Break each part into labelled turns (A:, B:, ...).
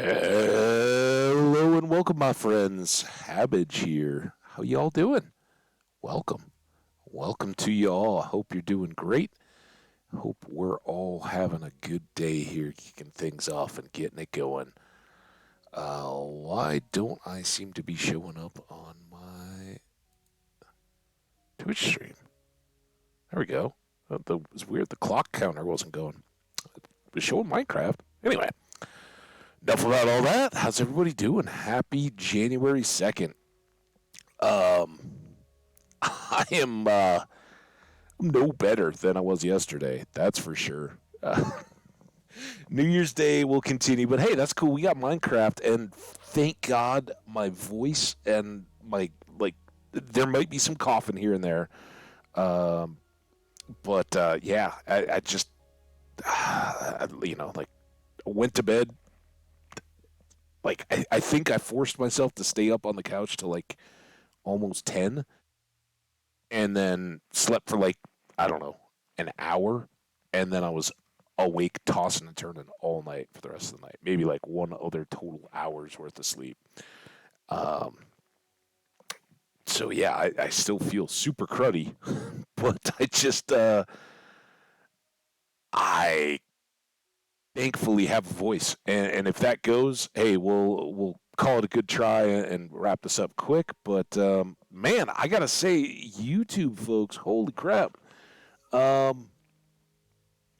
A: Hello and welcome, my friends. Habage here. How y'all doing? Welcome. Welcome to y'all. I hope you're doing great. Hope we're all having a good day here, kicking things off and getting it going. Why don't I seem to be showing up on my Twitch stream? There we go. It was weird. The clock counter wasn't going. It was showing Minecraft. Anyway, enough about all that. How's everybody doing? Happy January 2nd. Um, I am no better than I was yesterday. That's for sure. New Year's Day will continue, but hey, that's cool. We got Minecraft, and thank God my voice and my like. There might be some coughing here and there, um, but yeah, I just like went to bed. Like I think I forced myself to stay up on the couch till like almost 10, and then slept for like I don't know an hour, and then I was awake tossing and turning all night for the rest of the night. Maybe like one other total hour's worth of sleep. Um, so yeah, I still feel super cruddy, but I thankfully have a voice, and if that goes, hey, we'll call it a good try and wrap this up quick. But man, I gotta say, YouTube folks, holy crap! Um,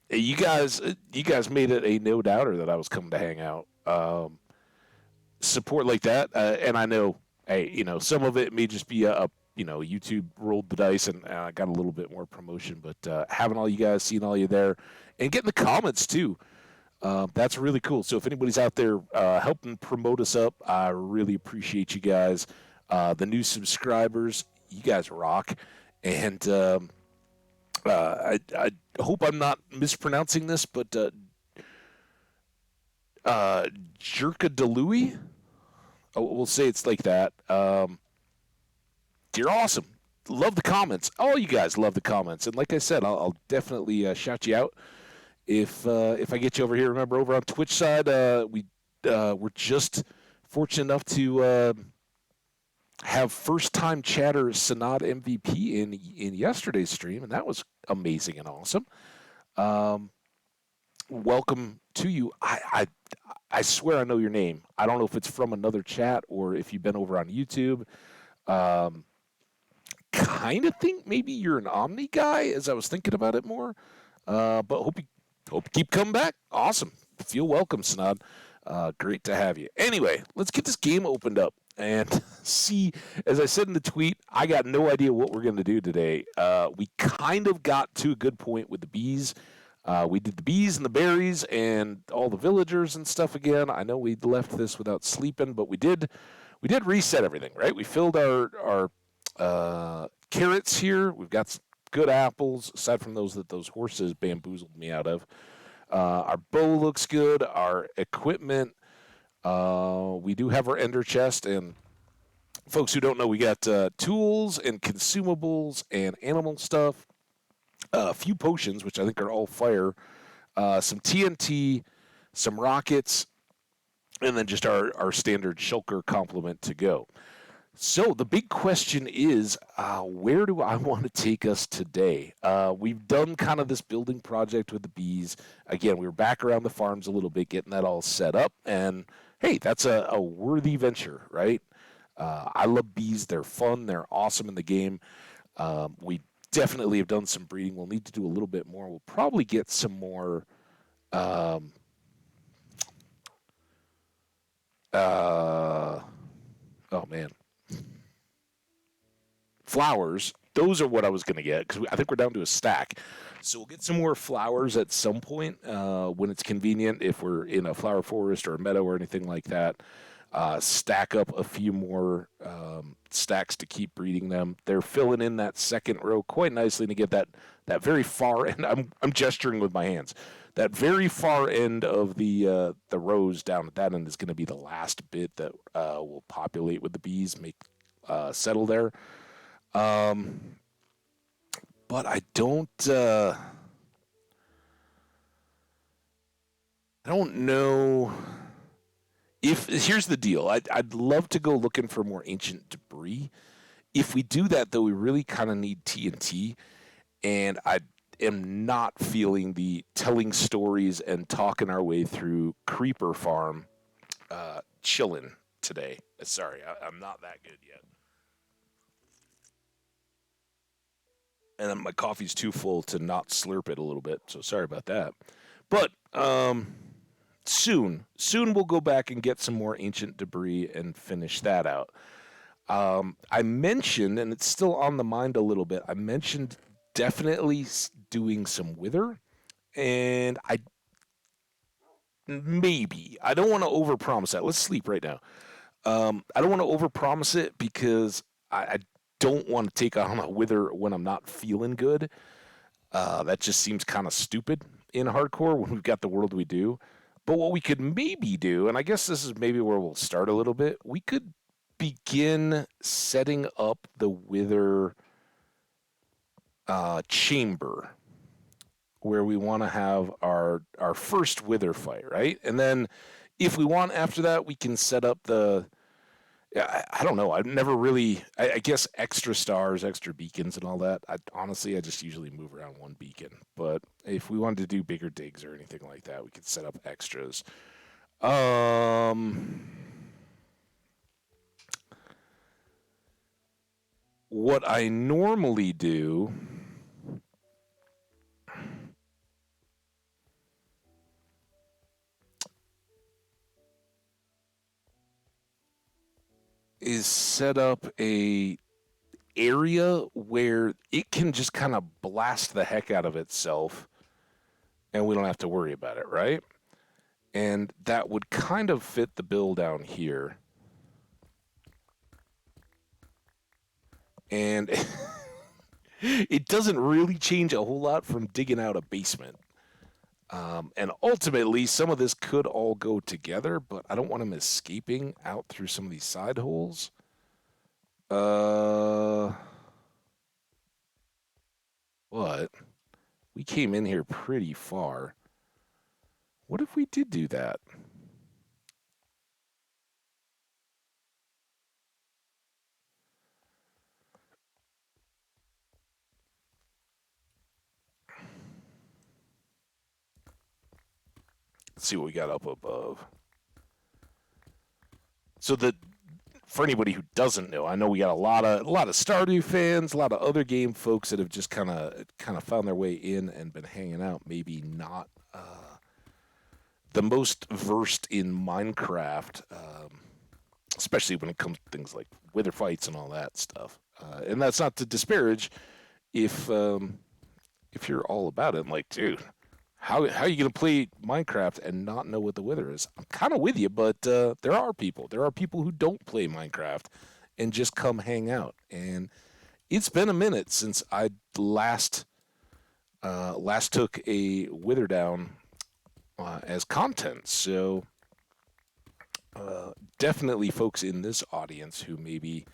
A: you guys made it a no doubter that I was coming to hang out. Support like that, and I know, hey, some of it may just be YouTube rolled the dice and got a little bit more promotion, but having all you guys, seeing all you there, and getting the comments too. That's really cool. So if anybody's out there helping promote us up, I really appreciate you guys. The new subscribers, you guys rock. And I hope I'm not mispronouncing this, but Jerka Delui, we'll say it's like that. You're awesome. Love the comments. All you guys love the comments. And like I said, I'll definitely shout you out if I get you over here. Remember, over on Twitch side, we're just fortunate enough to have first time chatter Sanad MVP in yesterday's stream, and that was amazing and awesome. Welcome to you. I swear I know your name. I don't know if it's from another chat or if you've been over on YouTube. Um, kind of think maybe you're an Omni guy as I was thinking about it more. But hope you keep coming back. Awesome. Feel welcome, Snod. Great to have you. Anyway, let's get this game opened up and see. As I said in the tweet, I got no idea what we're going to do today. We kind of got to a good point with the bees. We did the bees and the berries and all the villagers and stuff again. I know we left this without sleeping, but we did reset everything, right? We filled our carrots here. We've got some good apples, aside from those that those horses bamboozled me out of. Our bow looks good. Our equipment, we do have our ender chest. And folks who don't know, we got tools and consumables and animal stuff. A few potions, which I think are all fire. Some TNT, some rockets, and then just our standard shulker complement to go. So the big question is, where do I want to take us today? We've done kind of this building project with the bees. Again, we were back around the farms a little bit, getting that all set up. And hey, that's a worthy venture, right? I love bees. They're fun. They're awesome in the game. We definitely have done some breeding. We'll need to do a little bit more. We'll probably get some more oh man, flowers. Those are what I was going to get because I think we're down to a stack. So we'll get some more flowers at some point when it's convenient. If we're in a flower forest or a meadow or anything like that, stack up a few more stacks to keep breeding them. They're filling in that second row quite nicely to get that very far end. I'm gesturing with my hands. That very far end of the rows down at that end is going to be the last bit that will populate with the bees, make settle there. But I don't know. If here's the deal, I'd love to go looking for more ancient debris. If we do that, though, we really kind of need TNT, and I am not feeling the telling stories and talking our way through Creeper Farm chilling today. Sorry, I'm not that good yet. And then my coffee's too full to not slurp it a little bit, so sorry about that. But soon we'll go back and get some more ancient debris and finish that out. I mentioned, and it's still on the mind a little bit, I mentioned definitely doing some wither, and I don't want to overpromise that. Let's sleep right now. I don't want to overpromise it because I don't want to take on a wither when I'm not feeling good. That just seems kind of stupid in hardcore when we've got the world we do. But what we could maybe do, and I guess this is maybe where we'll start a little bit, we could begin setting up the wither chamber where we want to have our first wither fight, right? And then if we want after that, we can set up the yeah, I don't know. I've never really. I guess extra stars, extra beacons, and all that. Honestly, I just usually move around one beacon. But if we wanted to do bigger digs or anything like that, we could set up extras. Um, what I normally do is set up a area where it can just kind of blast the heck out of itself, and we don't have to worry about it, right? And that would kind of fit the bill down here. And it doesn't really change a whole lot from digging out a basement. And ultimately, some of this could all go together, but I don't want them escaping out through some of these side holes. Uh, but we came in here pretty far. What if we did do that? Let's see what we got up above. So the for anybody who doesn't know, I know we got a lot of Stardew fans, a lot of other game folks that have just kind of found their way in and been hanging out. Maybe not the most versed in Minecraft, especially when it comes to things like wither fights and all that stuff. And that's not to disparage if you're all about it. I'm like, dude, how are you gonna play Minecraft and not know what the wither is? I'm kind of with you, but there are people who don't play Minecraft and just come hang out. And it's been a minute since I last took a wither down as content. So definitely, folks in this audience who maybe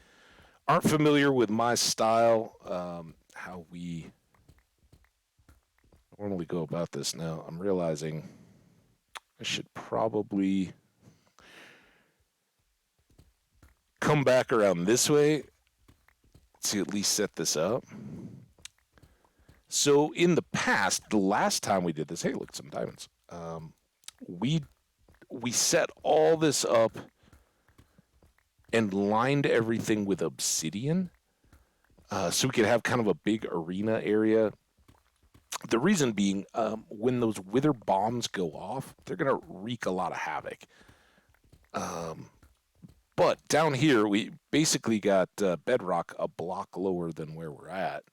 A: aren't familiar with my style, how we normally go about this now. I'm realizing I should probably come back around this way to at least set this up. So in the past, the last time we did this, hey, look, some diamonds. We we set all this up and lined everything with obsidian, so we could have kind of a big arena area. The reason being, when those wither bombs go off, they're gonna wreak a lot of havoc. Um, but down here, we basically got bedrock a block lower than where we're at,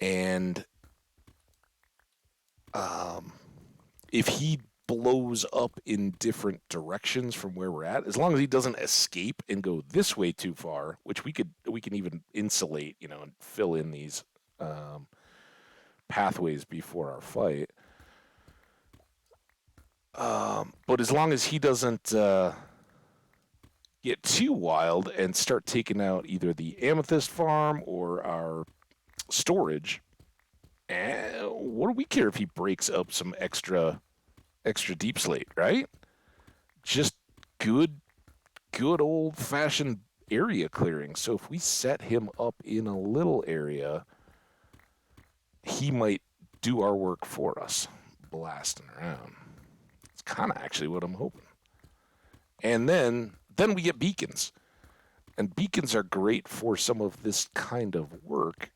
A: and um, if he blows up in different directions from where we're at, as long as he doesn't escape and go this way too far, which we can even insulate, and fill in these um, pathways before our fight. But as long as he doesn't get too wild and start taking out either the amethyst farm or our storage, what do we care if he breaks up some extra deep slate, right? Just good, good old fashioned area clearing. So if we set him up in a little area, he might do our work for us, blasting around. It's kind of actually what I'm hoping. And then we get beacons. And beacons are great for some of this kind of work,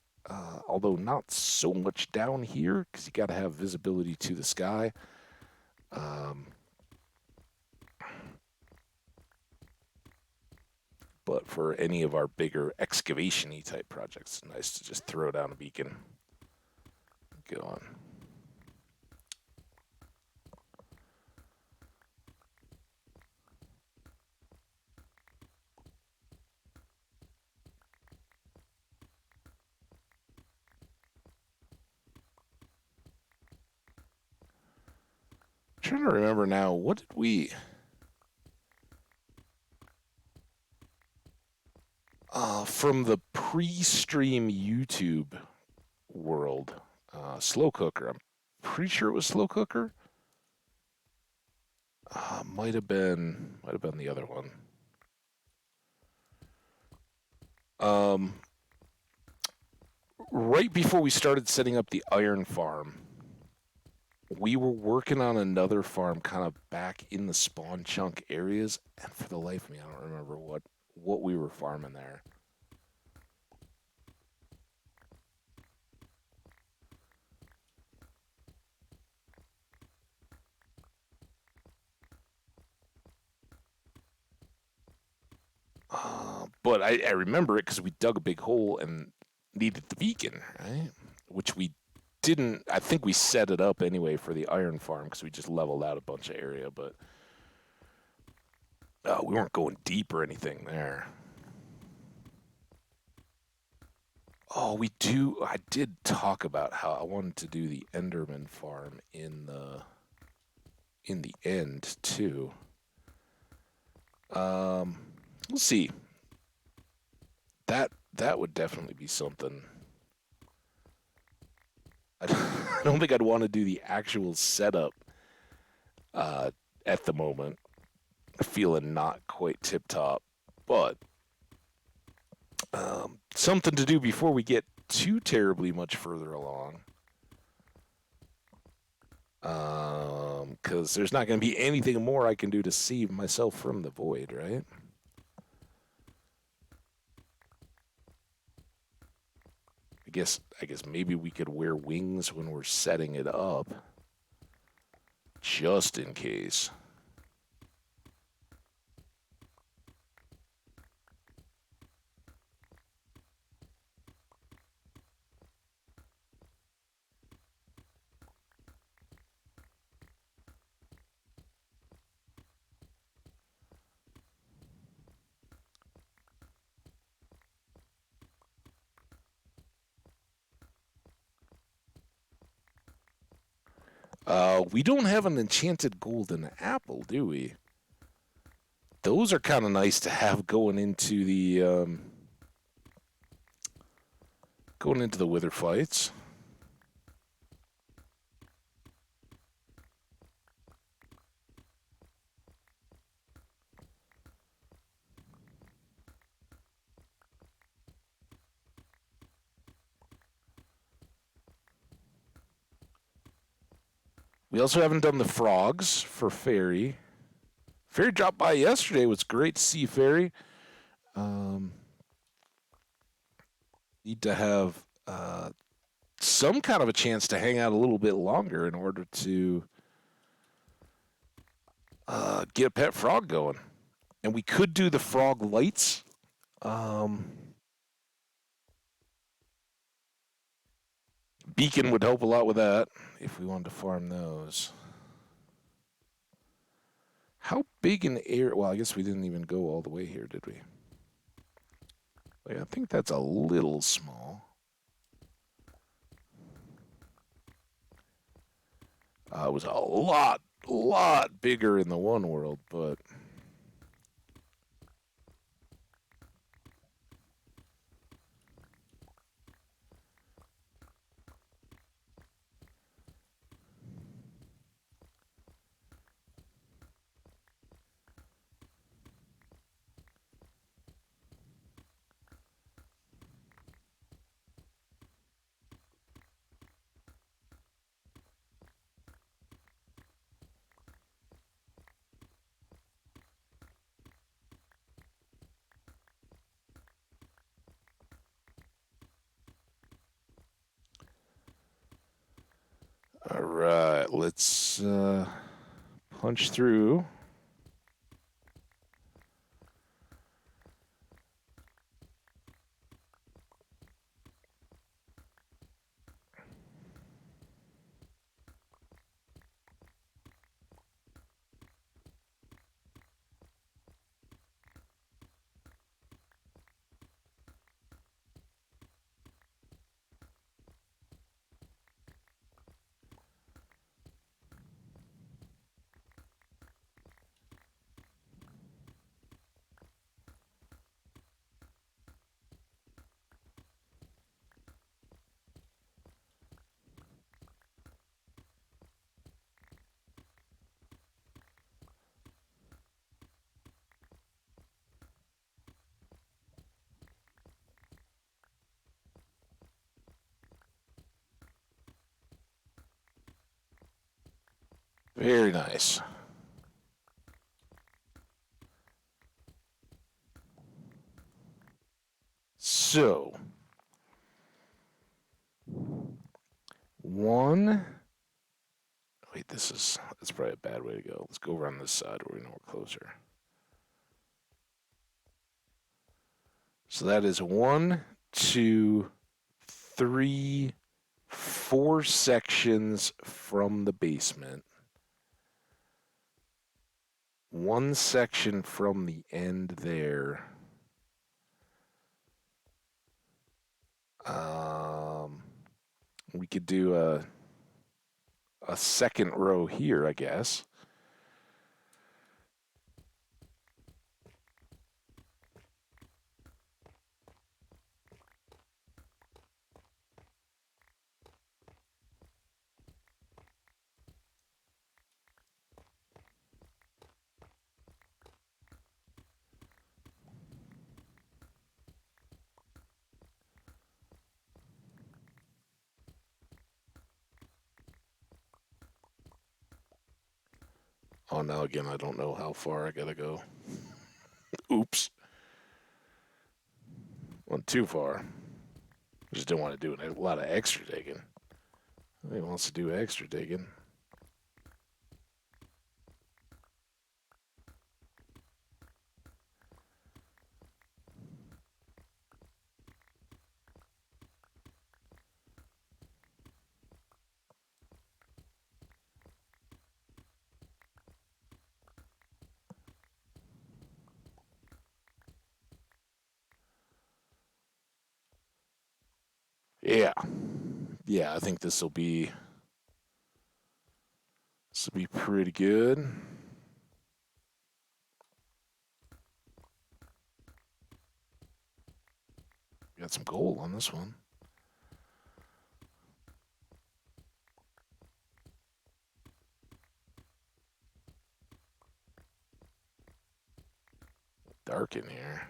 A: although not so much down here because you got to have visibility to the sky. But for any of our bigger excavation-y type projects, it's nice to just throw down a beacon. Get on. I'm trying to remember now, what did we... from the pre-stream YouTube world, Slow Cooker. I'm pretty sure it was Slow Cooker. Might have been the other one. Right before we started setting up the iron farm, we were working on another farm kind of back in the spawn chunk areas, and for the life of me, I don't remember what we were farming there. But I remember it because we dug a big hole and needed the beacon, right? Which we didn't. I think we set it up anyway for the iron farm because we just leveled out a bunch of area, but we weren't going deep or anything there. Oh, we do. I did talk about how I wanted to do the Enderman farm in the end too. We'll see. That would definitely be something. I don't think I'd want to do the actual setup at the moment. Feeling not quite tip top, but something to do before we get too terribly much further along. Because there's not going to be anything more I can do to save myself from the void, right? I guess maybe we could wear wings when we're setting it up, just in case. We don't have an enchanted golden apple, do we? Those are kind of nice to have going into the wither fights. We also haven't done the frogs for Fairy. Fairy dropped by yesterday. It was great to see Fairy. Need to have some kind of a chance to hang out a little bit longer in order to get a pet frog going. And we could do the frog lights. Beacon would help a lot with that if we wanted to farm those. How big an area? Well, I guess we didn't even go all the way here, did we? I think that's a little small. It was a lot bigger in the one world, but All right, let's punch through. Very nice. So, one. Wait, that's probably a bad way to go. Let's go around this side where we know we're closer. So that is 1, 2, 3, 4 sections from the basement. 1 section from the end there. We could do a second row here, I guess. Oh, now again, I don't know how far I gotta go. Oops. Went too far. Just don't want to do a lot of extra digging. He wants to do extra digging. Yeah. Yeah, I think this will be pretty good. Got some gold on this one. Dark in here.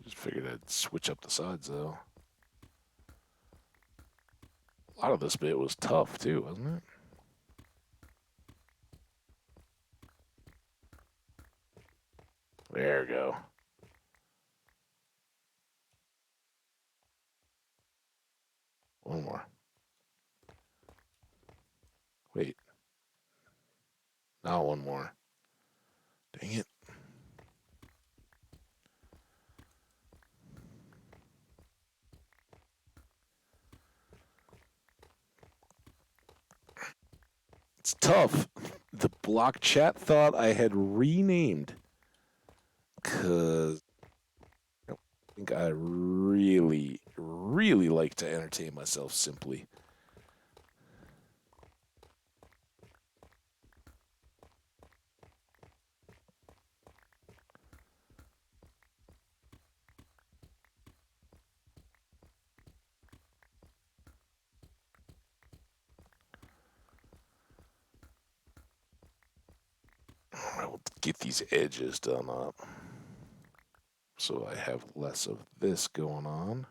A: Just figured I'd switch up the sides though. A lot of this bit was tough too, wasn't it? There we go. One more. Wait. Now one more. Dang it. It's tough. The block chat thought I had renamed because I think I really, really like to entertain myself simply. I will get these edges done up so I have less of this going on.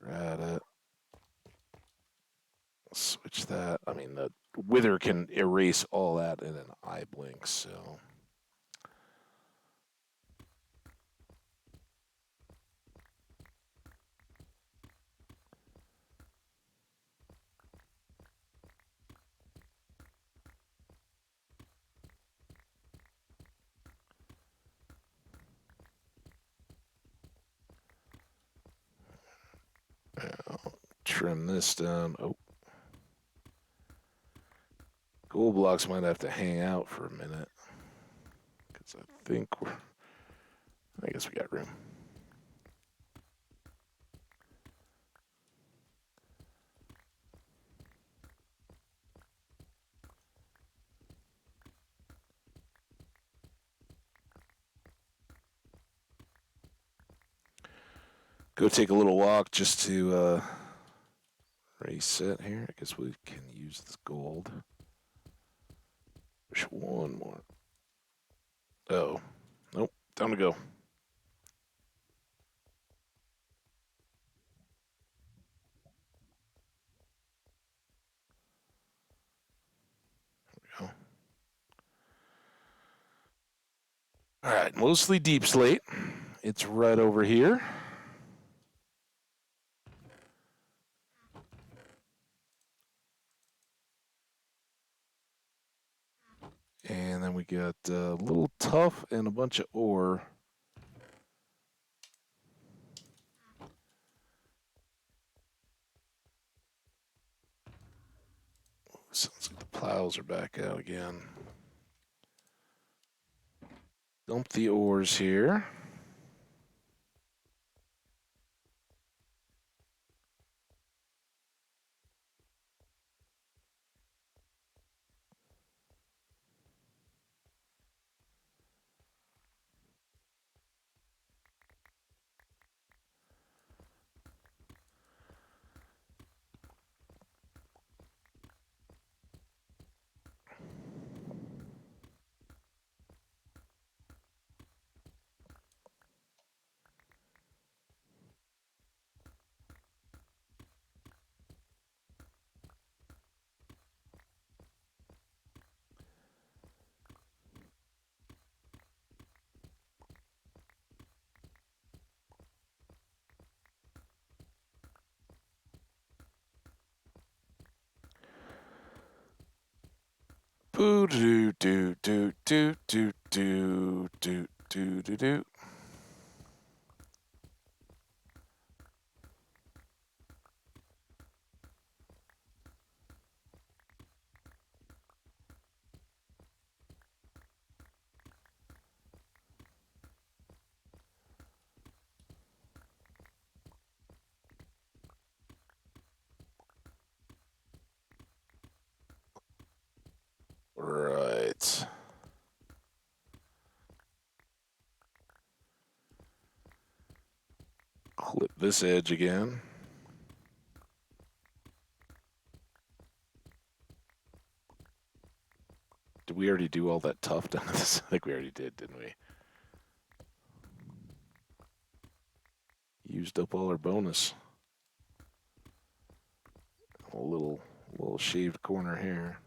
A: Right it. Switch that. I mean, the wither can erase all that in an eye blink, so. trim this down. Oh, gold blocks might have to hang out for a minute because I guess we got room. Go take a little walk just to reset here. I guess we can use this gold. There's one more. Oh, nope. Time to go. There we go. All right, mostly deep slate. It's right over here. And then we got a little tough and a bunch of ore. Sounds like the plows are back out again. Dump the ores here. Boo doo doo doo doo doo doo doo doo doo doo. Right. Clip this edge again. Did we already do all that tough down this? I think we already did, didn't we? Used up all our bonus. A little shaved corner here.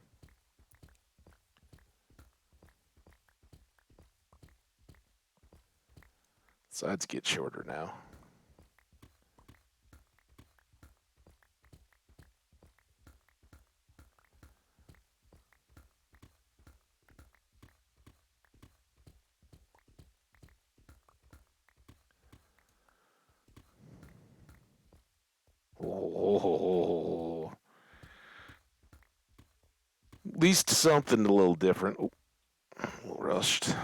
A: Sides get shorter now. Oh, at least something a little different. Oh, a little rushed.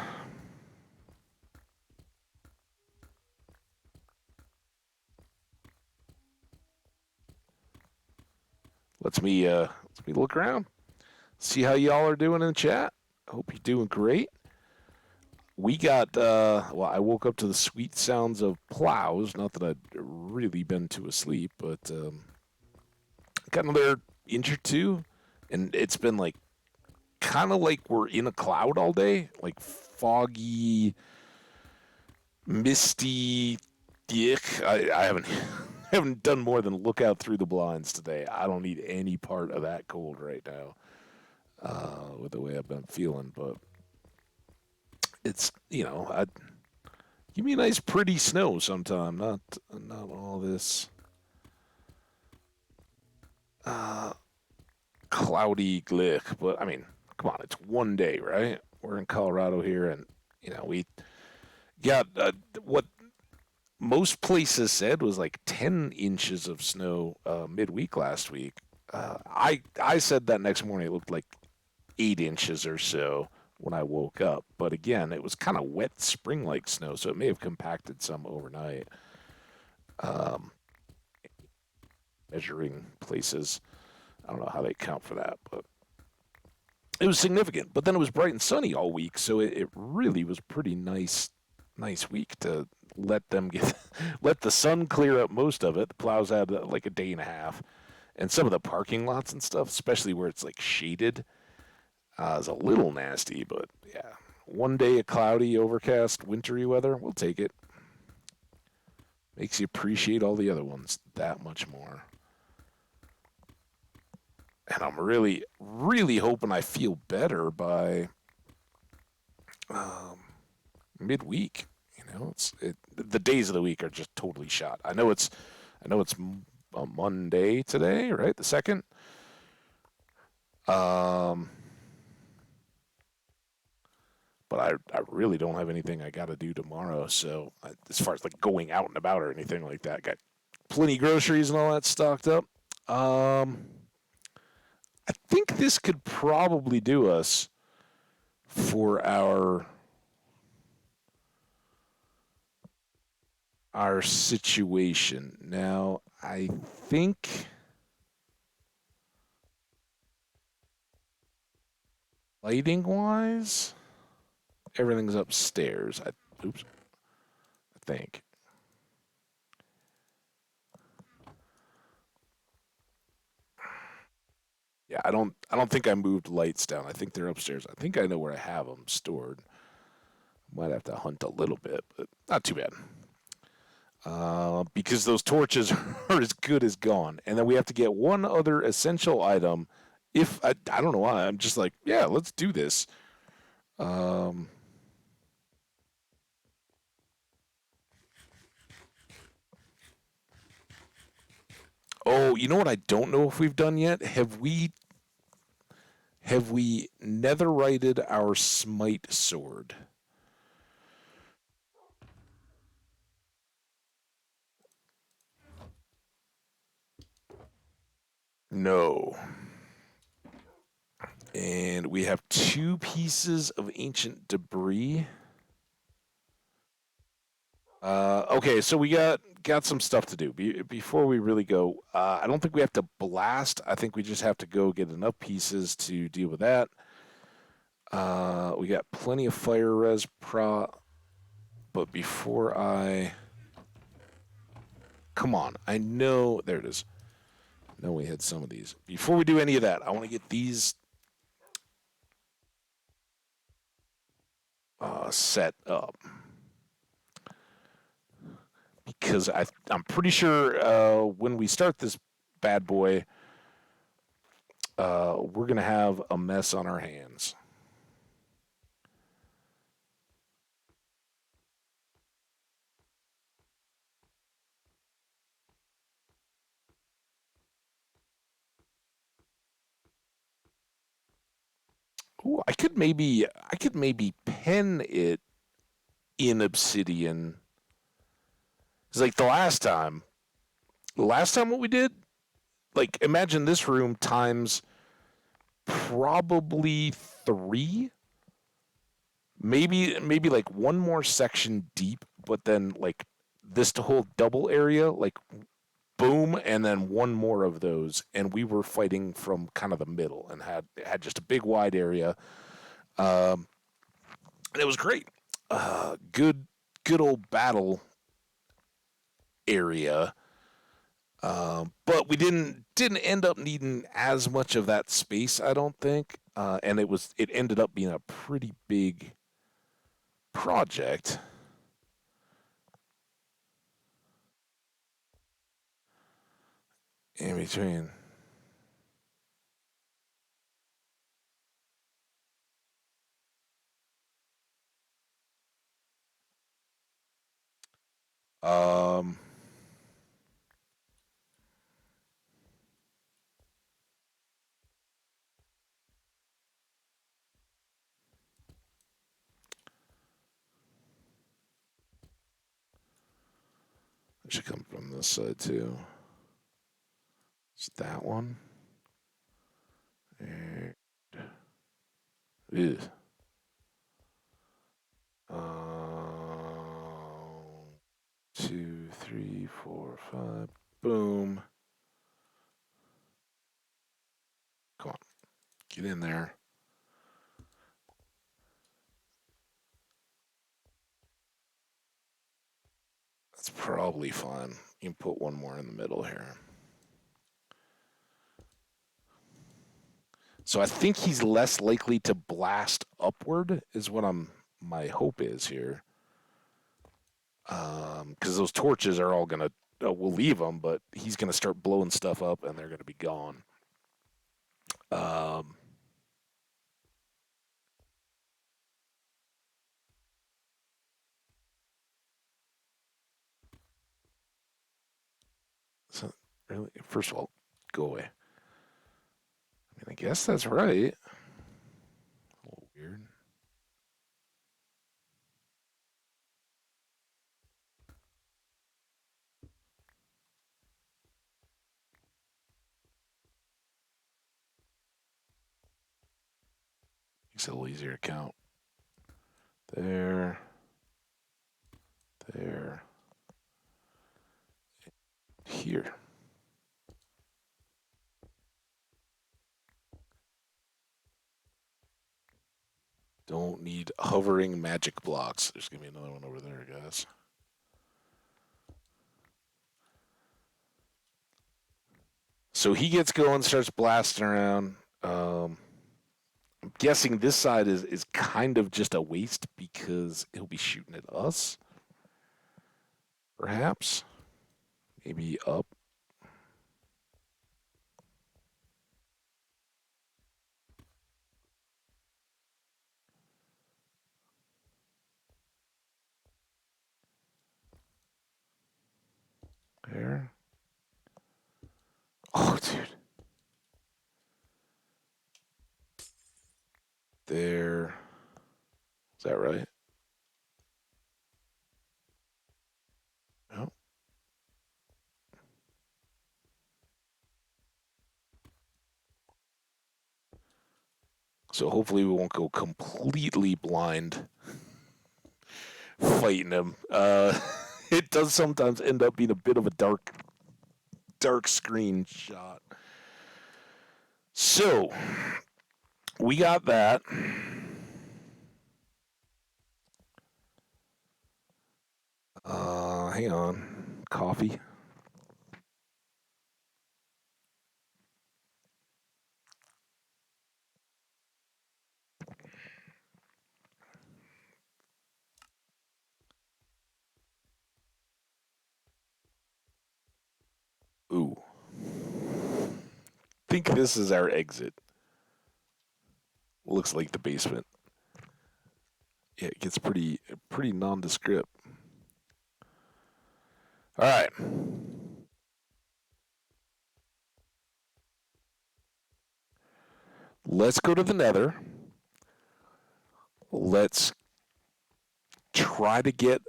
A: Let's me look around. See how y'all are doing in the chat. Hope you're doing great. We got well, I woke up to the sweet sounds of plows. Not that I'd really been too asleep, but got another inch or two, and it's been like kind of like we're in a cloud all day, like foggy, misty. Dick. I haven't haven't done more than look out through the blinds today. I don't need any part of that cold right now, with the way I've been feeling. But it's I'd give me a nice pretty snow sometime, not all this uh, cloudy glick. But I mean, come on, it's one day, right? We're in Colorado here, and we got what most places said was like 10 inches of snow midweek last week. I said that next morning it looked like 8 inches or so when I woke up. But again, it was kind of wet spring like snow, so it may have compacted some overnight. Um, Measuring places, I don't know how they count for that, but it was significant. But then it was bright and sunny all week, so it really was pretty nice week to let them get let the sun clear up most of it. The plows had like a day and a half, and some of the parking lots and stuff, especially where it's like shaded, is a little nasty. But yeah, one day of cloudy, overcast, wintry weather, we'll take it. Makes you appreciate all the other ones that much more. And I'm really hoping I feel better by um, midweek. The days of the week are just totally shot. I know it's a Monday today, right? The second. Um, but I really don't have anything I got to do tomorrow. So as far as like going out and about or anything like that, got plenty of groceries and all that stocked up. Um, I think this could probably do us for our situation. Now, I think lighting wise, everything's upstairs. Oops, I think. Yeah, I don't think I moved lights down. I think they're upstairs. I think I know where I have them stored. Might have to hunt a little bit, but not too bad. Because those torches are as good as gone. And then we have to get one other essential item. If I don't know why, I'm just like, yeah, let's do this. Um, oh, you know what I don't know if we've done yet? Have we netherrighted our smite sword? No. And we have two pieces of ancient debris. Okay, so we got some stuff to do before we really go. I don't think we have to blast. I think we just have to go get enough pieces to deal with that. We got plenty of fire res but before I come on, I know there it is. No, we had some of these. Before we do any of that, I want to get these set up because I'm pretty sure when we start this bad boy, we're gonna have a mess on our hands. Ooh, I could maybe pen it in obsidian. It's like the last time what we did, like imagine this room times probably three, maybe like one more section deep, but then like this whole double area, like boom, and then one more of those, and we were fighting from kind of the middle and had just a big wide area. Um, and it was great. Good old battle area. But we didn't end up needing as much of that space, I don't think. And it ended up being a pretty big project in between. Um, It should come from this side too. It's that one. And, ew. Two, three, four, five. Boom. Come on. Get in there. That's probably fine. You can put one more in the middle here. So I think he's less likely to blast upward, is what my hope is here. Because those torches are all gonna, we'll leave them, but he's gonna start blowing stuff up, and they're gonna be gone. Um, so really, first of all, go away. I mean, I guess that's right. A little weird. Makes it a little easier to count. There, there, here. Don't need hovering magic blocks. There's gonna be another one over there, guys. So he gets going, starts blasting around. I'm guessing this side is kind of just a waste because he'll be shooting at us. Perhaps. Maybe up. There. Oh, dude. There. Is that right? No. So hopefully we won't go completely blind fighting him. It does sometimes end up being a bit of a dark screen shot. So we got that. Hang on. Coffee. Ooh. Think this is our exit. Looks like the basement. Yeah, it gets pretty nondescript. All right. Let's go to the Nether. Let's try to get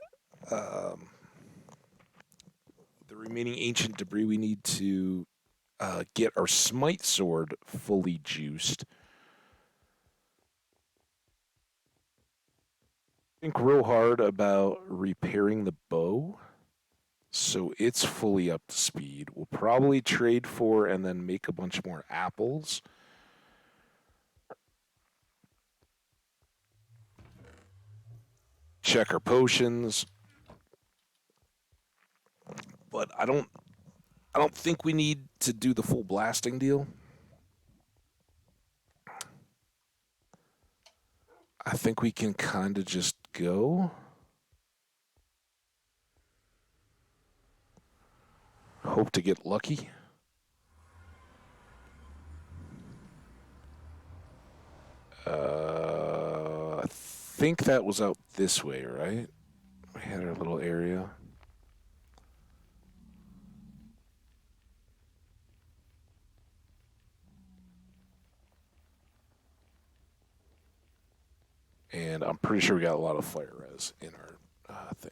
A: the remaining ancient debris we need to get our smite sword fully juiced. Think real hard about repairing the bow so it's fully up to speed. We'll probably trade for and then make a bunch more apples. Check our potions. But I don't think we need to do the full blasting deal. I think we can kind of just go. Hope to get lucky. I think that was out this way, right? We had our little area. And I'm pretty sure we got a lot of fire res in our thing.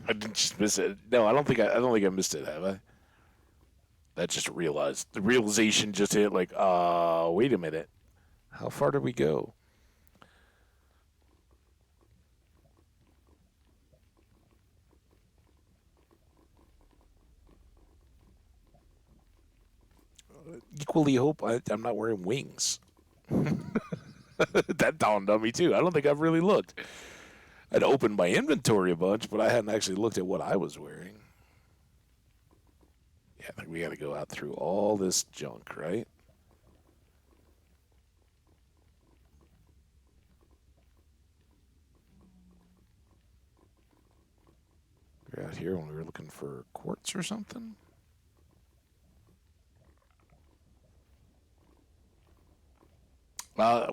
A: I didn't just miss it. No, I don't think I missed it, have I? That just realized the realization just hit. Like, wait a minute. How far did we go? Equally hope I'm not wearing wings. That dawned on me too. I don't think I've really looked. I'd opened my inventory a bunch, but I hadn't actually looked at what I was wearing. Yeah, I think we got to go out through all this junk, right? We're out here when we were looking for quartz or something.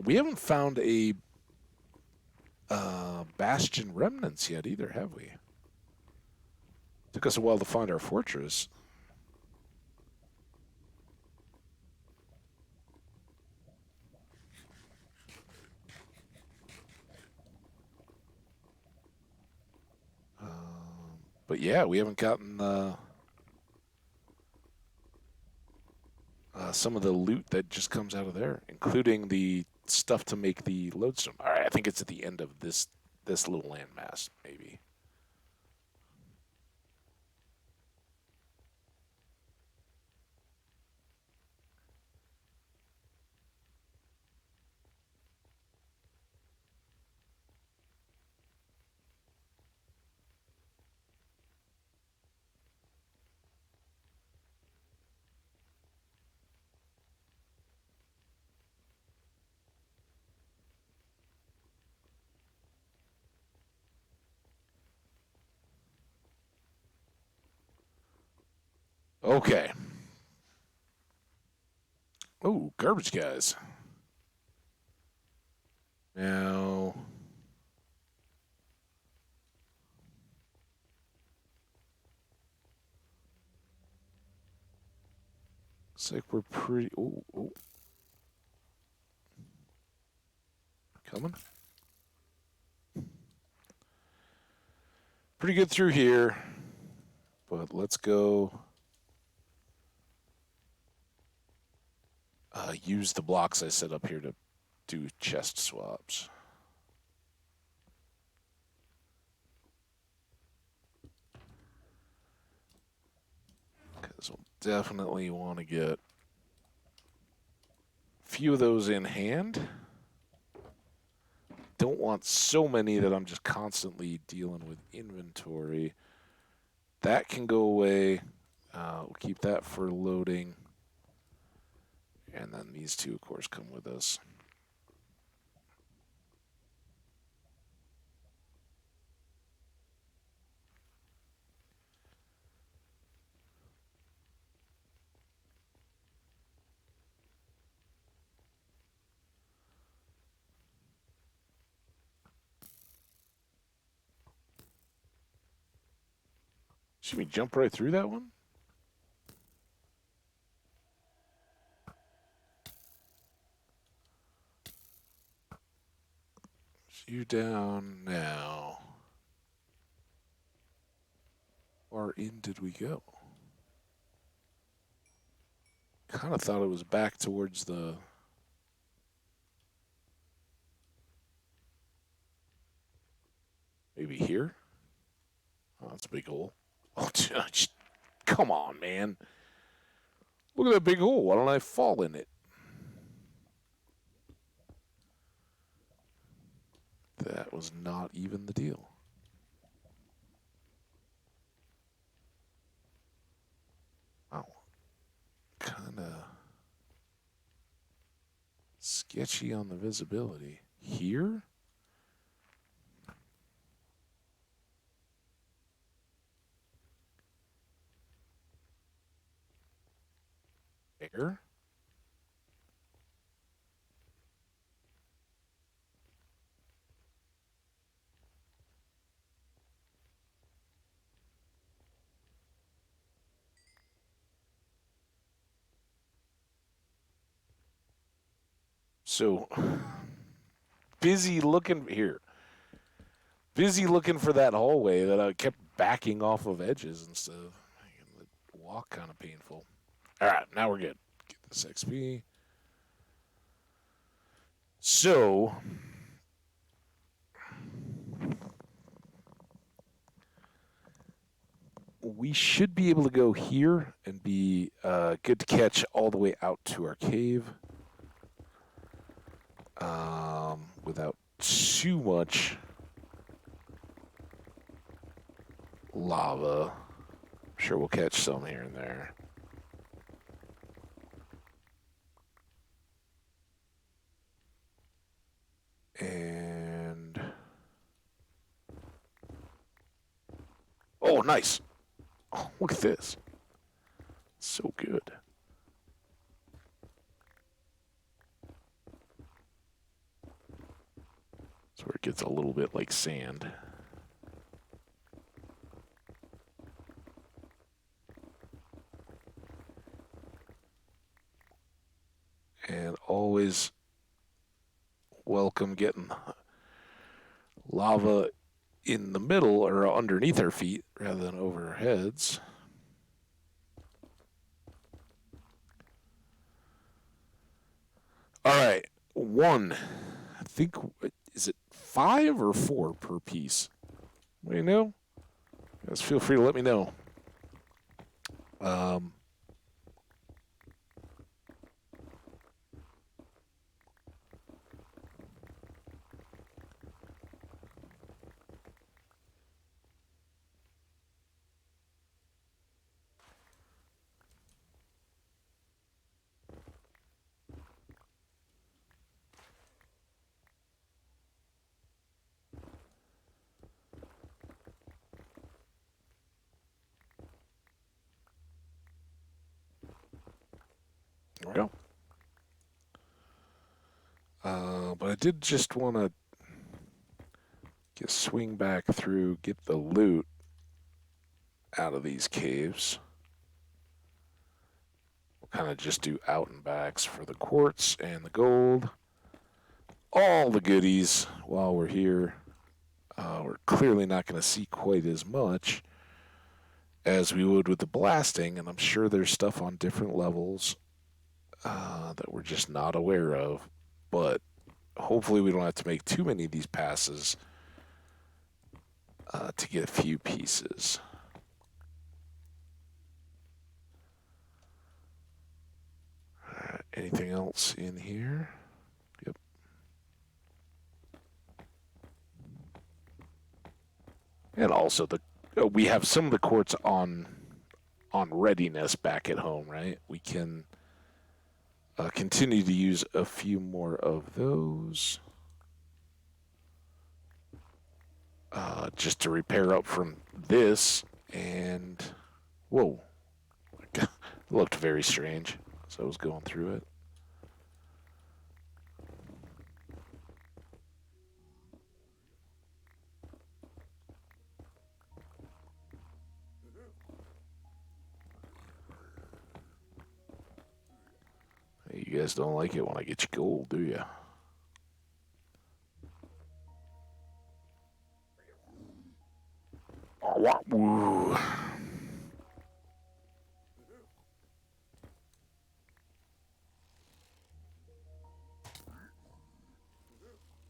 A: We haven't found a bastion remnants yet either, have we? Took us a while to find our fortress. But yeah, we haven't gotten some of the loot that just comes out of there, including the stuff to make the lodestone. All right, I think it's at the end of this little landmass, maybe. Okay. Oh, garbage guys. Now, looks like we're pretty. Oh, coming. Pretty good through here, but let's go use the blocks I set up here to do chest swaps. Because we'll definitely want to get a few of those in hand. Don't want so many that I'm just constantly dealing with inventory. That can go away. We'll keep that for loading. And then these two, of course, come with us. Should we jump right through that one? You down now. Far in did we go? Kind of thought it was back towards the. Maybe here? Oh, that's a big hole. Oh, come on, man. Look at that big hole. Why don't I fall in it? That was not even the deal. Wow. Kind of sketchy on the visibility. Here? There? So, busy looking here. Busy looking for that hallway that I kept backing off of edges and stuff. Making the walk kind of painful. All right, now we're good. Get this XP. So, we should be able to go here and be good to catch all the way out to our cave without too much lava. I'm sure we'll catch some here and there. And oh, nice. Oh, look at this. So good. That's where it gets a little bit like sand. And always welcome getting lava in the middle or underneath our feet rather than over our heads. All right, one. I think, is it 5 or 4 per piece? What do you know? Guys, feel free to let me know. There we go. But I did just want to swing back through, get the loot out of these caves. We'll kind of just do out and backs for the quartz and the gold. All the goodies while we're here. We're clearly not going to see quite as much as we would with the blasting, and I'm sure there's stuff on different levels that we're just not aware of. But hopefully we don't have to make too many of these passes to get a few pieces. Anything else in here? Yep. And also we have some of the quartz on readiness back at home, right? We can continue to use a few more of those just to repair up from this. And whoa, it looked very strange as I was going through it. You guys don't like it when I get you gold, do you? Woo.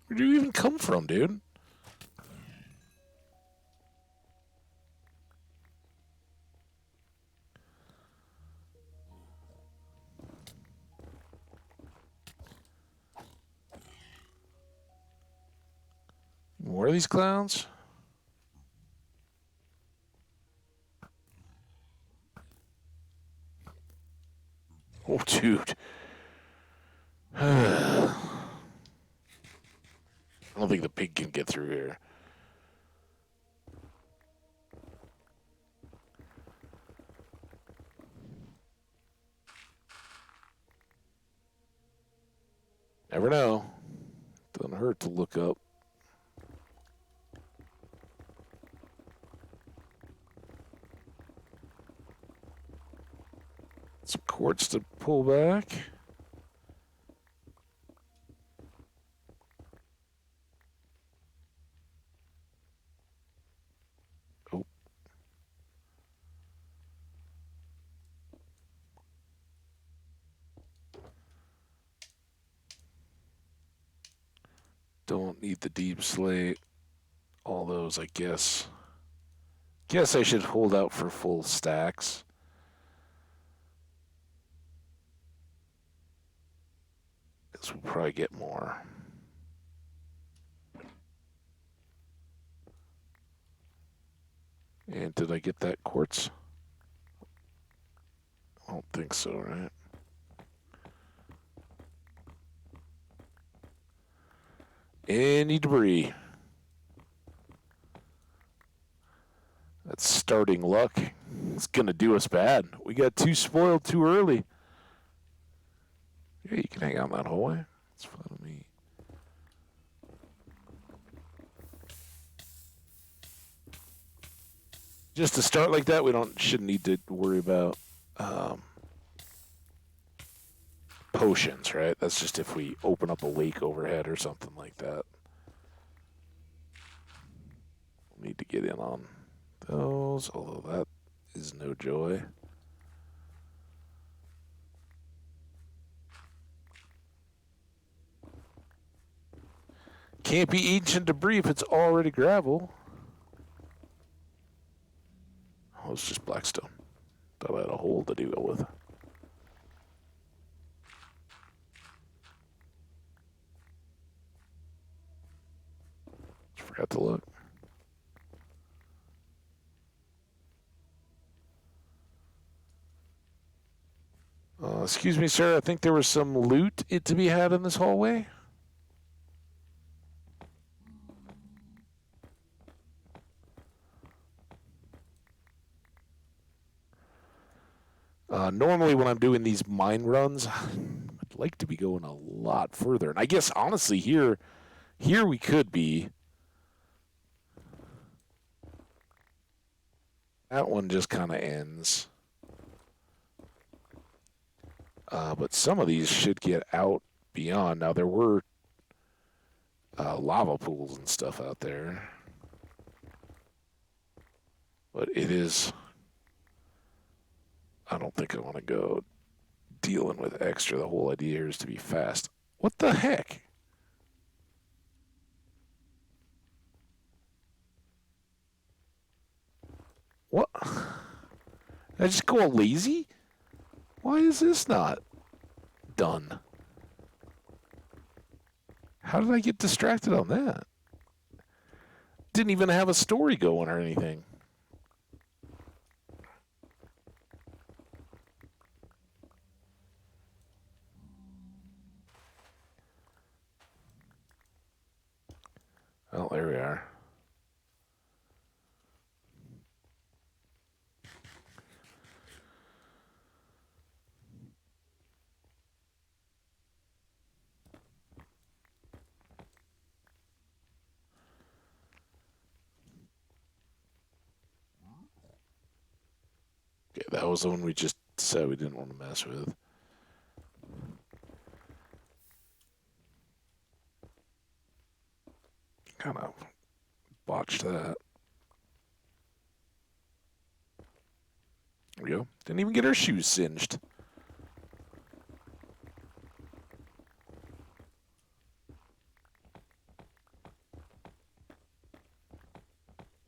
A: Where'd you even come from, dude? More of these clowns? Oh, dude. I don't think the pig can get through here. Never know. Doesn't hurt to look up. Some quartz to pull back. Oh, Don't need the deep slate. All those, I guess. Guess I should hold out for full stacks. Guess we'll probably get more. And did I get that quartz? I don't think so, right? Any debris. That's starting luck. It's going to do us bad. We got too spoiled too early. Yeah, you can hang out in that hallway. It's fine with me. Just to start like that, we shouldn't need to worry about potions, right? That's just if we open up a lake overhead or something like that. We'll need to get in on those, although that is no joy. Can't be ancient debris if it's already gravel. Oh, it's just blackstone. Thought I had a hole to deal with. Just forgot to look. Excuse me, sir. I think there was some loot to be had in this hallway. Normally, when I'm doing these mine runs, I'd like to be going a lot further. And I guess, honestly, here we could be. That one just kind of ends. But some of these should get out beyond. Now, there were lava pools and stuff out there. But it is... I don't think I want to go dealing with extra. The whole idea here is to be fast. What the heck? What? Did I just go all lazy? Why is this not done? How did I get distracted on that? Didn't even have a story going or anything. Well, there we are. Okay, that was the one we just said we didn't want to mess with. Kind of botched that. There we go. Didn't even get our shoes singed.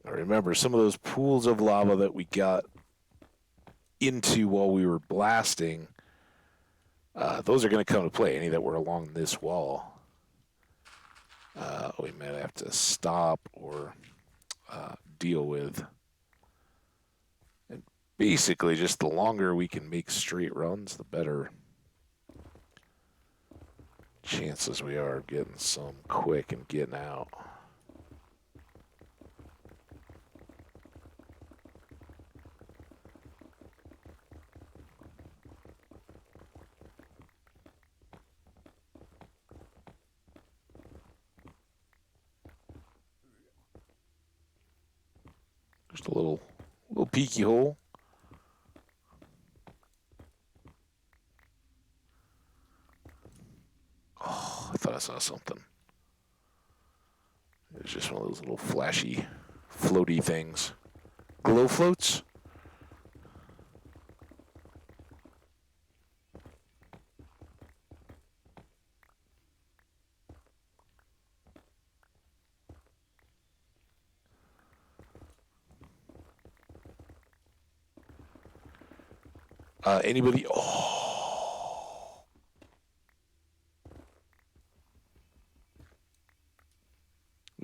A: I remember some of those pools of lava that we got into while we were blasting, those are going to come to play, any that were along this wall. We might have to stop or deal with. And basically, just the longer we can make straight runs, the better chances we are of getting some quick and getting out. Just a little peeky hole. Oh, I thought I saw something. It was just one of those little flashy, floaty things. Glow floats? Anybody? Oh,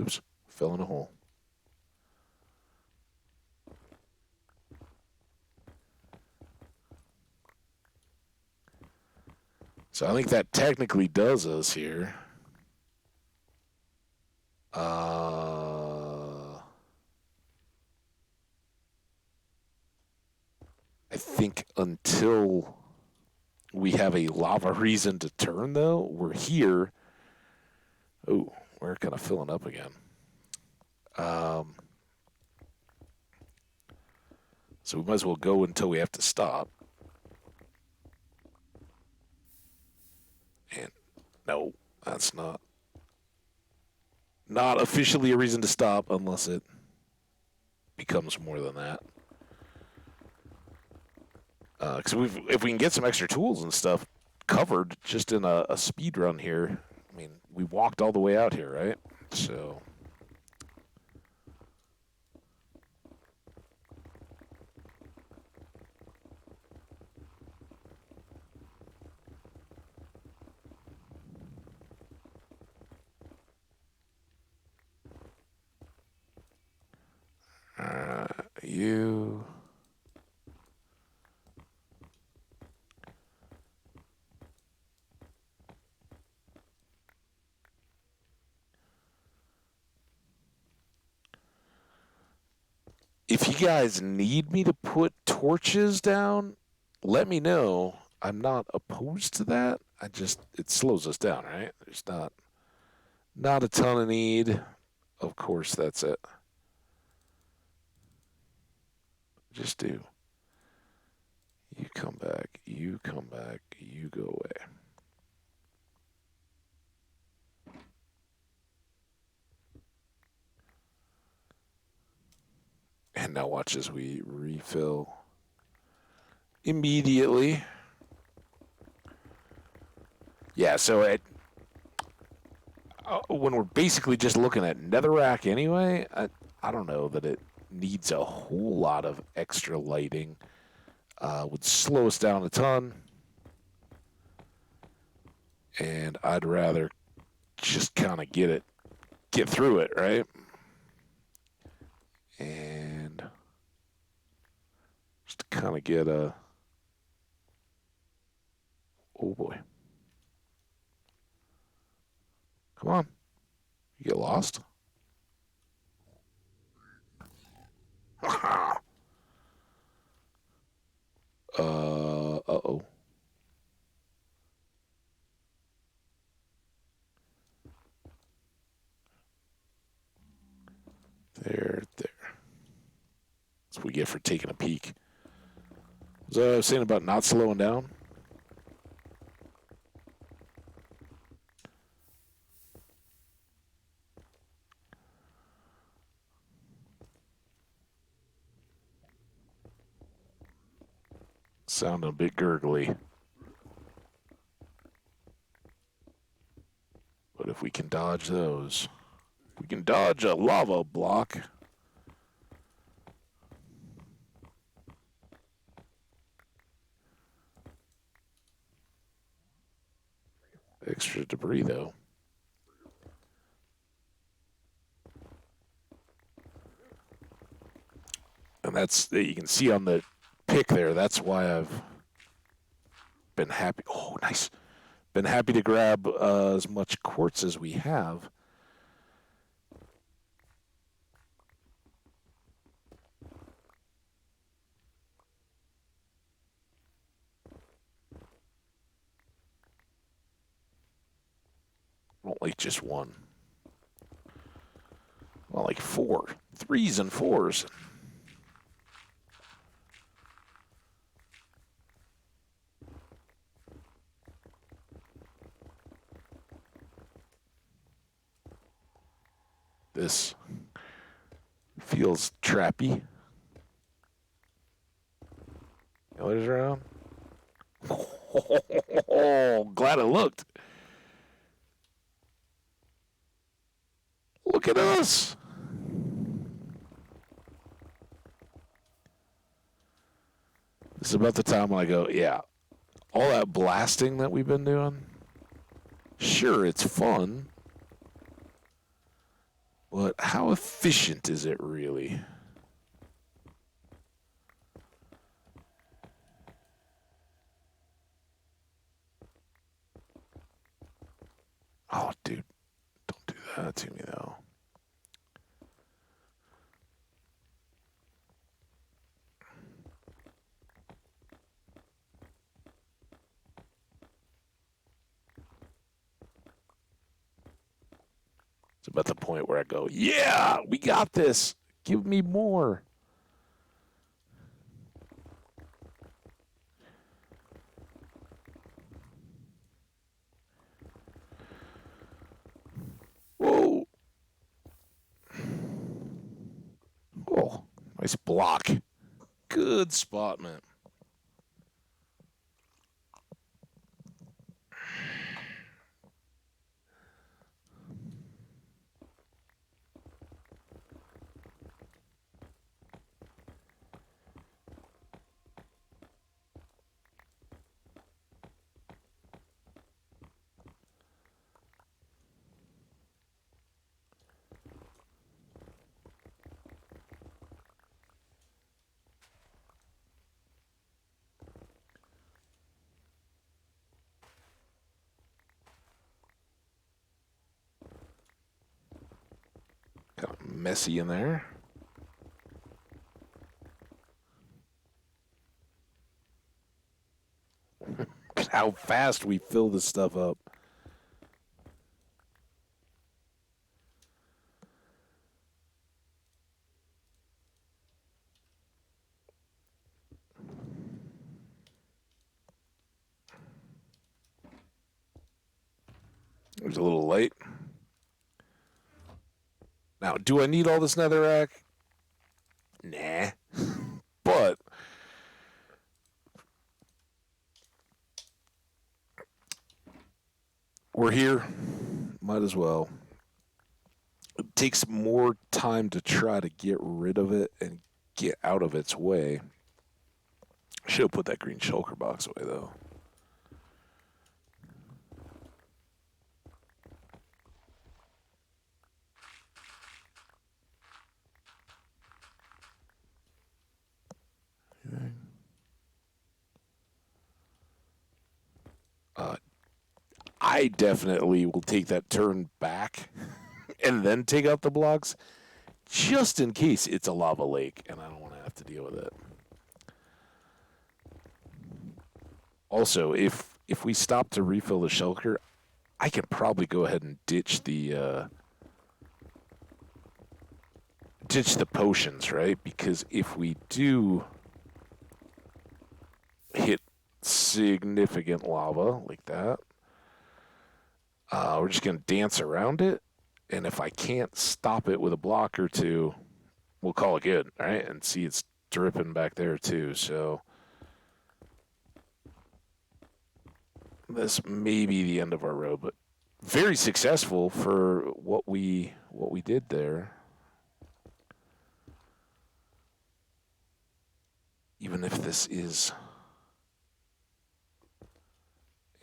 A: oops, fell in a hole. So I think that technically does us here. I think until we have a lava reason to turn, though, we're here. Oh, we're kind of filling up again. So we might as well go until we have to stop. And no, that's not officially a reason to stop unless it becomes more than that. Because if we can get some extra tools and stuff covered just in a speed run here, I mean, we walked all the way out here, right? So. You. If you guys need me to put torches down, let me know. I'm not opposed to that. It slows us down, right? There's not a ton of need. Of course, that's it. Just do. You come back. You come back. You go away. And now watch as we refill immediately. Yeah, so when we're basically just looking at netherrack anyway, I don't know that it needs a whole lot of extra lighting. Would slow us down a ton. And I'd rather just kind of get through it, right? And just kind of get a, oh boy. Come on. You get lost? Uh-oh. There. That's what we get for taking a peek. Was I saying about not slowing down? Sounding a bit gurgly. But if we can dodge those, we can dodge a lava block. Extra debris, though. And you can see on the pick there, that's why I've been happy. Oh, nice. Been happy to grab as much quartz as we have. Not like just one. Well, like 4. 3s and 4s. This feels trappy. What is around? Oh, glad I looked. Look at us. This is about the time when I go, yeah, all that blasting that we've been doing, sure, it's fun, but how efficient is it really? Oh, dude, don't do that to me, though. It's about the point where I go, yeah, we got this. Give me more. Whoa. Oh, nice block. Good spot, man. Kind of messy in there. Look at how fast we fill this stuff up. It was a little late. Now, do I need all this netherrack? Nah. But we're here. Might as well. It takes more time to try to get rid of it and get out of its way. Should have put that green shulker box away, though. Uh, I definitely will take that turn back and then take out the blocks just in case it's a lava lake and I don't want to have to deal with it. Also, if we stop to refill the shulker, I can probably go ahead and ditch the potions, right? Because if we do hit significant lava like that, we're just gonna dance around it, and if I can't stop it with a block or two, we'll call it good, right? And see, it's dripping back there too. So this may be the end of our road, but very successful for what we did there. Even if this is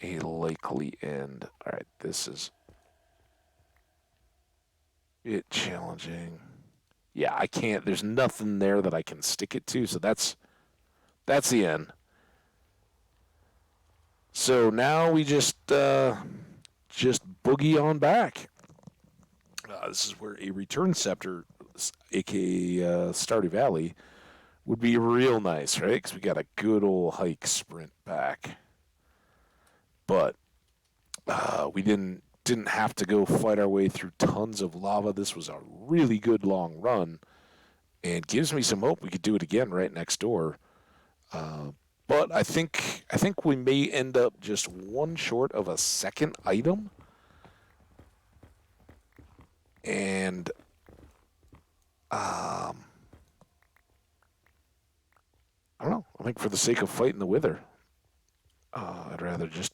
A: a likely end. All right, this is it challenging. Yeah, I can't. There's nothing there that I can stick it to, so that's the end. So now we just boogie on back. This is where a return scepter, aka Stardew Valley, would be real nice, right? Because we got a good old hike sprint back. But we didn't have to go fight our way through tons of lava. This was a really good long run, and gives me some hope we could do it again right next door. Uh, but I think we may end up just one short of a second item, and I don't know. I think for the sake of fighting the wither, I'd rather just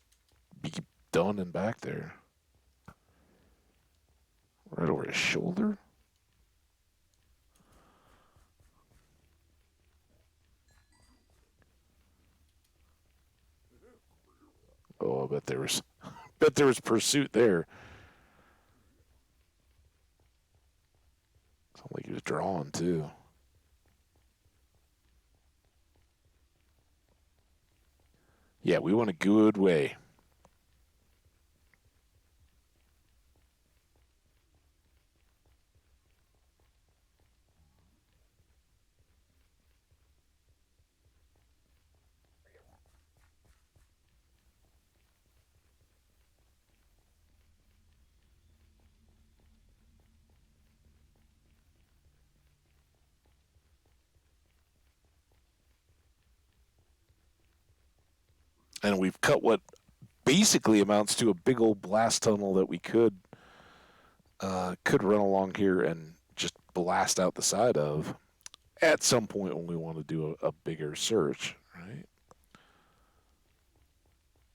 A: be done and back there, right over his shoulder. Oh, I bet there was pursuit there. Sounded like he was drawn too. Yeah, we went a good way. And we've cut what basically amounts to a big old blast tunnel that we could run along here and just blast out the side of at some point when we want to do a bigger search, right?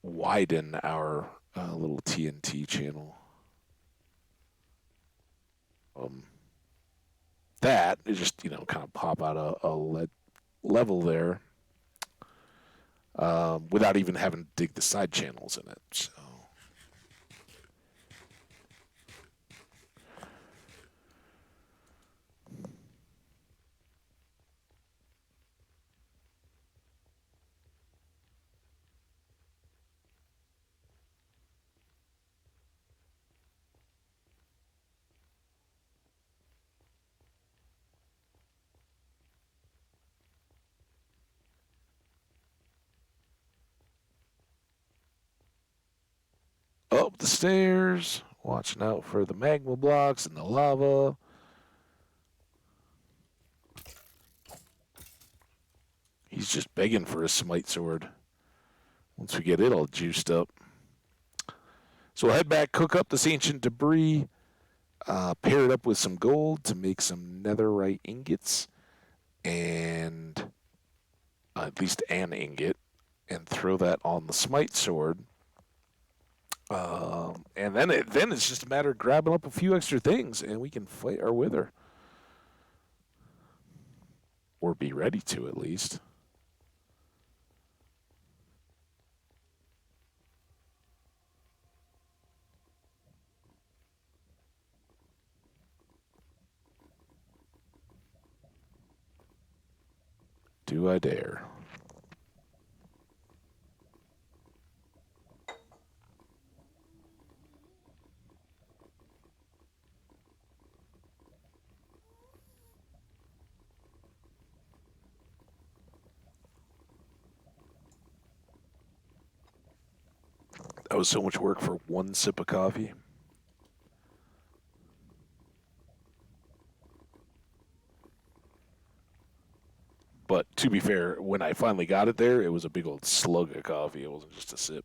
A: Widen our little TNT channel. Um, that is just kind of pop out a level there without even having to dig the side channels in it. So. Up the stairs, watching out for the magma blocks and the lava. He's just begging for a smite sword. Once we get it all juiced up. So we'll head back, cook up this ancient debris, pair it up with some gold to make some netherite ingots, and at least an ingot, and throw that on the smite sword. And then it's just a matter of grabbing up a few extra things, and we can fight our wither. Or be ready to, at least. Do I dare? That was so much work for one sip of coffee. But to be fair, when I finally got it there, it was a big old slug of coffee. It wasn't just a sip.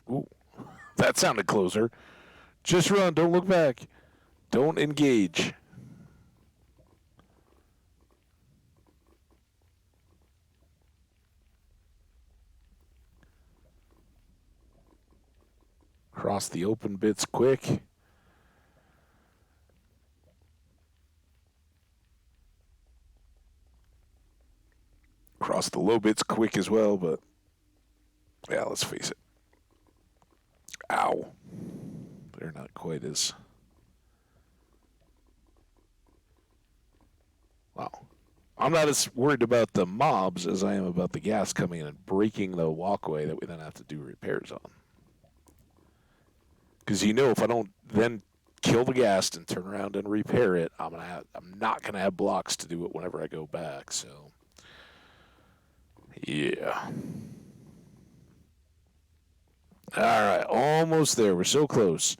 A: Ooh, that sounded closer. Just run. Don't look back. Don't engage. Cross the open bits quick. Cross the low bits quick as well, but yeah, let's face it. Ow. They're not quite as. Wow. I'm not as worried about the mobs as I am about the gas coming in and breaking the walkway that we then have to do repairs on. Because if I don't then kill the ghast and turn around and repair it, I'm not gonna have blocks to do it whenever I go back. So, yeah. All right, almost there. We're so close.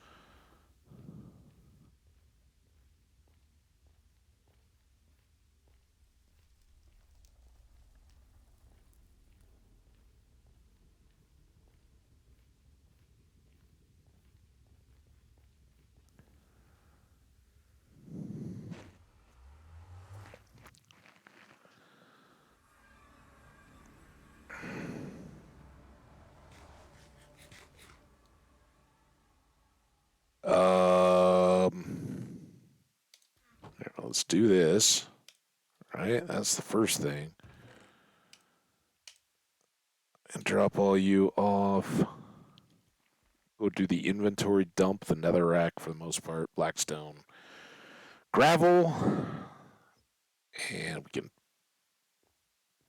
A: let's do this. Right? That's the first thing. And drop all you off. Go do the inventory dump, the netherrack for the most part, blackstone, gravel, and we can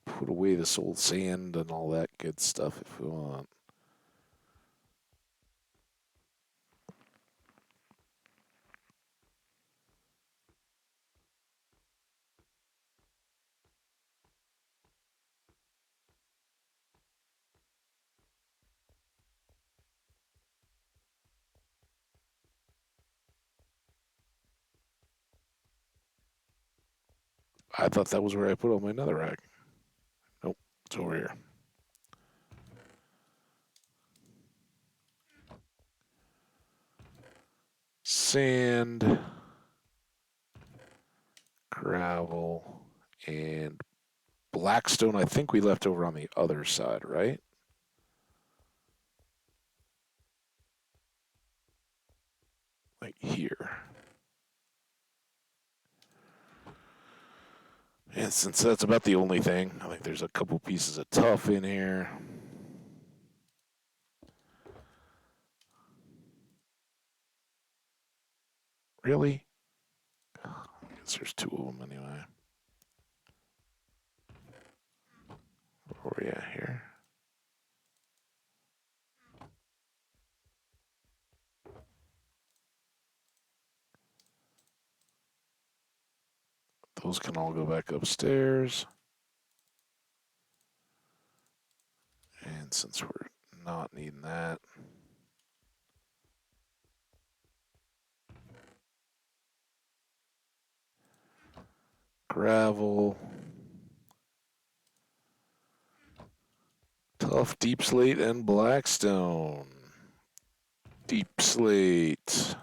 A: put away this old sand and all that good stuff if we want. I thought that was where I put all my netherrack. Nope, it's over here. Sand, gravel, and blackstone. I think we left over on the other side, right? Like here. And since that's about the only thing, I think there's a couple pieces of tuff in here. Really? I guess there's two of them anyway. Where are we at here? Those can all go back upstairs. And since we're not needing that, gravel, tough deep slate, and blackstone. Deep slate,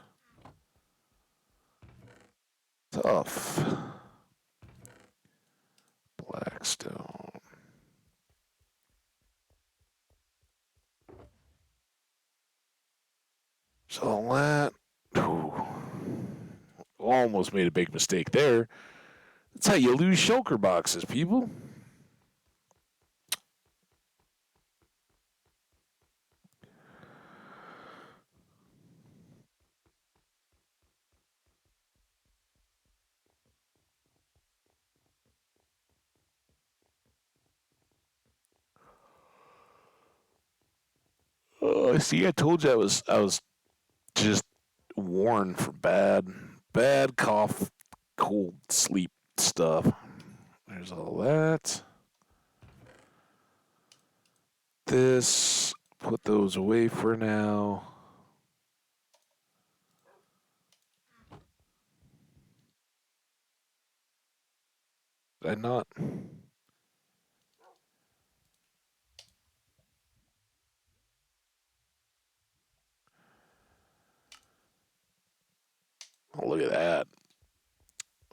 A: tough, blackstone. So that, whew, almost made a big mistake there. That's how you lose shulker boxes, people. See, I told you I was just worn from bad cough, cold sleep stuff. There's all that. This, put those away for now. Did I not? Oh, look at that.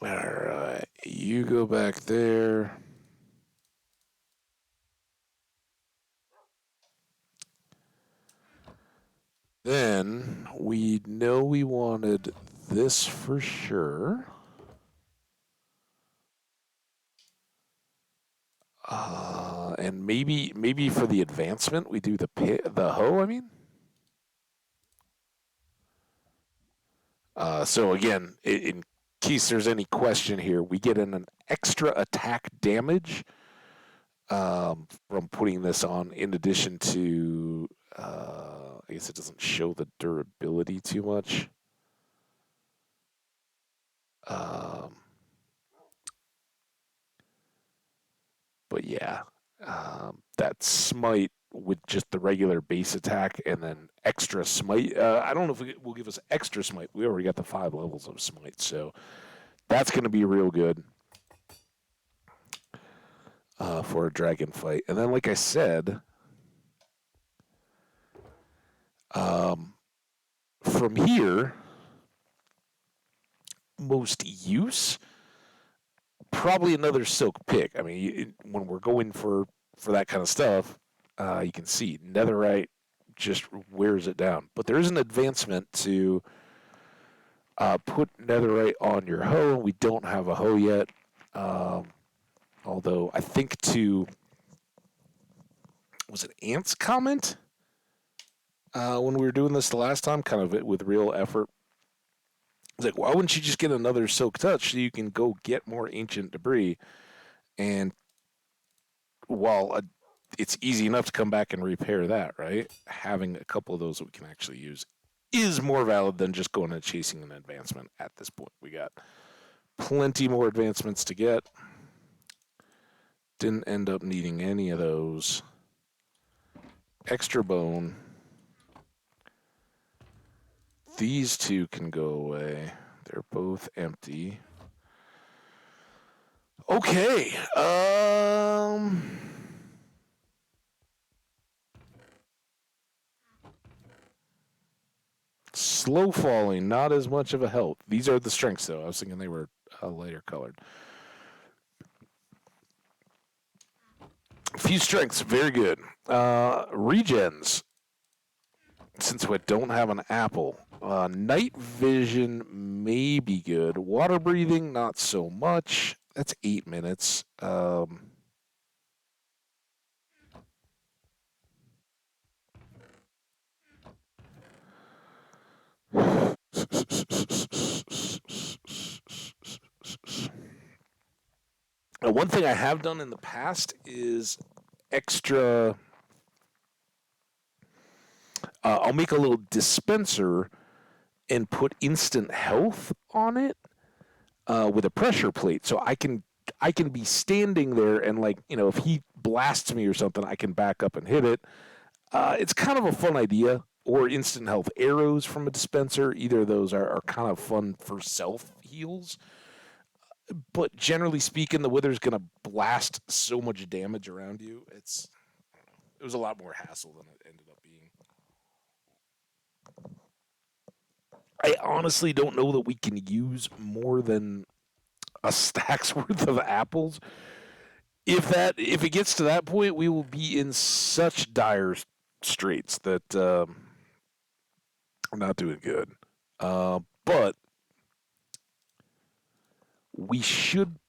A: All right, you go back there. Then we know we wanted this for sure. And maybe for the advancement we do the hoe. I mean, so again, in case there's any question here, we get an extra attack damage from putting this on. In addition to, I guess it doesn't show the durability too much. Um, but yeah, that smite with just the regular base attack and then extra smite. I don't know if it will give us extra smite. We already got the 5 levels of smite, so that's going to be real good for a dragon fight. And then, like I said, from here, most use probably another silk pick. I mean, when we're going for that kind of stuff, you can see netherite just wears it down. But there is an advancement to Put netherite on your hoe. We don't have a hoe yet. Um, Although I think was it Ant's comment when we were doing this the last time, kind of with real effort. It's like, why wouldn't you just get another silk touch so you can go get more ancient debris? And while it's easy enough to come back and repair that, right? Having a couple of those that we can actually use is more valid than just going and chasing an advancement at this point. We got plenty more advancements to get. Didn't end up needing any of those. Extra bone. These two can go away. They're both empty. Okay. Slow falling, not as much of a help. These are the strengths, though. I was thinking they were lighter colored. A few strengths, very good. Regens, since we don't have an apple. Night vision may be good. Water breathing, not so much. That's 8 minutes. One thing I have done in the past is extra. I'll make a little dispenser and put instant health on it with a pressure plate, so I can be standing there and, like, if he blasts me or something, I can back up and hit it. It's kind of a fun idea. Or instant health arrows from a dispenser. Either of those are kind of fun for self heals. But generally speaking, the wither's gonna blast so much damage around you. It was a lot more hassle than it ended up being. I honestly don't know that we can use more than a stack's worth of apples. If it gets to that point, we will be in such dire straits that I'm not doing good. But we should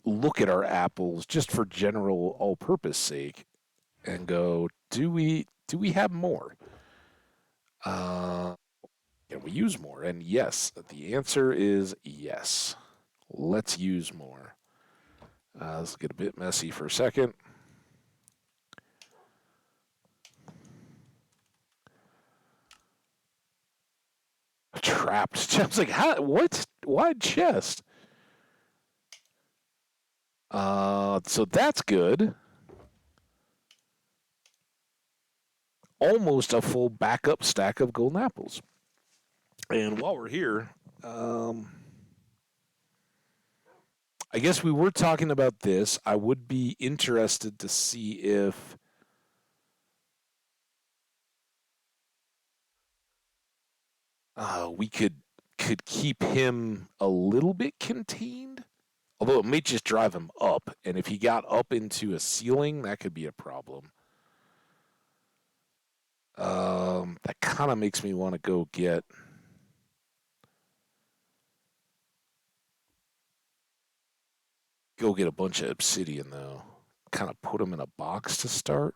A: look at our apples just for general all-purpose sake and go, do we have more? Uh, can we use more? And yes, the answer is yes. Let's use more. Let's get a bit messy for a second. Trapped. I was like, how? What? Why chest? So that's good. Almost a full backup stack of golden apples. And while we're here, I guess we were talking about this. I would be interested to see if we could keep him a little bit contained. Although it may just drive him up, and if he got up into a ceiling, that could be a problem. That kind of makes me want to go get a bunch of obsidian though. Kind of put him in a box to start.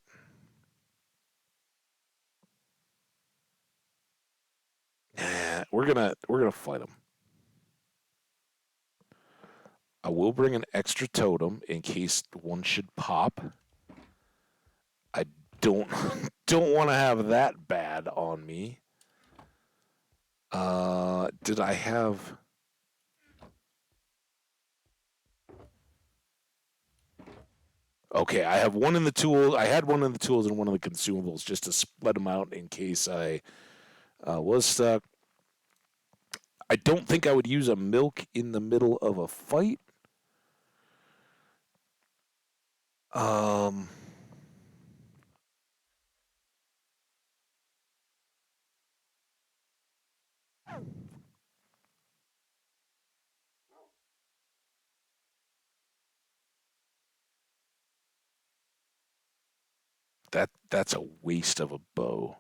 A: We're gonna fight him. I will bring an extra totem in case one should pop. I don't don't want to have that bad on me. Did I have? Okay, I have one in the tool. I had one in the tools and one of the consumables just to spread them out in case I was stuck. I don't think I would use a milk in the middle of a fight. Um, that's a waste of a bow.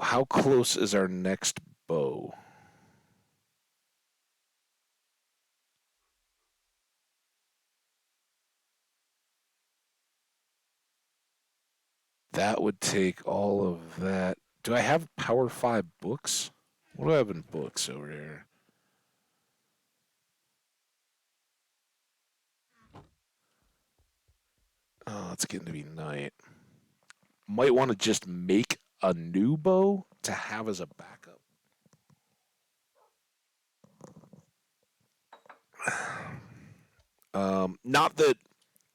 A: How close is our next bow? That would take all of that. Do I have Power 5 books? What do I have in books over here? Oh, it's getting to be night. Might want to just make a new bow to have as a backup.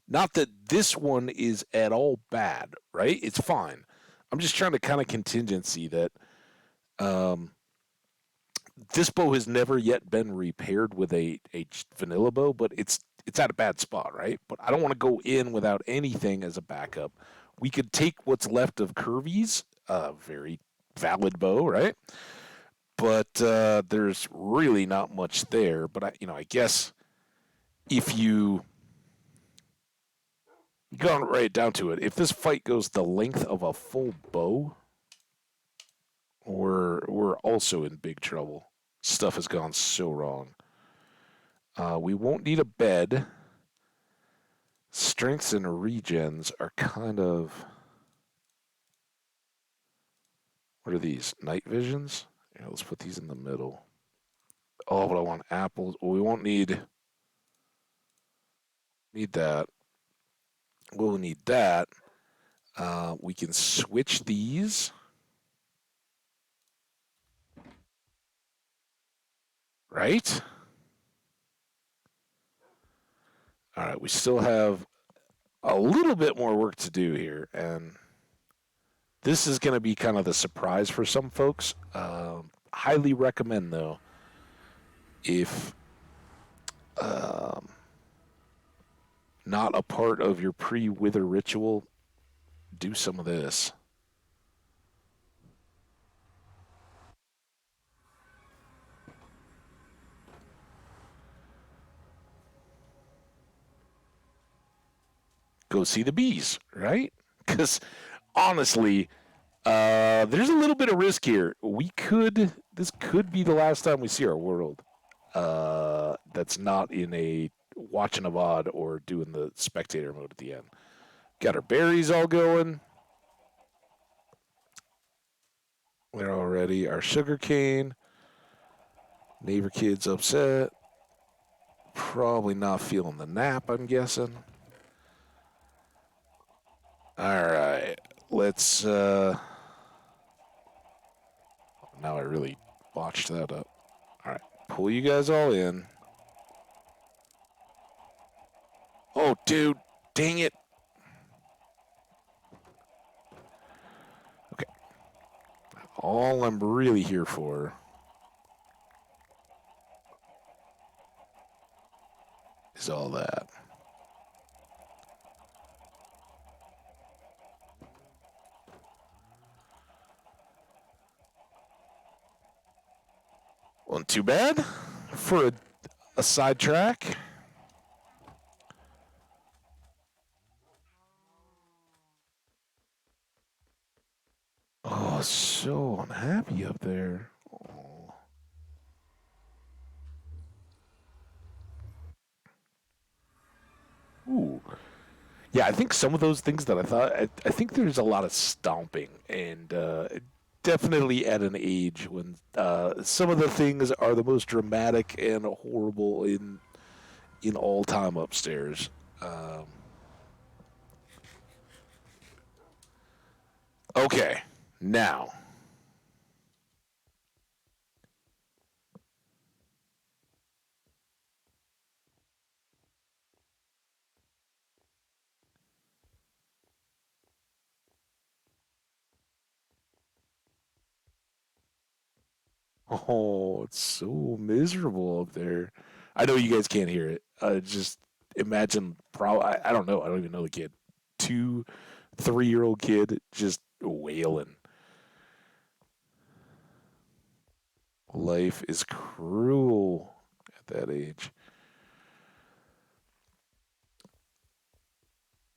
A: Not that this one is at all bad, right? It's fine. I'm just trying to kind of contingency that um, this bow has never yet been repaired with a vanilla bow, but it's at a bad spot, right? But I don't want to go in without anything as a backup. We could take what's left of Kirby's, very valid bow, right? But there's really not much there. But I guess if you go right down to it, if this fight goes the length of a full bow, we're also in big trouble. Stuff has gone so wrong. We won't need a bed. Strengths and regens are kind of. What are these? Night visions? Yeah, let's put these in the middle. Oh, but I want apples. Well, we won't need that. We'll need that. We can switch these, right? All right, we still have a little bit more work to do here, and this is going to be kind of the surprise for some folks. Highly recommend, though, if um, not a part of your pre-wither ritual, do some of this. Go see the bees, right? Because honestly, there's a little bit of risk here. This could be the last time we see our world. That's not in a watching a VOD or doing the spectator mode at the end. Got our berries all going. We're already our sugar cane. Neighbor kid's upset. Probably not feeling the nap, I'm guessing. All right. Let's now I really botched that up. All right. Pull you guys all in. Oh, dude. Dang it. Okay. All I'm really here for is all that. Wasn't too bad for a sidetrack. Oh, so unhappy up there. Oh. Ooh. Yeah, I think some of those things that I think there's a lot of stomping, and definitely at an age when some of the things are the most dramatic and horrible in all time upstairs. Um, okay, now. Oh, it's so miserable up there. I know you guys can't hear it. Just imagine, I don't know. I don't even know the kid. 2, 3 year old kid just wailing. Life is cruel at that age.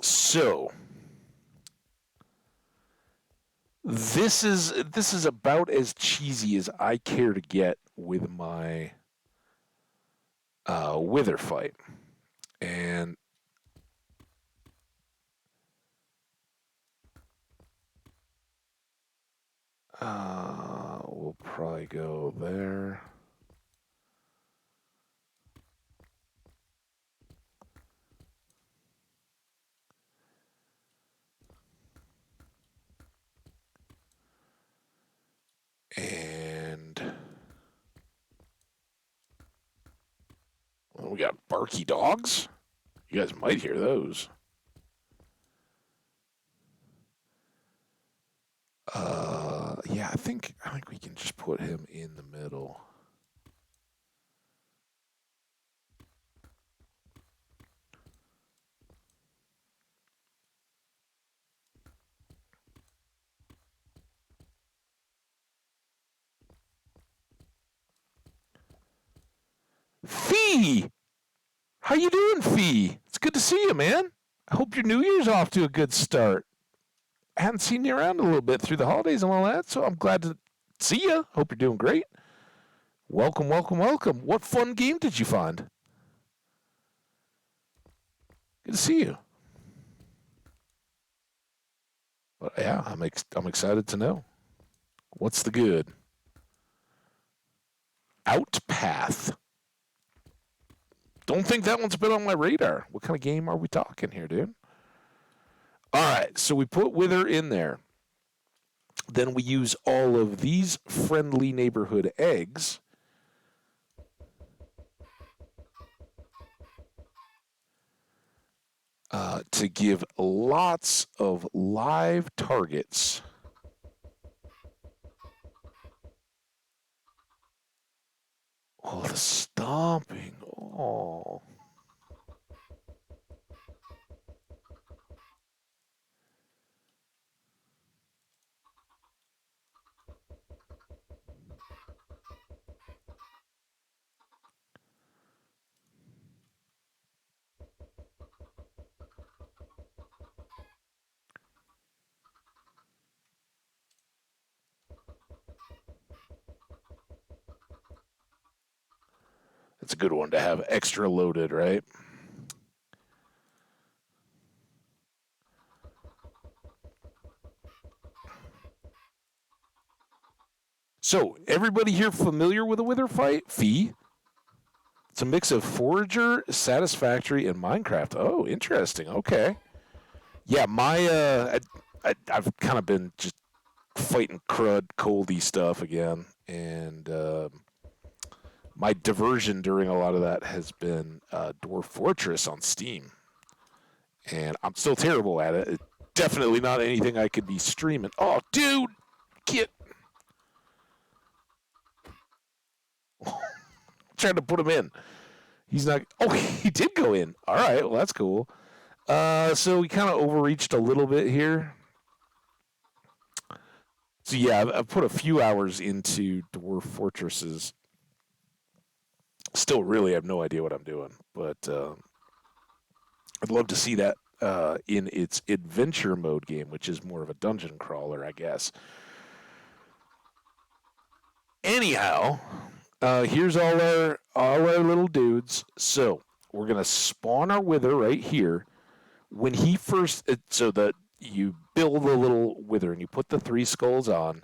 A: So, This is about as cheesy as I care to get with my wither fight, and we'll probably go there. And well, we got barky dogs. You guys might hear those. Yeah, I think we can just put him in the middle. Fee, how you doing, Fee? It's good to see you, man. I hope your New Year's off to a good start. I hadn't seen you around a little bit through the holidays and all that, so I'm glad to see you. Hope you're doing great. Welcome, welcome, welcome. What fun game did you find? Good to see you. But yeah, I'm excited to know. What's the good? Outpath. Don't think that one's been on my radar. What kind of game are we talking here, dude? All right, so we put Wither in there. Then we use all of these friendly neighborhood eggs to give lots of live targets. Oh, the stomping. Oh. It's a good one to have extra loaded, right? So, everybody here familiar with a Wither fight? Fee? It's a mix of Forager, Satisfactory, and Minecraft. Oh, interesting. Okay. Yeah, I've kind of been just fighting crud, coldy stuff again, and my diversion during a lot of that has been Dwarf Fortress on Steam, and I'm still terrible at it. Definitely not anything I could be streaming. Oh, dude, get trying to put him in. He's not. Oh, he did go in. All right, well that's cool. So we kind of overreached a little bit here. So yeah, I've put a few hours into Dwarf Fortresses. Still, really have no idea what I'm doing, but I'd love to see that in its adventure mode game, which is more of a dungeon crawler, I guess. Anyhow, here's all our little dudes. So we're gonna spawn our wither right here. When he first, so that you build a little wither and you put the three skulls on.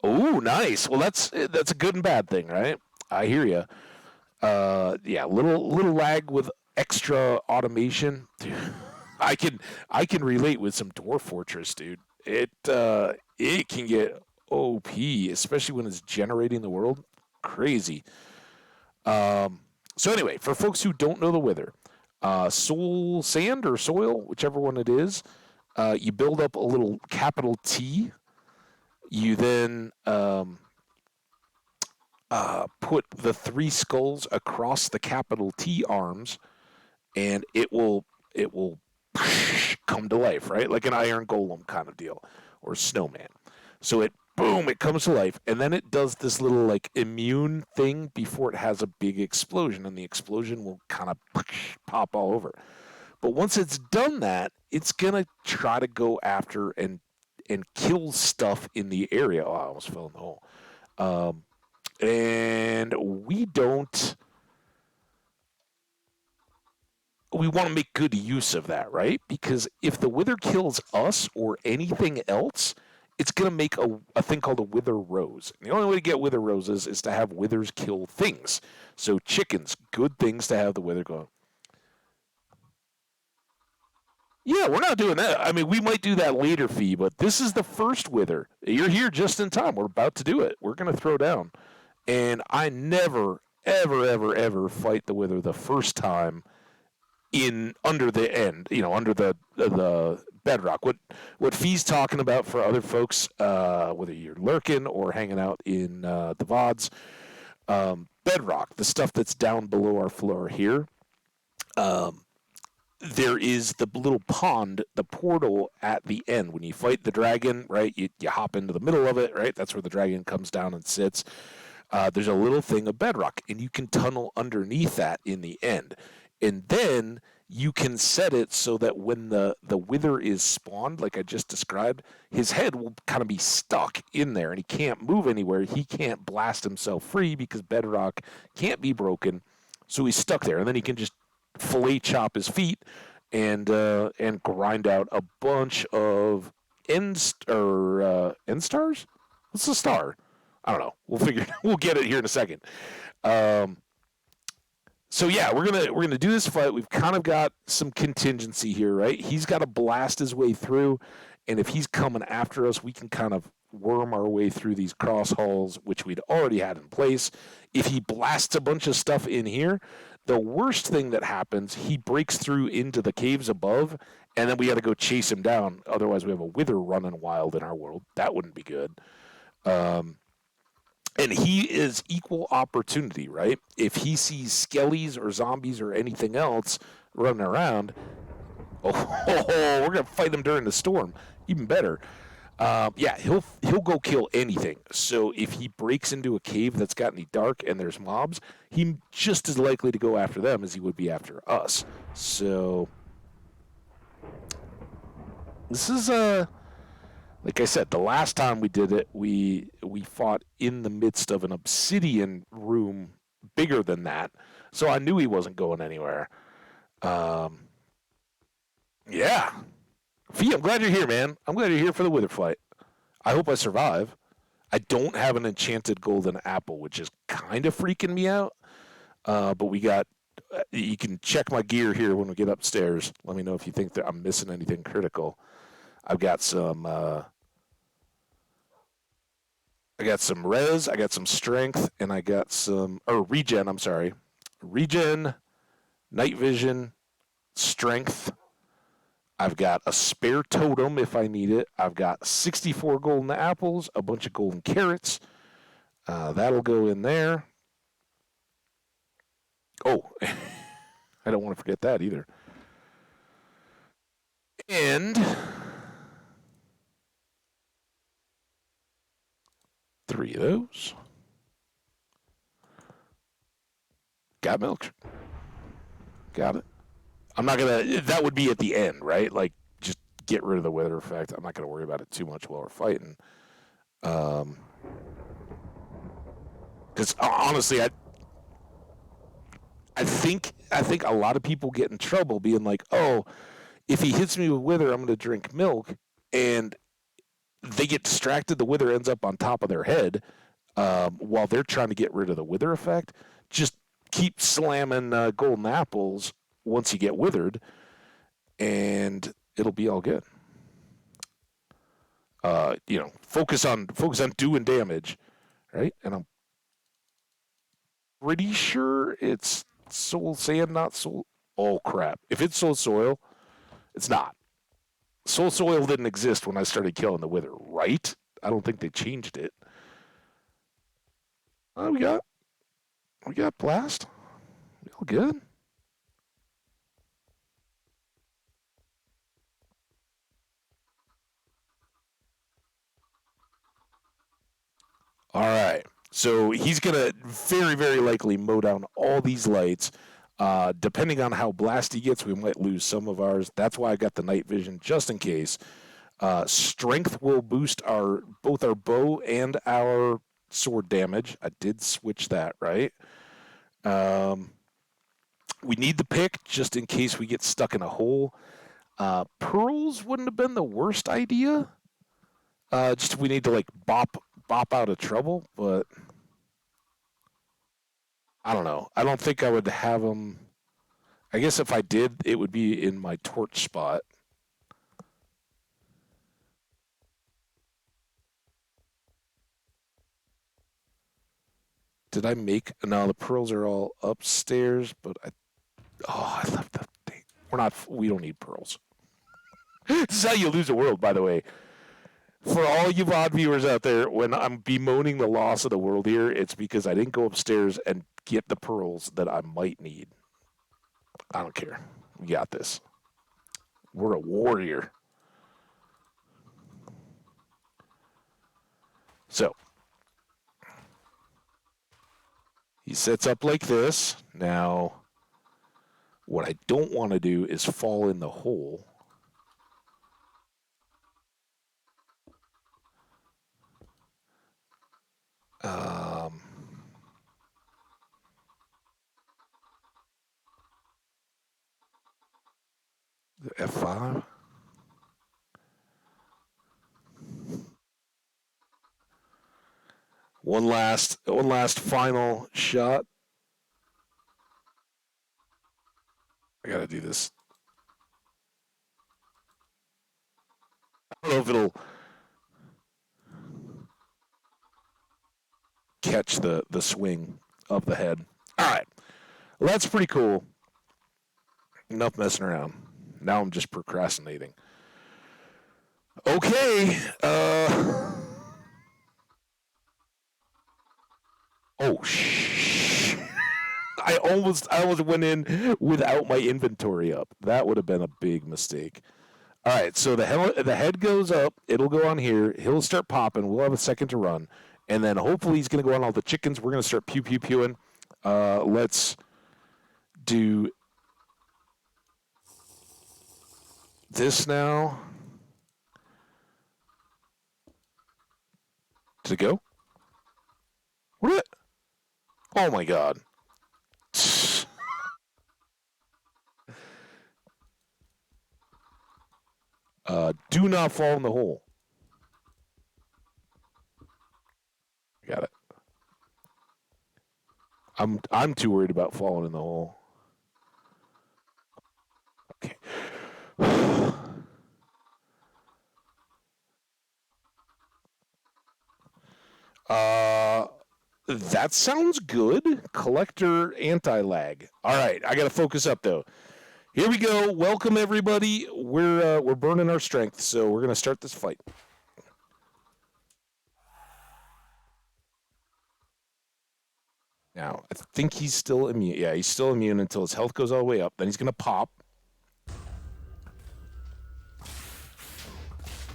A: Oh, nice. Well, that's a good and bad thing, right? I hear you. Yeah, little lag with extra automation. Dude, I can I can relate with some Dwarf Fortress, dude. It can get OP, especially when it's generating the world. Crazy. Um, so anyway, for folks who don't know the Wither, soul sand or soil, whichever one it is, you build up a little capital T. You then put the three skulls across the capital T arms, and it will come to life, right? Like an iron golem kind of deal, or snowman. So it boom, it comes to life, and then it does this little like immune thing before it has a big explosion, and the explosion will kind of pop all over. But once it's done that, it's gonna try to go after and and kills stuff in the area. Oh, I almost fell in the hole. Um, and we want to make good use of that, right? Because if the wither kills us or anything else, it's going to make a thing called a wither rose. And the only way to get wither roses is to have withers kill things. So chickens, good things to have the wither go. Yeah, we're not doing that. I mean, we might do that later, Fee, but this is the first wither. You're here just in time. We're about to do it. We're going to throw down. And I never, ever, ever, ever fight the wither the first time in under the end, under the bedrock. What Fee's talking about for other folks, whether you're lurking or hanging out in the VODs, bedrock, the stuff that's down below our floor here. There is the little pond, the portal at the end. When you fight the dragon, right, you hop into the middle of it, right? That's where the dragon comes down and sits. There's a little thing of bedrock, and you can tunnel underneath that in the end. And then you can set it so that when the wither is spawned, like I just described, his head will kind of be stuck in there, and he can't move anywhere. He can't blast himself free because bedrock can't be broken. So he's stuck there, and then he can just fillet chop his feet and grind out a bunch of end stars. What's the star? I don't know. We'll figure. We'll get it here in a second. So yeah, we're gonna do this fight. We've kind of got some contingency here, right? He's got to blast his way through, and if he's coming after us, we can kind of worm our way through these cross halls, which we'd already had in place. If he blasts a bunch of stuff in here, the worst thing that happens, he breaks through into the caves above, and then we got to go chase him down. Otherwise, we have a wither running wild in our world. That wouldn't be good. And he is equal opportunity, right? If he sees skellies or zombies or anything else running around, we're gonna fight him during the storm. Even better. Yeah, he'll go kill anything. So if he breaks into a cave that's got any dark and there's mobs, he's just as likely to go after them as he would be after us. So this is like I said, the last time we did it, we fought in the midst of an obsidian room bigger than that. So I knew he wasn't going anywhere. Yeah. Fee, I'm glad you're here, man. I'm glad you're here for the wither fight. I hope I survive. I don't have an enchanted golden apple, which is kind of freaking me out. But we got... you can check my gear here when we get upstairs. Let me know if you think that I'm missing anything critical. I've got some... I got some res, I got some strength, and I got some... regen, I'm sorry. Regen, night vision, strength... I've got a spare totem if I need it. I've got 64 golden apples, a bunch of golden carrots. That'll go in there. Oh, I don't want to forget that either. And 3 of those. Got milk. Got it. I'm not going to... That would be at the end, right? Like, just get rid of the wither effect. I'm not going to worry about it too much while we're fighting. Because, honestly, I think a lot of people get in trouble being like, oh, if he hits me with wither, I'm going to drink milk. And they get distracted. The wither ends up on top of their head while they're trying to get rid of the wither effect. Just keep slamming golden apples once you get withered, and it'll be all good. Focus on doing damage, right? And I'm pretty sure it's soul sand, not soul. Oh crap! If it's soul soil, it's not. Soul soil didn't exist when I started killing the wither, right? I don't think they changed it. We got blast. We all good. All right. So he's going to very, very likely mow down all these lights. Depending on how blasty he gets, we might lose some of ours. That's why I got the night vision, just in case. Strength will boost our both our bow and our sword damage. I did switch that, right? Um, we need the pick just in case we get stuck in a hole. Pearls wouldn't have been the worst idea. Just we need to like bop out of trouble, but I don't know. I don't think I would have them. I guess if I did, it would be in my torch spot. Did I make? No, the pearls are all upstairs, but I left the thing. We're not. We don't need pearls. This is how you lose a world, by the way. For all you VOD viewers out there, when I'm bemoaning the loss of the world here, it's because I didn't go upstairs and get the pearls that I might need. I don't care. We got this. We're a warrior. So he sets up like this. Now, what I don't want to do is fall in the hole. Um, F5. One last final shot. I gotta do this. I don't know if it'll catch the swing of the head. All right. Well, that's pretty cool. Enough messing around. Now I'm just procrastinating. Okay. Oh, shh. I almost went in without my inventory up. That would have been a big mistake. All right, so the head goes up. It'll go on here. He'll start popping. We'll have a second to run, and then hopefully he's going to go on all the chickens. We're going to start pew pew pewing. Let's do this now. Did it go? What? Oh my god. Do not fall in the hole. Got it. I'm too worried about falling in the hole. Okay. That sounds good. Collector anti-lag. All right, I got to focus up though. Here we go. Welcome everybody. We're burning our strength, so we're gonna start this fight. Now, I think he's still immune. Yeah, he's still immune until his health goes all the way up. Then he's gonna pop.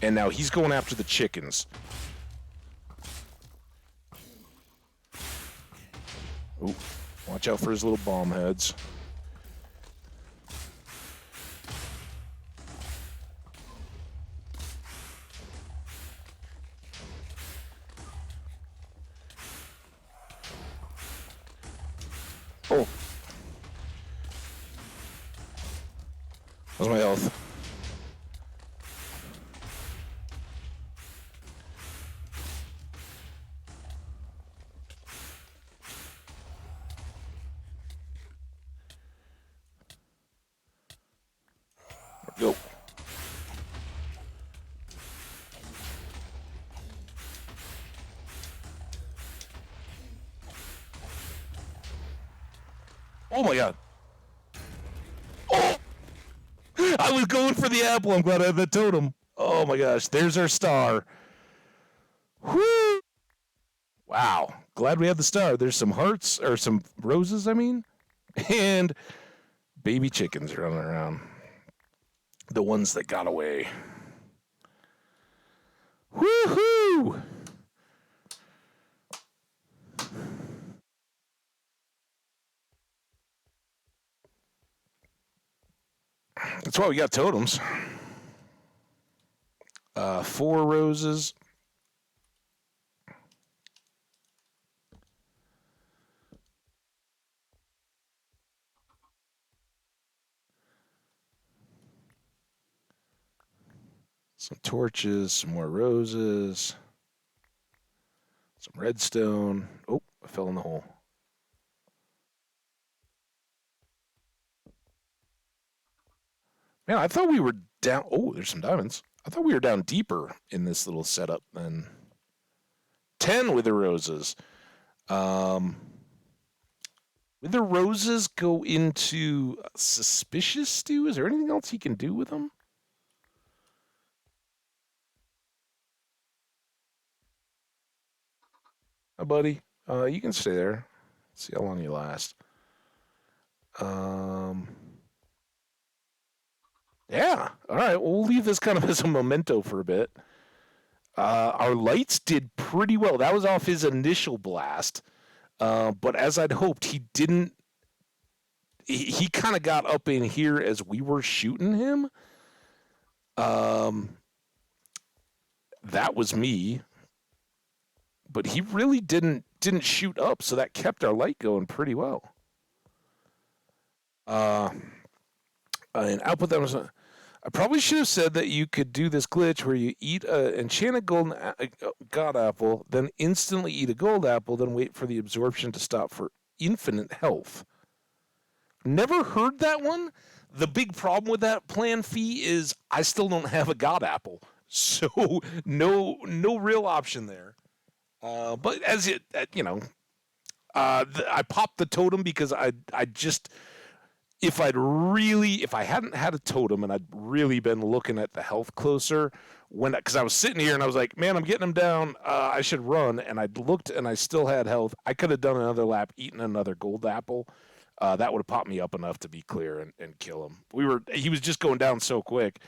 A: And now he's going after the chickens. Ooh, watch out for his little bomb heads. Oh. How's my health? Go. Oh my god. Oh! I was going for the apple. I'm glad I had the totem. Oh my gosh. There's our star. Whoo! Wow. Glad we had the star. There's some hearts, or some roses, I mean. And baby chickens running around. The ones that got away. Woohoo! That's why we got totems. 4 roses. Some torches, some more roses, some redstone. Oh, I fell in the hole. Man, I thought we were down. Oh, there's some diamonds. I thought we were down deeper in this little setup than 10 with the roses. Um, Would the roses go into suspicious stew? Is there anything else he can do with them? Hi, buddy. You can stay there. See how long you last. Um, yeah. All right. Well, we'll leave this kind of as a memento for a bit. Our lights did pretty well. That was off his initial blast. But as I'd hoped, he didn't. He kind of got up in here as we were shooting him. Um, that was me, but he really didn't shoot up, so that kept our light going pretty well. Uh, and output that was. I probably should have said that you could do this glitch where you eat an enchanted golden god apple, then instantly eat a gold apple, then wait for the absorption to stop for infinite health. Never heard that one. The big problem with that plan fee is I still don't have a god apple, so no real option there. But as it I popped the totem because I just if I hadn't had a totem and I'd really been looking at the health closer because I was sitting here and I was like, man, I'm getting him down. I should run. And I'd looked and I still had health. I could have done another lap, eaten another gold apple. That would have popped me up enough to be clear and kill him. He was just going down so quick,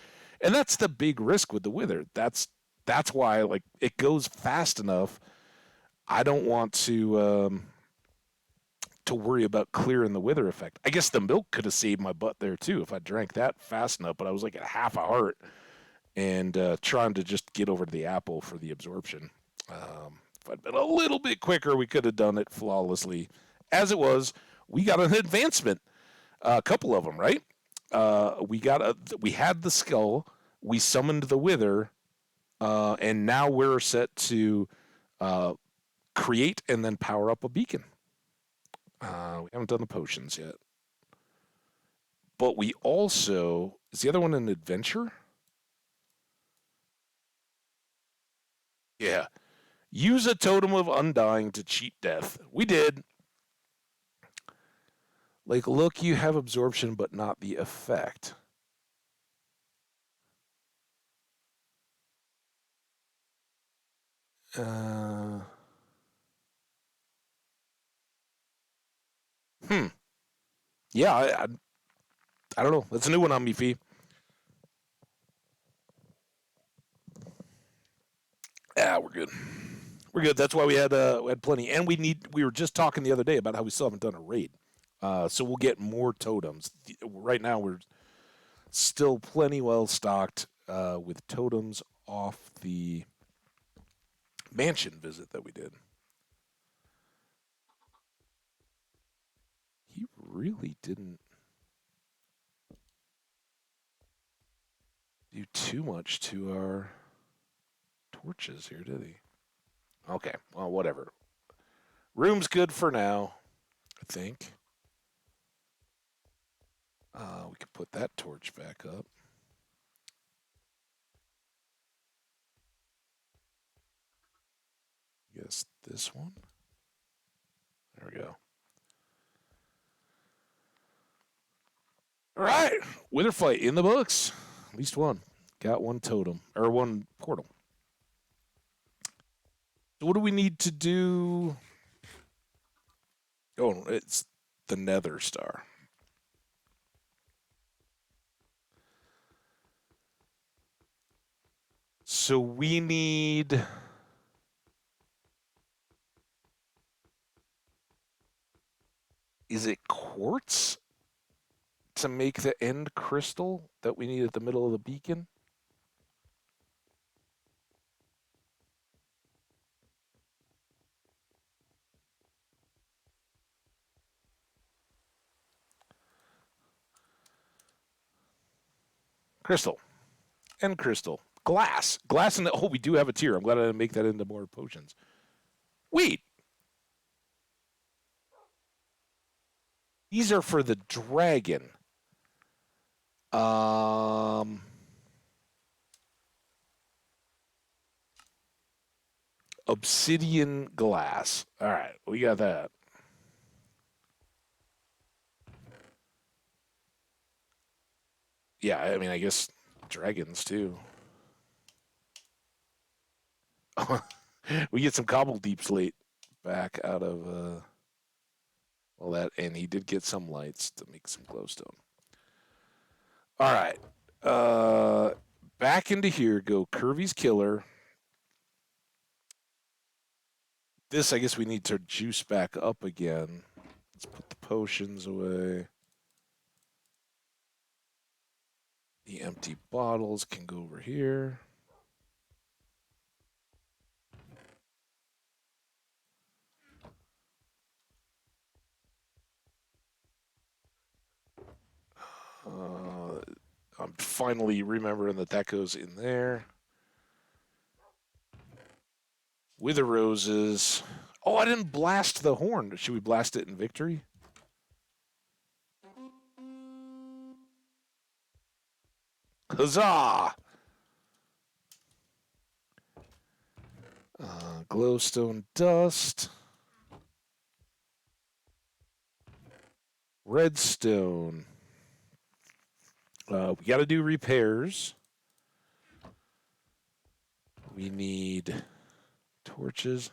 A: and that's the big risk with the wither. That's why like it goes fast enough. I don't want to worry about clearing the wither effect. I guess the milk could have saved my butt there too if I drank that fast enough. But I was like at half a heart and trying to just get over to the apple for the absorption. If I'd been a little bit quicker, we could have done it flawlessly. As it was, we got an advancement, a couple of them, right? We had the skull, we summoned the wither, and now we're set to uh, create and then power up a beacon. We haven't done the potions yet. But we also, is the other one an adventure? Yeah. Use a totem of undying to cheat death. We did. Like, look, you have absorption, but not the effect. Uh, hmm. Yeah, I don't know. That's a new one on me, Fee. Yeah, we're good. We're good. That's why we had plenty, and we were just talking the other day about how we still haven't done a raid. So we'll get more totems. Right now we're still plenty well stocked with totems off the mansion visit that we did. He really didn't do too much to our torches here, did he? Okay, well, whatever. Room's good for now, I think. We can put that torch back up. I guess this one. There we go. All right, Wither fight in the books. At least one. Got one totem or one portal. So what do we need to do? Oh, it's the Nether Star. So we need. Is it quartz to make the end crystal that we need at the middle of the beacon? Crystal. And crystal. Glass. Glass in the... Oh, we do have a tier. I'm glad I didn't make that into more potions. Wait. These are for the dragon. Obsidian glass. All right, we got that. Yeah, I mean, I guess dragons too. We get some cobble deep slate back out of all that, and he did get some lights to make some glowstone. All right, back into here go Kirby's Killer. This, I guess, we need to juice back up again. Let's put the potions away. The empty bottles can go over here. I'm finally remembering that goes in there. Wither roses. Oh, I didn't blast the horn. Should we blast it in victory? Huzzah! Glowstone dust. Redstone. We got to do repairs. We need torches.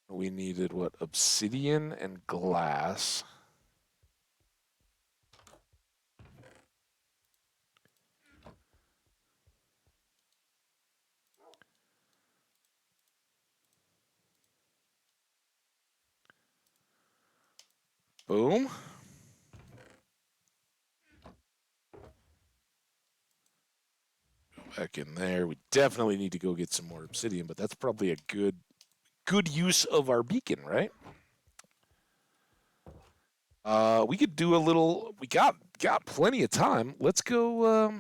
A: We needed what? Obsidian and glass. Boom. Back in there. We definitely need to go get some more obsidian, but that's probably a good use of our beacon, right? We could do a little. We got plenty of time. Let's go.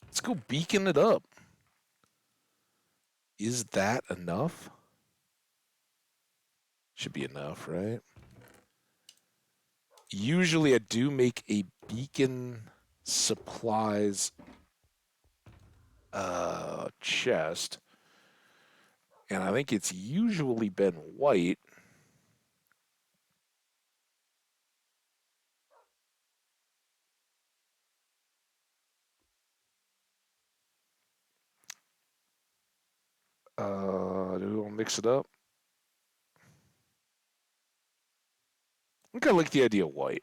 A: Let's go beacon it up. Is that enough? Should be enough, right? Usually, I do make a beacon supplies chest, and I think it's usually been white. Do we want to mix it up? I kind of like the idea of white.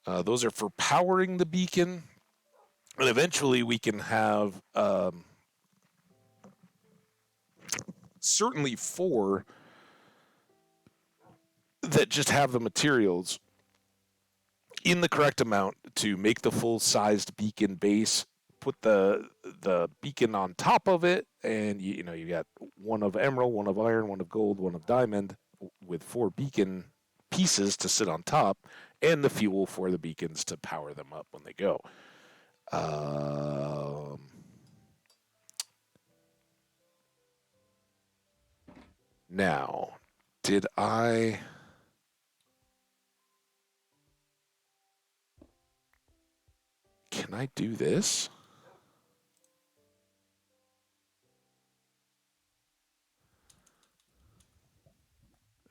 A: Those are for powering the beacon, and eventually we can have certainly 4 that just have the materials in the correct amount to make the full-sized beacon base. Put the beacon on top of it, and you got 1 of emerald, 1 of iron, 1 of gold, 1 of diamond, with 4 beacon pieces to sit on top, and the fuel for the beacons to power them up when they go. Now, did I... Can I do this?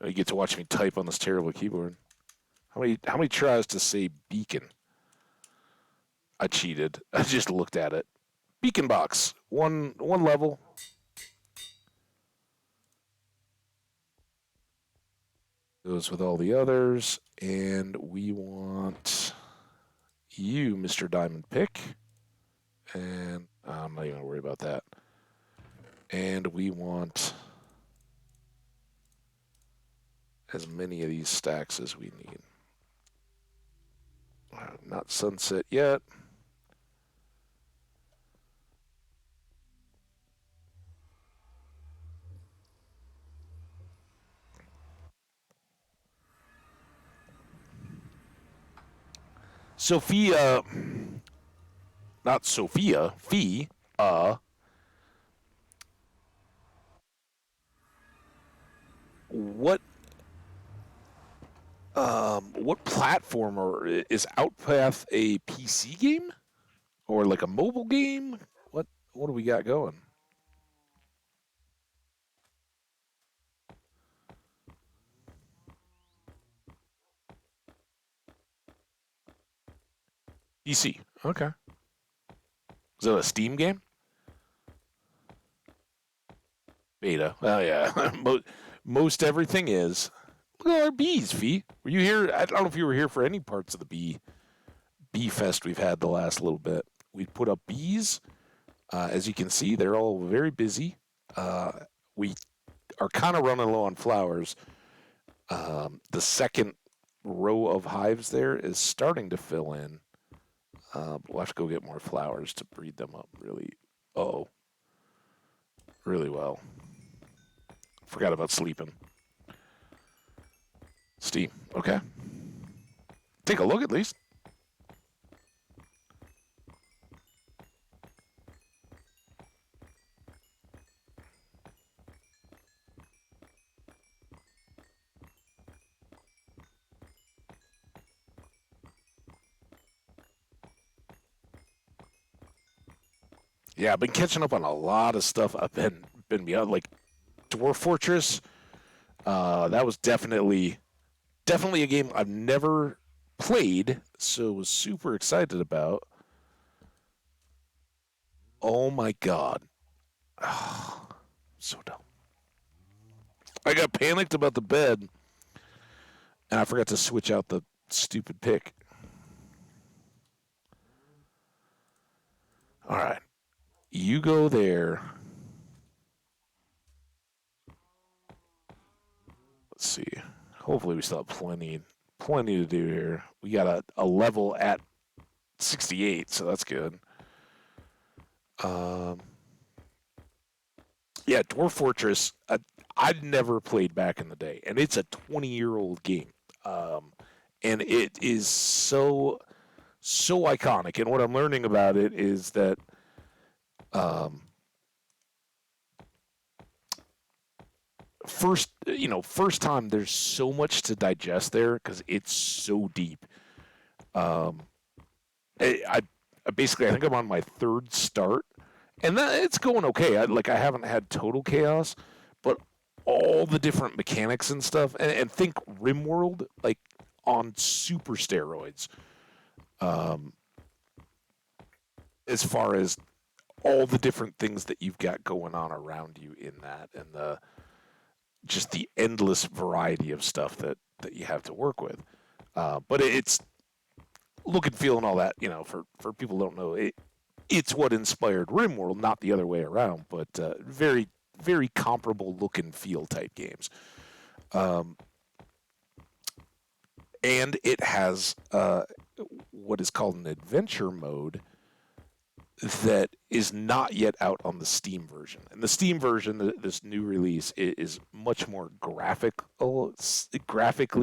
A: You get to watch me type on this terrible keyboard. How many tries to say beacon? I cheated. I just looked at it. Beacon box. One level. Goes with all the others. And we want you, Mr. Diamond Pick. And I'm not even going to worry about that. And we want as many of these stacks as we need. Not sunset yet. Sophia, not Sophia, Fee. Uh, what what platform or is Outpath a PC game or like a mobile game? What do we got going? PC. Okay. Is it a Steam game? Beta. Oh yeah. Most everything is. Look at our bees, Fee. Were you here? I don't know if you were here for any parts of the bee fest we've had the last little bit. We put up bees. As you can see, they're all very busy. Uh, we are kind of running low on flowers. The second row of hives there is starting to fill in. But we'll have to go get more flowers to breed them up really, oh, really well. Forgot about sleeping. Steam. Okay. Take a look at least. Yeah, I've been catching up on a lot of stuff. I've been beyond like Dwarf Fortress. That was definitely a game I've never played, so was super excited about. Oh my god. So dumb. I got panicked about the bed and I forgot to switch out the stupid pick. All right. You go there. Let's see. Hopefully we still have plenty to do here. We got a level at 68, so that's good. Um yeah, Dwarf Fortress. I'd never played back in the day, and it's a 20-year-old game. Um, and it is so iconic. And what I'm learning about it is that um, first time there's so much to digest there because it's so deep. Um, I basically I think I'm on my third start, and that it's going okay. I haven't had total chaos, but all the different mechanics and stuff, and think RimWorld like on super steroids. Um, as far as all the different things that you've got going on around you in that, and the just the endless variety of stuff that you have to work with. But it's look and feel and all that. For people who don't know, it's what inspired RimWorld, not the other way around. But very comparable look and feel type games. Um, and it has what is called an adventure mode that is not yet out on the Steam version. And the Steam version, this new release, is much more graphically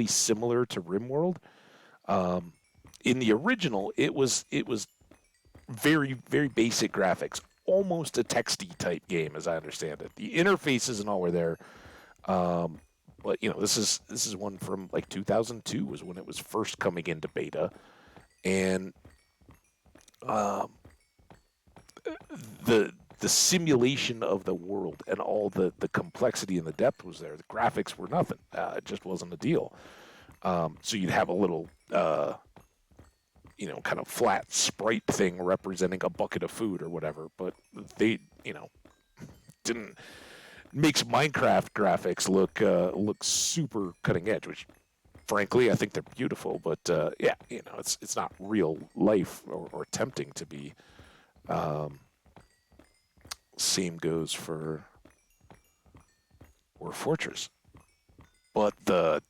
A: similar to RimWorld. Um, in the original, it was very basic graphics, almost a texty type game, as I understand it. The interfaces and all were there, but this is one from like 2002 was when it was first coming into beta, and um, the simulation of the world and all the complexity and the depth was there. The graphics were nothing. It just wasn't a deal. So you'd have a little, kind of flat sprite thing representing a bucket of food or whatever. But they, didn't makes Minecraft graphics look super cutting edge, which frankly I think they're beautiful. But yeah, it's not real life or attempting to be. Um, Same goes for or Fortress, but the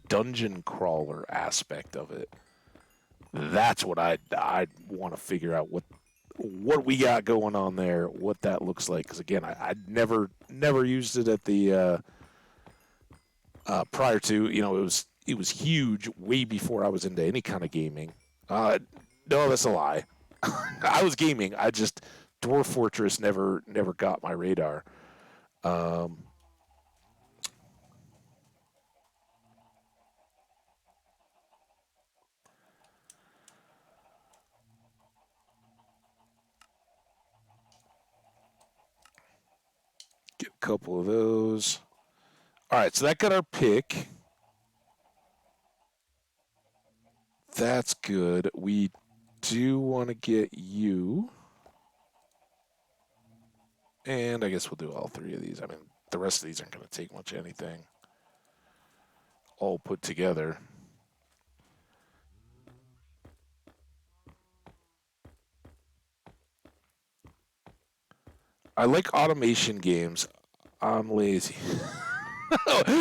A: dungeon crawler aspect of it That's what I want to figure out what we got going on there, what that looks like. Because again, I never used it at the prior to, it was huge way before I was into any kind of gaming. No, that's a lie. I was gaming. I just Dwarf Fortress never got my radar. Um, get a couple of those. All right, so that got our pick. That's good. We do want to get you, and I guess we'll do all three of these. I mean, the rest of these aren't going to take much anything all put together. I like automation games. I'm lazy.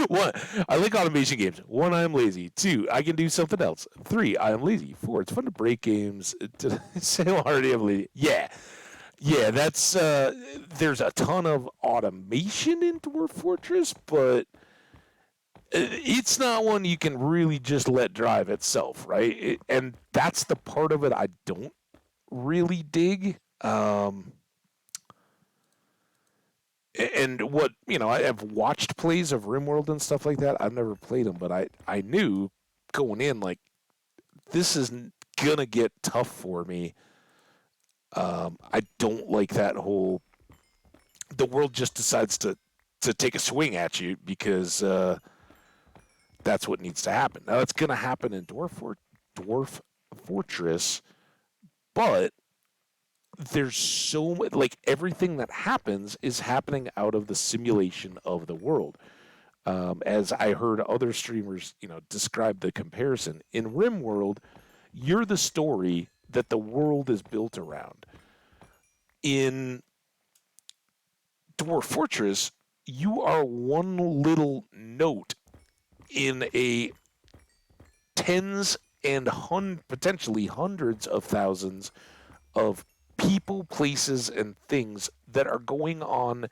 A: One, I like automation games. One, I'm lazy. Two, I can do something else. Three, I am lazy. Four, it's fun to break games. Did I say already I'm lazy? Yeah. Yeah, that's there's a ton of automation in Dwarf Fortress, but it's not one you can really just let drive itself, right? And that's the part of it I don't really dig. And what I have watched plays of RimWorld and stuff like that. I've never played them, but I knew going in like this is gonna get tough for me. I don't like that whole the world just decides to take a swing at you because that's what needs to happen. Now it's gonna happen in Dwarf Fortress, but there's so much like everything that happens is happening out of the simulation of the world. As I heard other streamers, describe the comparison in RimWorld, you're the story that the world is built around. In Dwarf Fortress, you are one little note in a tens and potentially hundreds of thousands of people, places, and things that are going on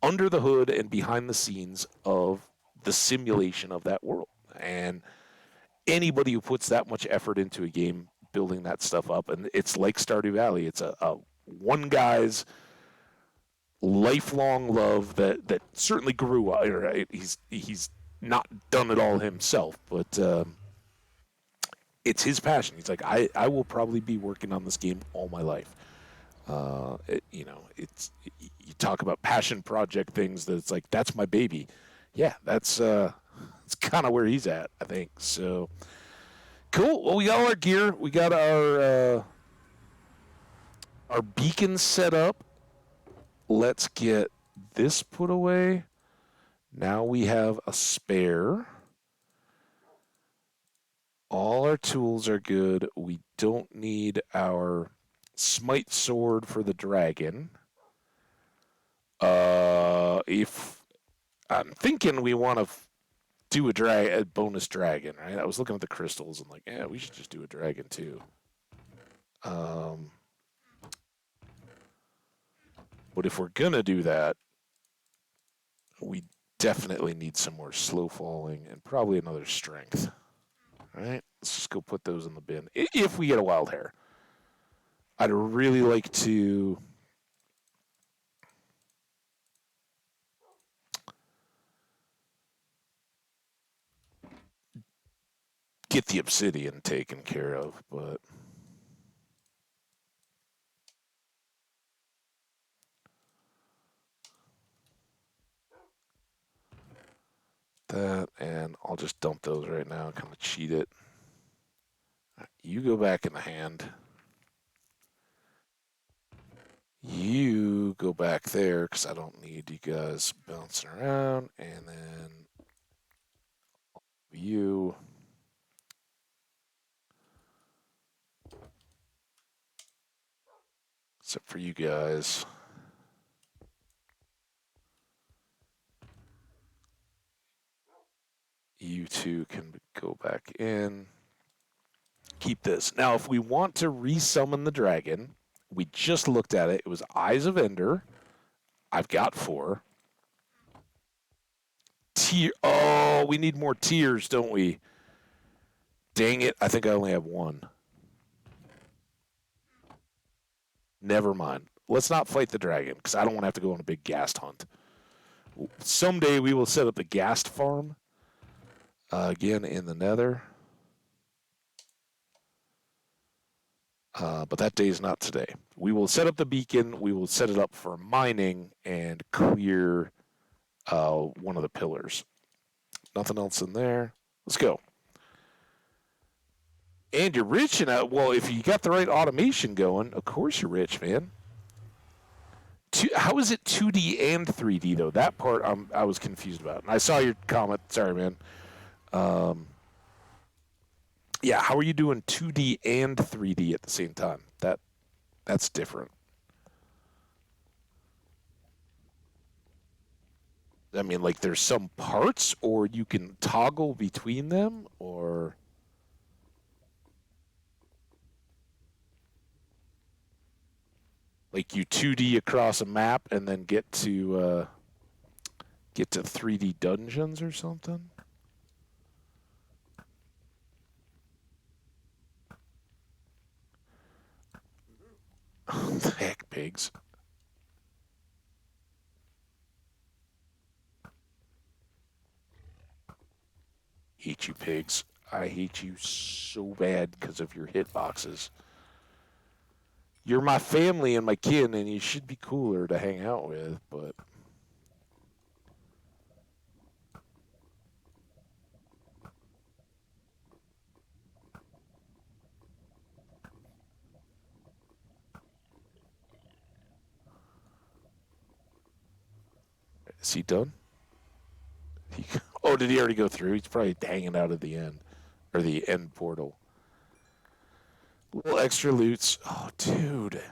A: under the hood and behind the scenes of the simulation of that world. And anybody who puts that much effort into a game building that stuff up, and it's like Stardew Valley, it's a one guy's lifelong love that certainly grew up. Right? He's not done it all himself, but it's his passion. He's like, I will probably be working on this game all my life. It's you talk about passion project things that it's like that's my baby. Yeah, it's kind of where he's at, I think. So cool. Well, we got all our gear. We got our beacons set up. Let's get this put away. Now we have a spare. All our tools are good. We don't need our smite sword for the dragon. If I'm thinking we want to do a bonus dragon, right? I was looking at the crystals and like, yeah, we should just do a dragon too. Um, but if we're gonna do that, we definitely need some more slow falling and probably another strength. All right, let's just go put those in the bin if we get a wild hair. I'd really like to get the obsidian taken care of, but that, and I'll just dump those right now, kind of cheat it. You go back in the hand. You go back there because I don't need you guys bouncing around, and then you, except for you guys. You two can go back in. keep this. Now, if we want to resummon the dragon, we just looked at it. It was Eyes of Ender. I've got 4. Oh, we need more tears, don't we? Dang it, I think I only have 1. Never mind. Let's not fight the dragon, because I don't want to have to go on a big ghast hunt. Someday we will set up the ghast farm. Again, in the nether. But that day is not today. We will set up the beacon. We will set it up for mining and clear one of the pillars. Nothing else in there. Let's go. And you're rich, and well, if you got the right automation going, of course you're rich, man. How is it 2D and 3D though? That part I was confused about. And I saw your comment. Sorry, man. Yeah, how are you doing 2D and 3D at the same time? That's different. I mean, like there's some parts, or you can toggle between them, or like you 2D across a map and then get to 3D dungeons or something. The heck, pigs. Hate you, pigs. I hate you so bad because of your hitboxes. You're my family and my kin, and you should be cooler to hang out with, but... Is he done? Oh, did he already go through? He's probably hanging out at the end. Or the end portal. Little extra loots. Oh, dude.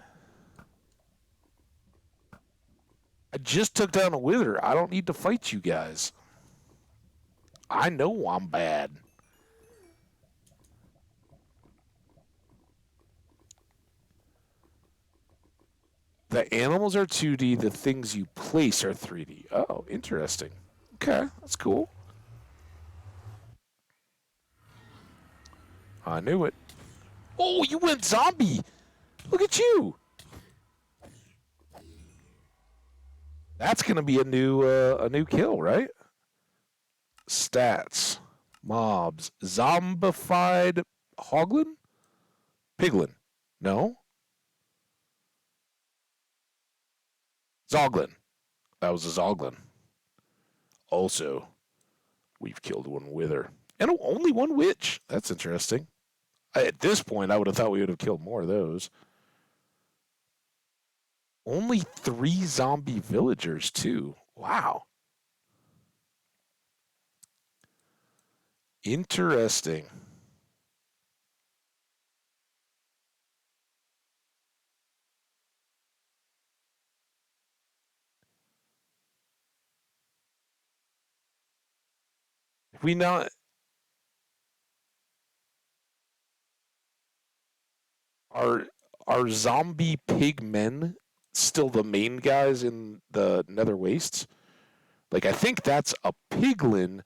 A: I just took down a wither. I don't need to fight you guys. I know I'm bad. The animals are 2D. The things you place are 3D. Oh, interesting. Okay, that's cool. I knew it. Oh, you went zombie. Look at you. That's going to be a new kill, right? Stats. Mobs. Zombified hoglin? Piglin. No? Zoglin. That was a Zoglin. Also, we've killed one wither. And only one witch. That's interesting. At this point, I would have thought we would have killed more of those. Only 3 zombie villagers, too. Wow. Interesting. We not are zombie pig men still the main guys in the Nether Wastes? Like, I think that's a piglin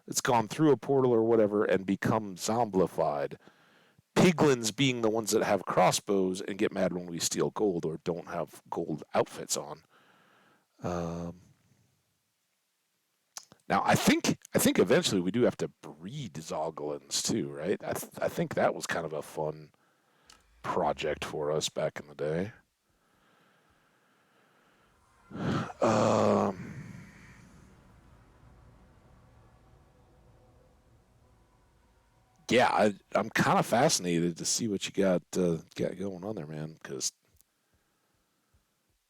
A: that's gone through a portal or whatever and become zombified. Piglins being the ones that have crossbows and get mad when we steal gold or don't have gold outfits on. Now, I think eventually we do have to breed Zoglins too, right? I think that was kind of a fun project for us back in the day. Yeah, I'm kind of fascinated to see what you got going on there, man, because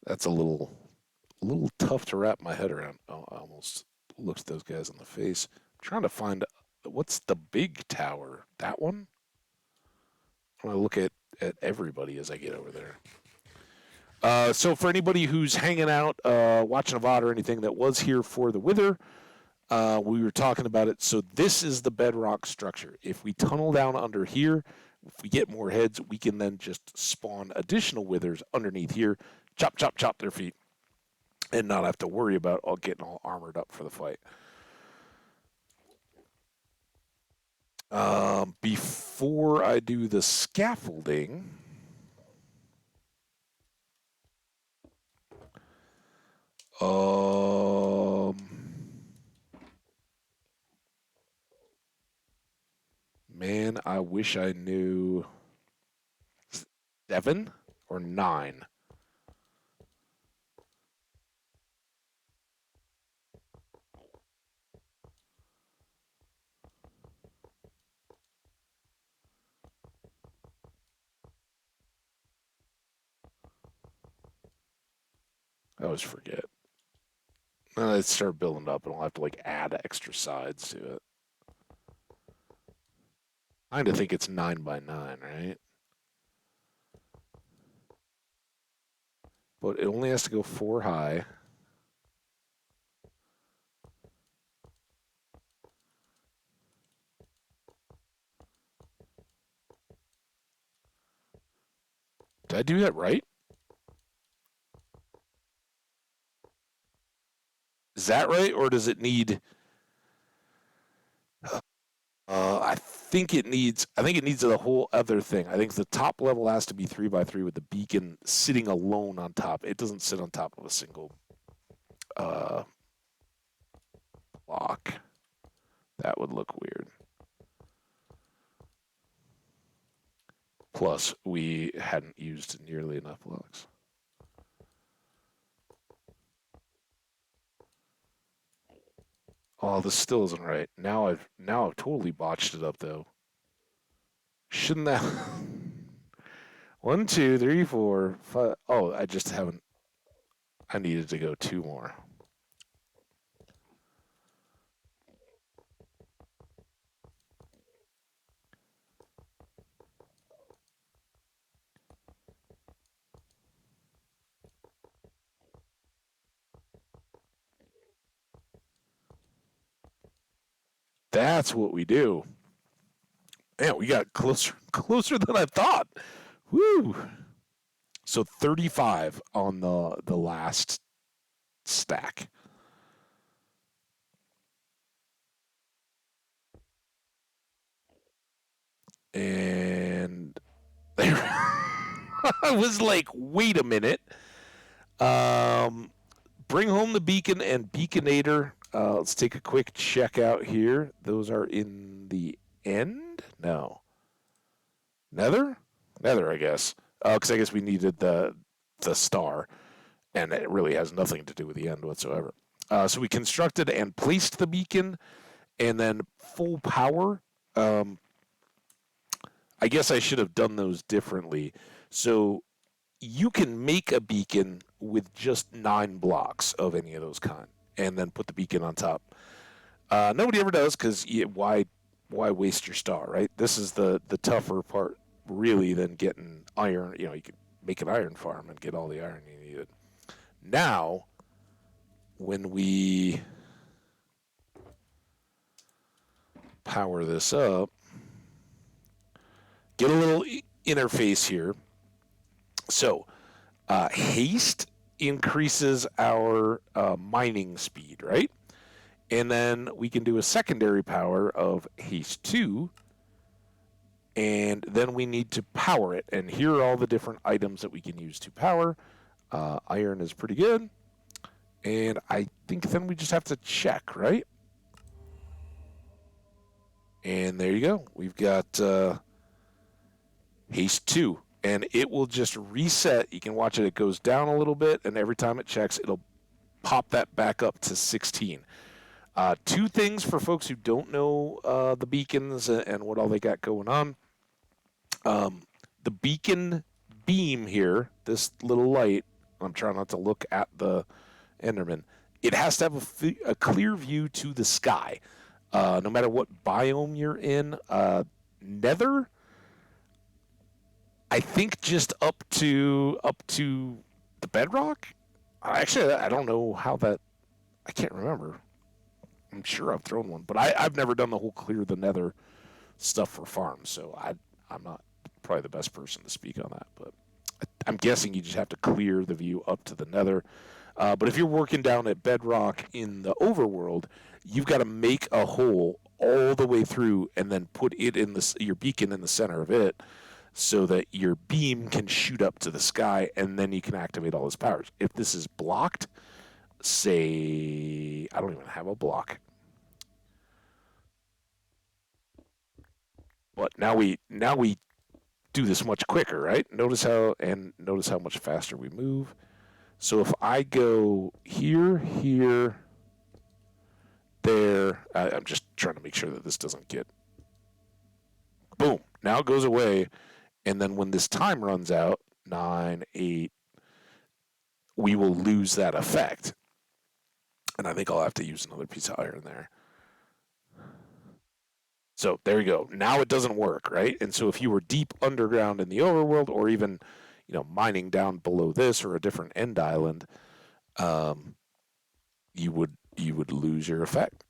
A: that's a little tough to wrap my head around. Oh, I almost looked at those guys in the face. I'm trying to find what's the big tower. That one? I'm gonna look at everybody as I get over there. So for anybody who's hanging out, watching a VOD or anything that was here for the Wither, we were talking about it. So this is the bedrock structure. If we tunnel down under here, If we get more heads, we can then just spawn additional withers underneath here, chop, chop, chop their feet, and not have to worry about all getting all armored up for the fight. Before I do the scaffolding, man, I wish I knew 7 or 9. I always forget. Let's start building up, and I'll have to like add extra sides to it. I kind of think it's 9 by 9, right? But it only has to go 4 high. Did I do that right? Is that right, or does it need? I think it needs. I think it needs a whole other thing. I think the top level has to be 3 by 3 with the beacon sitting alone on top. It doesn't sit on top of a single uh, block. That would look weird. Plus, we hadn't used nearly enough blocks. Oh, this still isn't right. Now I've totally botched it up though. Shouldn't that? 1, 2, 3, 4, 5. Oh, I just haven't. I needed to go 2 more. That's what we do. Man, we got closer than I thought. Woo! So 35 on the last stack. And there I was like, wait a minute. Bring home the beacon and beaconator. Let's take a quick check out here. Those are in the end? No. Nether? Nether, I guess. Because I guess we needed the star, and it really has nothing to do with the end whatsoever. So we constructed and placed the beacon, and then full power. I guess I should have done those differently. So you can make a beacon with just 9 blocks of any of those kind, and then put the beacon on top. Nobody ever does because why waste your star, right? This is the tougher part, really, than getting iron. You could make an iron farm and get all the iron you needed. Now, when we power this up, get a little interface here. So, haste increases our mining speed, right? And then we can do a secondary power of haste 2, and then we need to power it. And here are all the different items that we can use to power. Iron is pretty good. And I think then we just have to check, right? And there you go. We've got haste 2. And it will just reset. You can watch it. It goes down a little bit, and every time it checks, it'll pop that back up to 16. 2 things for folks who don't know the beacons and what all they got going on. The beacon beam here, this little light, I'm trying not to look at the Enderman. It has to have a clear view to the sky, no matter what biome you're in. Nether, I think just up to the bedrock. Actually, I don't know how that. I can't remember. I'm sure I've thrown one, but I've never done the whole clear the nether stuff for farms, so I'm not probably the best person to speak on that. But I'm guessing you just have to clear the view up to the nether. But if you're working down at bedrock in the overworld, you've got to make a hole all the way through and then put it in your beacon in the center of it so that your beam can shoot up to the sky and then you can activate all his powers. If this is blocked, say I don't even have a block. But now we do this much quicker, right? Notice how much faster we move. So if I go here, here, there, I'm just trying to make sure that this doesn't get boom. Now it goes away, and then when this time runs out, 9, 8, we will lose that effect. And I think I'll have to use another piece of iron there. So there you go. Now it doesn't work, right? And so if you were deep underground in the overworld, or even, mining down below this or a different end island, um, you would lose your effect,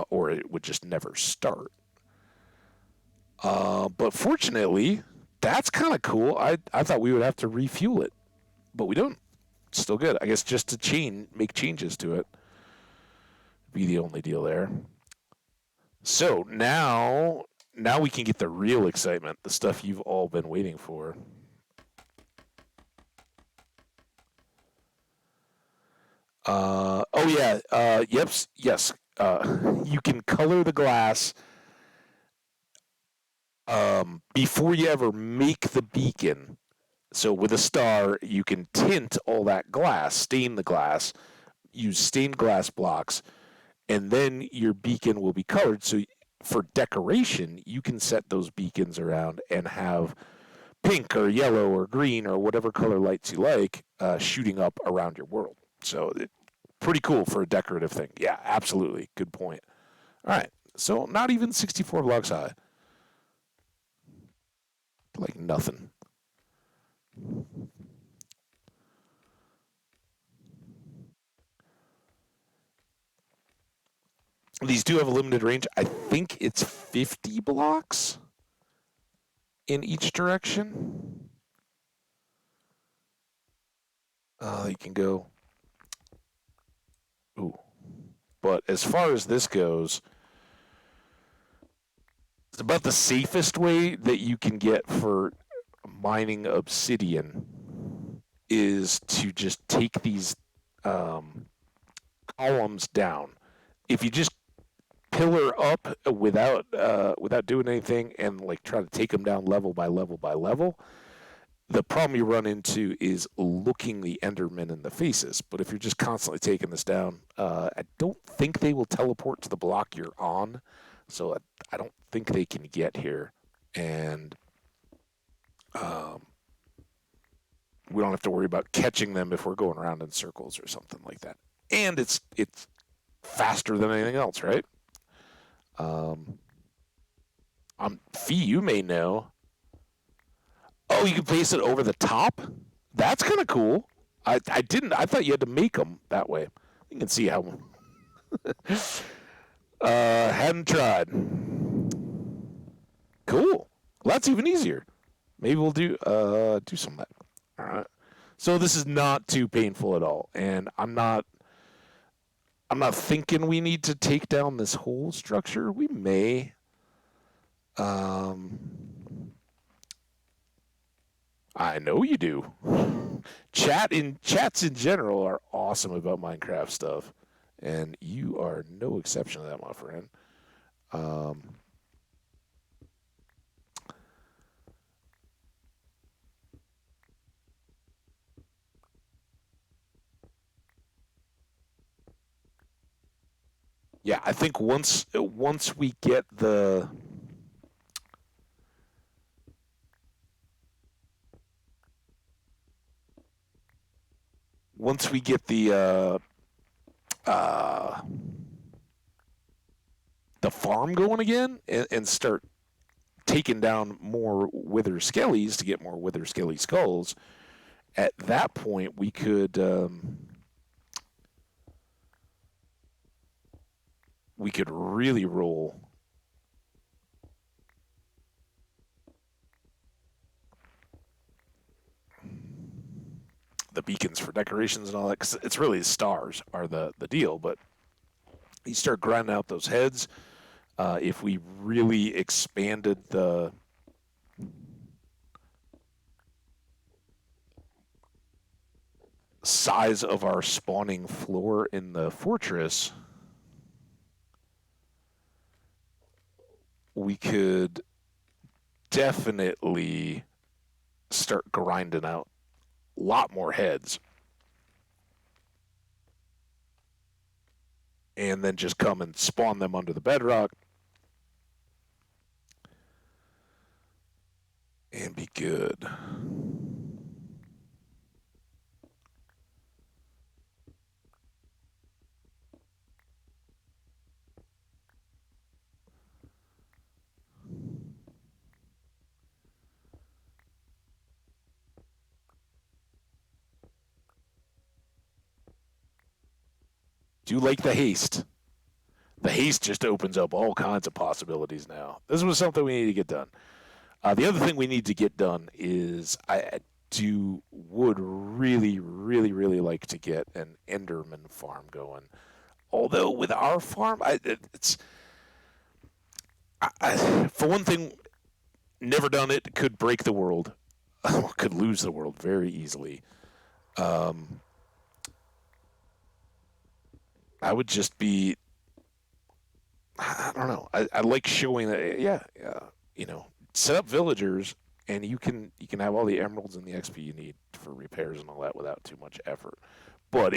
A: or it would just never start. But fortunately, that's kind of cool. I thought we would have to refuel it, but we don't. It's still good. I guess just to make changes to it, be the only deal there. So now we can get the real excitement, the stuff you've all been waiting for. Oh yeah. Yes. You can color the glass before you ever make the beacon. So with a star, you can tint all that glass, stain the glass, use stained glass blocks, and then your beacon will be colored. So for decoration, you can set those beacons around and have pink or yellow or green or whatever color lights you like shooting up around your world. So pretty cool for a decorative thing. Yeah, absolutely. Good point. All right. So not even 64 blocks high. Like nothing. These do have a limited range. I think it's 50 blocks in each direction. You can go. Ooh. But as far as this goes, it's about the safest way that you can get for mining obsidian is to just take these columns down. If you just pillar up without doing anything and like try to take them down level by level by level, the problem you run into is looking the Endermen in the faces. But if you're just constantly taking this down, I don't think they will teleport to the block you're on. So I don't think they can get here. And um, we don't have to worry about catching them if we're going around in circles or something like that. And it's faster than anything else, right? Um, Fee, you may know. Oh, you can place it over the top? That's kind of cool. I didn't. I thought you had to make them that way. You can see how. Hadn't tried. Cool. Well, that's even easier. Maybe we'll do some of that. All right. So this is not too painful at all, and I'm not thinking we need to take down this whole structure. We may. Um, I know you do. Chats in general are awesome about Minecraft stuff, and you are no exception to that, my friend. Um, yeah, I think once we get the once we get uh, the farm going again and start taking down more wither skellies to get more wither skelly skulls, at that point we could really roll. the beacons for decorations and all that. Because it's really the stars are the deal. But you start grinding out those heads. If we really expanded the size of our spawning floor in the fortress, we could definitely start grinding out a lot more heads. And then just come and spawn them under the bedrock and be good. Do you like the haste? The haste just opens up all kinds of possibilities now. This was something we need to get done. The other thing we need to get done is would really, really, really like to get an Enderman farm going. Although with our farm, for one thing, never done it. Could break the world. Could lose the world very easily. I would just be. I don't know. I like showing that. Yeah, set up villagers, and you can have all the emeralds and the XP you need for repairs and all that without too much effort. But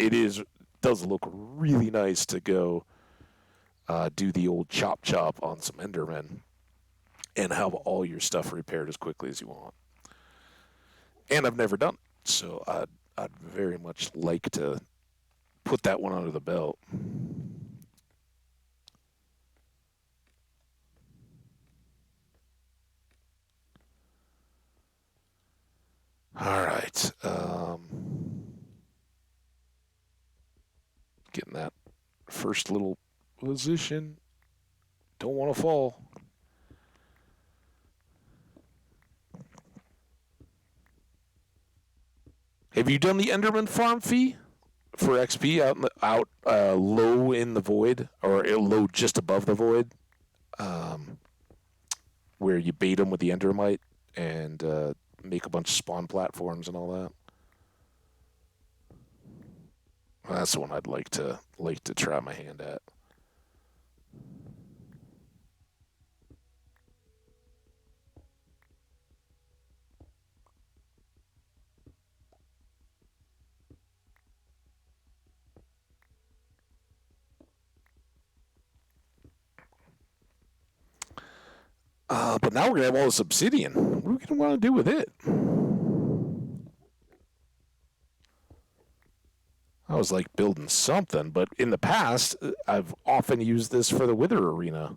A: does look really nice to go do the old chop on some Endermen and have all your stuff repaired as quickly as you want. And I've never done it, so I'd very much like to put that one under the belt. All right. Getting that first little position. Don't want to fall. Have you done the Enderman farm fee for XP out low in the void, or low just above the void, where you bait them with the Endermite and make a bunch of spawn platforms and all that? Well, that's the one I'd like to try my hand at. But now we're gonna have all this obsidian. What are we gonna want to do with it? I was like building something, but in the past, I've often used this for the Wither Arena.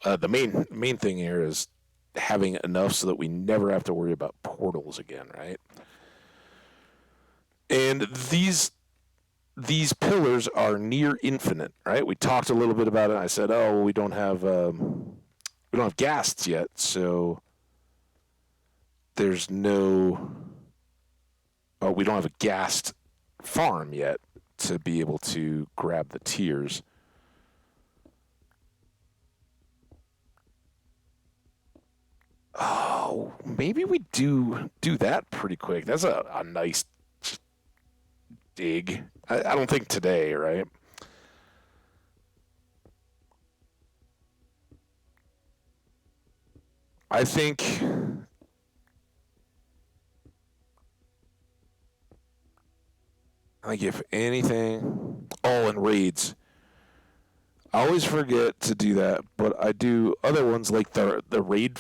A: The main thing here is having enough so that we never have to worry about portals again, right? And these pillars are near infinite, right? We talked a little bit about it. I said, "Oh, we don't have ghasts yet, so there's no. Oh, we don't have a ghast farm yet to be able to grab the tiers." Oh, maybe we do that pretty quick. That's a nice dig. I don't think today, right? I think if anything, oh, and raids. I always forget to do that, but I do other ones like the raid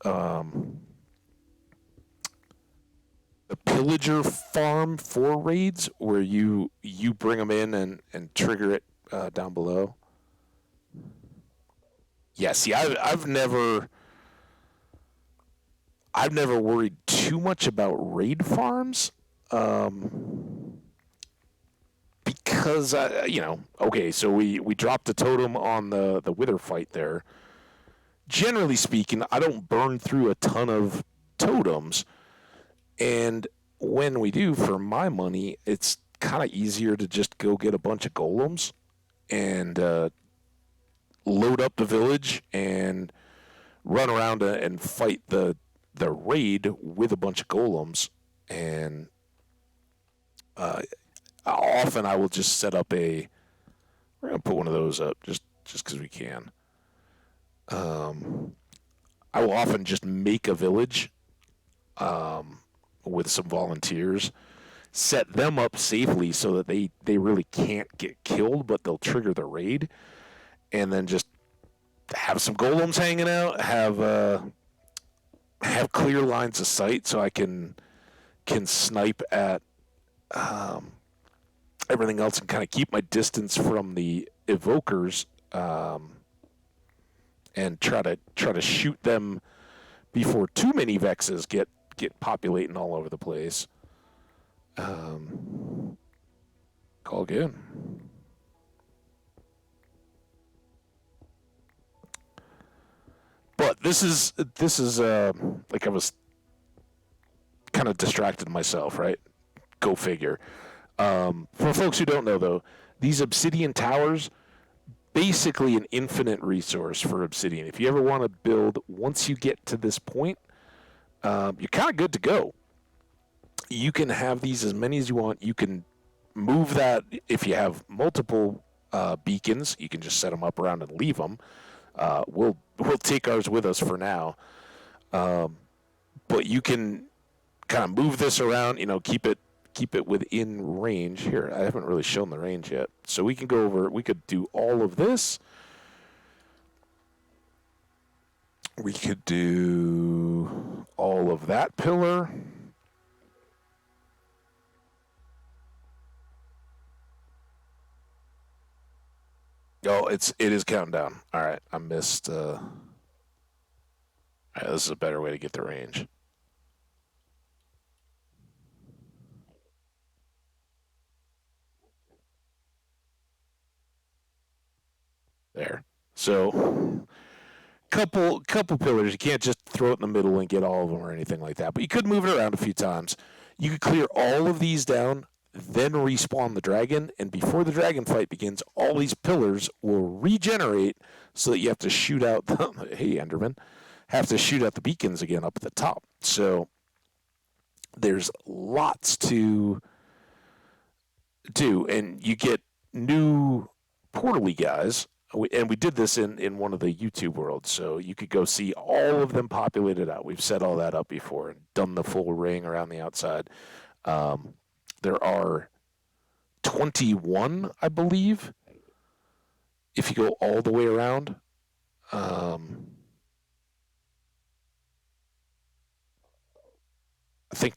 A: um the pillager farm for raids where you bring them in and trigger it down below. Yeah, see, I've never worried too much about raid farms, because because okay, so we dropped a totem on the wither fight there. Generally speaking, I don't burn through a ton of totems, and when we do, for my money, it's kind of easier to just go get a bunch of golems and load up the village and run around and fight the raid with a bunch of golems. And often I will just set up we're gonna put one of those up just because we can. I will often just make a village with some volunteers, set them up safely so that they really can't get killed, but they'll trigger the raid, and then just have some golems hanging out, have clear lines of sight so I can snipe at everything else and kind of keep my distance from the evokers, and try to shoot them before too many vexes get populating all over the place. Call again. But this is like I was kind of distracted myself, right? Go figure. For folks who don't know, though, these obsidian towers, basically an infinite resource for obsidian. If you ever want to build, once you get to this point, you're kind of good to go. You can have these as many as you want. You can move that if you have multiple beacons. You can just set them up around and leave them. We'll take ours with us for now, but you can kind of move this around. Keep it within range. Here, I haven't really shown the range yet, so we can go over. We could do all of this. We could do all of that pillar. Oh, it is counting down. All right, I missed. All right, this is a better way to get the range. There. So, couple pillars. You can't just throw it in the middle and get all of them or anything like that. But you could move it around a few times. You could clear all of these down, then respawn the dragon, and before the dragon fight begins, all these pillars will regenerate so that you have to shoot out the hey Enderman, have to shoot out the beacons again up at the top. So there's lots to do, and you get new portally guys. And we did this in one of the YouTube worlds, so you could go see all of them populated out. We've set all that up before and done the full ring around the outside. There are 21, I believe, if you go all the way around. I think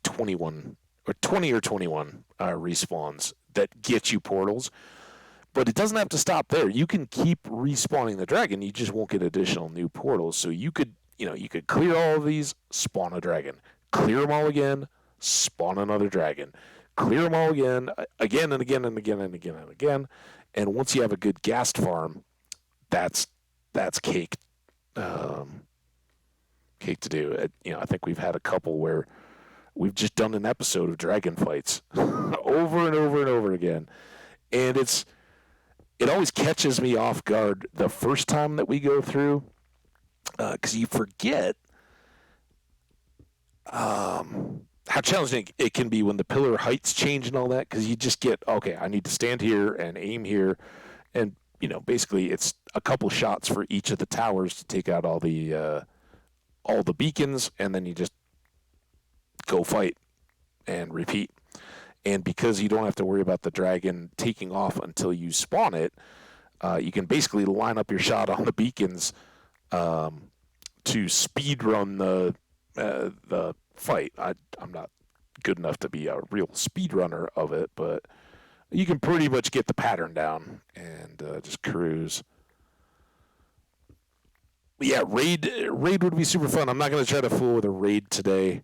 A: 21 or 20 or 21 respawns that get you portals. But it doesn't have to stop there. You can keep respawning the dragon. You just won't get additional new portals. So you could clear all of these, spawn a dragon. Clear them all again, spawn another dragon. Clear them all again and again and again and again and again. And once you have a good ghast farm, that's cake. Cake to do. I think we've had a couple where we've just done an episode of dragon fights over and over and over again, and it always catches me off guard the first time that we go through, because you forget how challenging it can be when the pillar heights change and all that, because you just get, okay, I need to stand here and aim here, and basically it's a couple shots for each of the towers to take out all the beacons, and then you just go fight and repeat. And because you don't have to worry about the dragon taking off until you spawn it, you can basically line up your shot on the beacons to speed run the fight. I'm not good enough to be a real speed runner of it, but you can pretty much get the pattern down and just cruise. But yeah, raid would be super fun. I'm not going to try to fool with a raid today.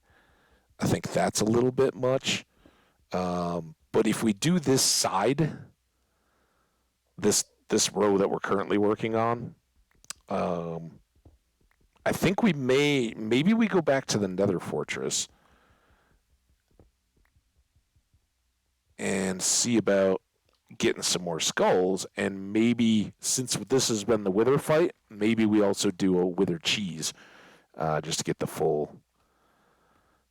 A: I think that's a little bit much. But if we do this side, this row that we're currently working on. Um, I think maybe we go back to the Nether Fortress and see about getting some more skulls, and maybe since this has been the Wither fight, maybe we also do a Wither cheese, just to get the full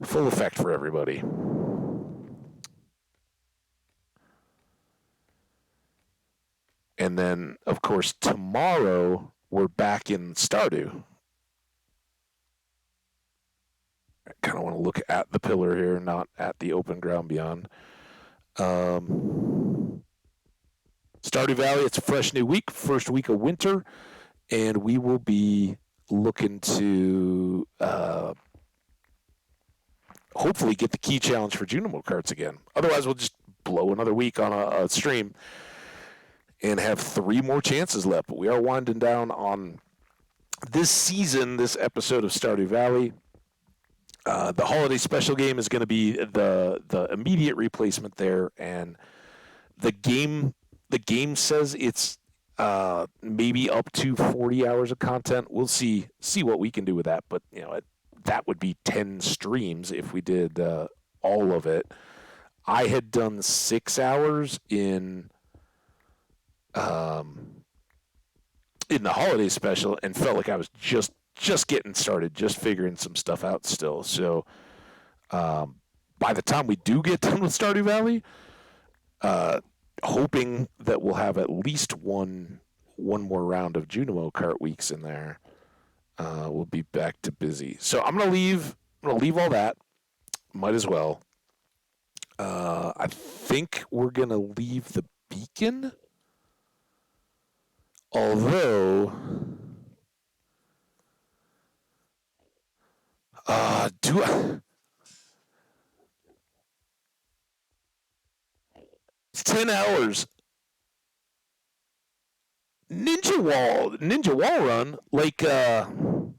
A: effect for everybody. And then, of course, tomorrow we're back in Stardew. I kind of want to look at the pillar here, not at the open ground beyond. Stardew Valley, it's a fresh new week, first week of winter, and we will be looking to hopefully get the key challenge for Junimo carts again. Otherwise, we'll just blow another week on a stream and have 3 more chances left. But we are winding down on this season, this episode of Stardew Valley. The holiday special game is going to be the immediate replacement there, and the game says it's maybe up to 40 hours of content. We'll see what we can do with that, but that would be 10 streams if we did all of it. I had done 6 hours in the holiday special and felt like I was just getting started, just figuring some stuff out still. So by the time we do get done with Stardew Valley, hoping that we'll have at least one more round of Junimo Kart weeks in there, we'll be back to busy. So I'm gonna leave all that. Might as well. I think we're gonna leave the beacon, although. Do I? It's 10 hours. Ninja Wall Run, like one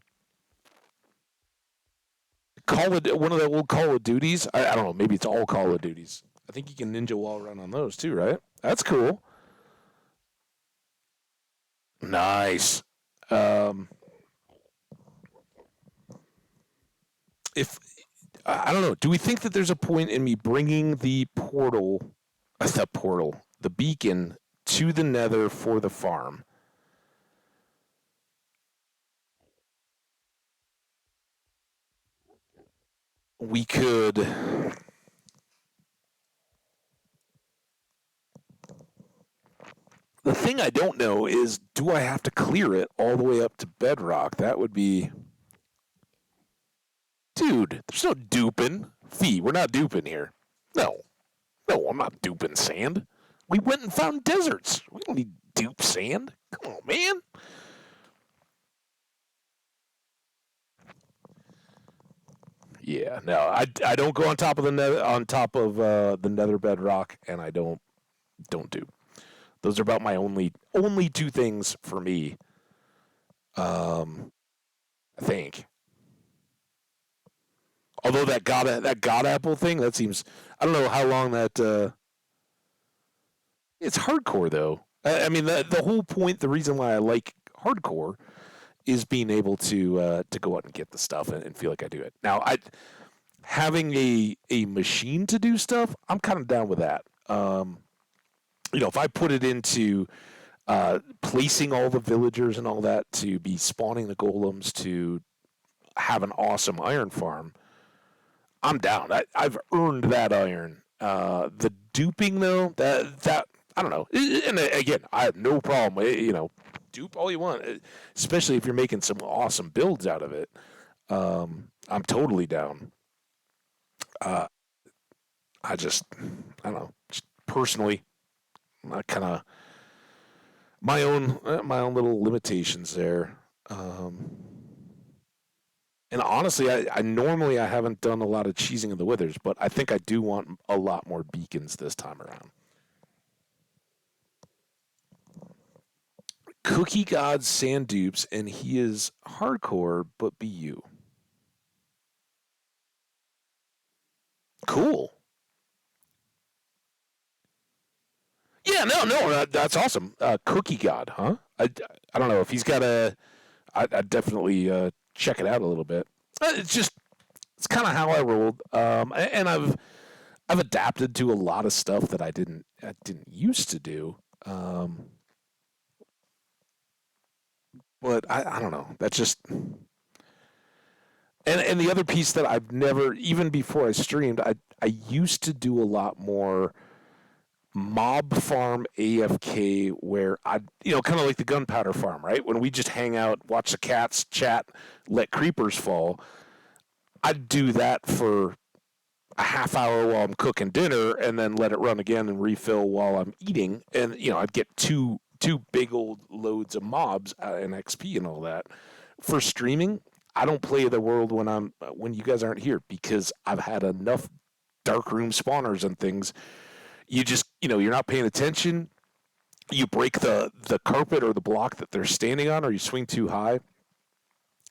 A: of the old Call of Duties. I don't know, maybe it's all Call of Duties. I think you can Ninja Wall Run on those too, right? That's cool. Nice. If I don't know, do we think that there's a point in me bringing the the beacon to the Nether for the farm? We could. The thing I don't know is, do I have to clear it all the way up to bedrock? That would be. Dude, there's no duping. Fee, we're not duping here. No. No, I'm not duping sand. We went and found deserts. We don't need dupe sand. Come on, man. Yeah, no, I don't go on top of the nether bedrock, and I don't dupe. Those are about my only 2 things for me. I think. Although that God apple thing, that seems, I don't know how long that. It's hardcore though. I mean, the whole point, the reason why I like hardcore, is being able to go out and get the stuff and feel like I do it. Now, having a machine to do stuff, I'm kind of down with that. If I put it into placing all the villagers and all that to be spawning the golems to have an awesome iron farm, I'm down. I've earned that iron. The duping though, that I don't know. And again, I have no problem. Dupe all you want, especially if you're making some awesome builds out of it. I'm totally down. I don't know. Just personally, I kind of my own little limitations there. And honestly, I normally I haven't done a lot of cheesing of the withers, but I think I do want a lot more beacons this time around. Cookie God sand dupes, and he is hardcore, but BU. Cool. Yeah, no, that's awesome. Cookie God, huh? I don't know if he's got a. I definitely check it out a little bit. It's just it's kind of how I rolled, and I've adapted to a lot of stuff that I didn't used to do. Um, but I don't know. That's just and the other piece that I've never even before I streamed, I used to do a lot more mob farm AFK where I kind of like the gunpowder farm, right? When we just hang out, watch the cats, chat, let creepers fall. I'd do that for a half hour while I'm cooking dinner and then let it run again and refill while I'm eating. And I'd get two big old loads of mobs and XP and all that. For streaming, I don't play the world when you guys aren't here because I've had enough dark room spawners and things. You just you're not paying attention. You break the carpet or the block that they're standing on, or you swing too high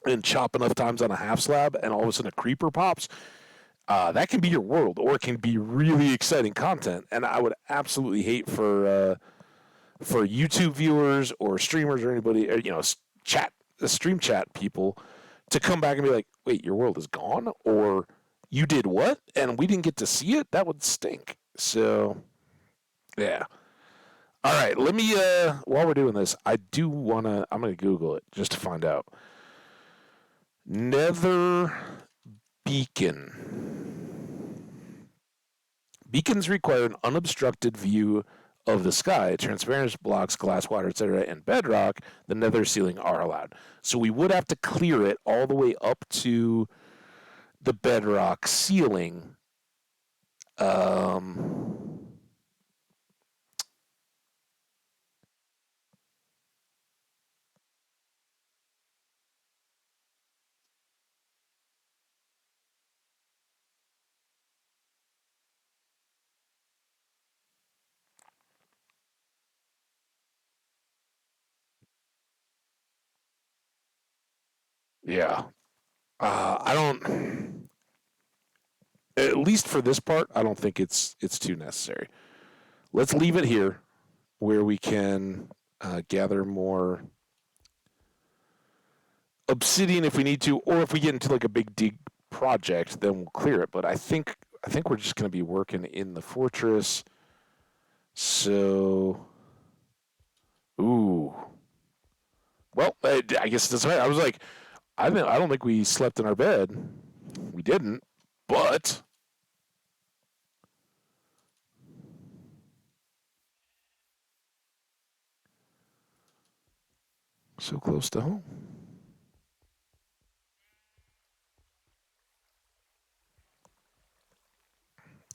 A: and chop enough times on a half slab, and all of a sudden a creeper pops. That can be your world, or it can be really exciting content. And I would absolutely hate for YouTube viewers or streamers or anybody, or, stream chat people, to come back and be like, "Wait, your world is gone," or "You did what?" and we didn't get to see it. That would stink. So, yeah. All right, let me. While we're doing this, I do wanna. I'm gonna Google it just to find out. Nether beacon. Beacons require an unobstructed view of the sky. Transparent blocks, glass, water, etc., and bedrock, the nether ceiling are allowed. So we would have to clear it all the way up to the bedrock ceiling. Um, yeah. I don't. At least for this part, I don't think it's too necessary. Let's leave it here where we can gather more obsidian if we need to, or if we get into like a big dig project, then we'll clear it. But I think we're just going to be working in the fortress. So, ooh, well, I guess that's right. I was like, I don't think we slept in our bed. We didn't, but so close to home,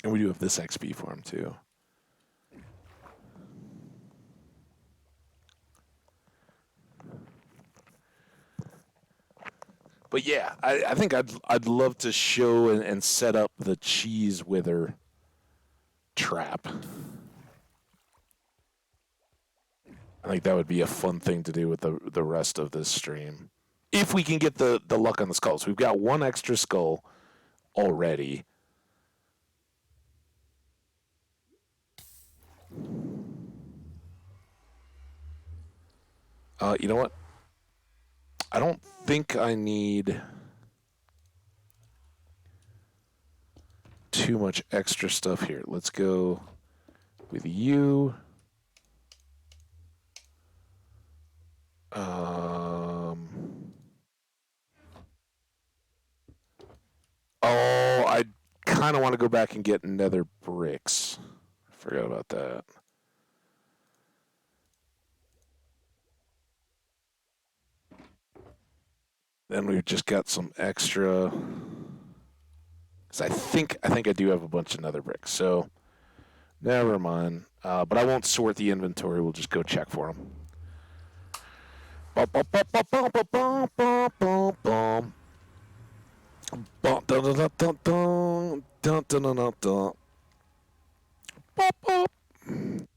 A: and we do have this XP farm too. But yeah, I think I'd love to show and set up the cheese wither trap. I think that would be a fun thing to do with the rest of this stream. If we can get the luck on the skulls. We've got one extra skull already. You know what? I don't think I need too much extra stuff here. Let's go with you. Um, I kind of want to go back and get nether bricks. Forgot about that. Then we've just got some extra. Cause I think I do have a bunch of nether bricks. So never mind. But I won't sort the inventory. We'll just go check for them. Bum, bum, bum, bum, bum, bum, bum, bum, bum. Bum, dun, dun, dun, dun, dun, dun, dun, dun, dun, dun. Bum, bum.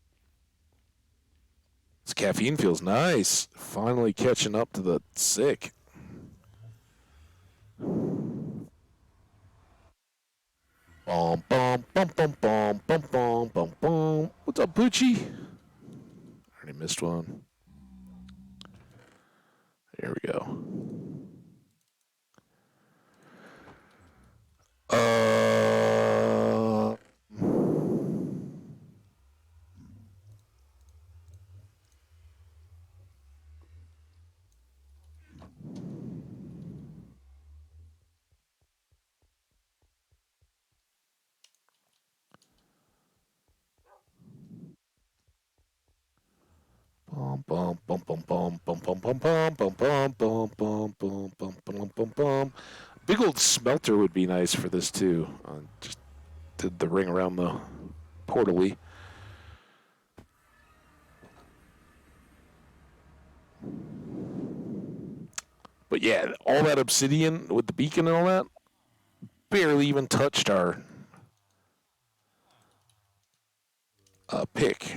A: This caffeine feels nice. Finally catching up to the sick. Bum, bum, bum, bum, bum, bum, bum, bum, bum. What's up, Poochie? Already missed one. There we go. Uh, bum bum bum bum bum bum bum bum bum bum bum bum bum bum bum bum bum bum. Big old smelter would be nice for this too. Just did the ring around the portally. But yeah, all that obsidian with the beacon and all that barely even touched our pick.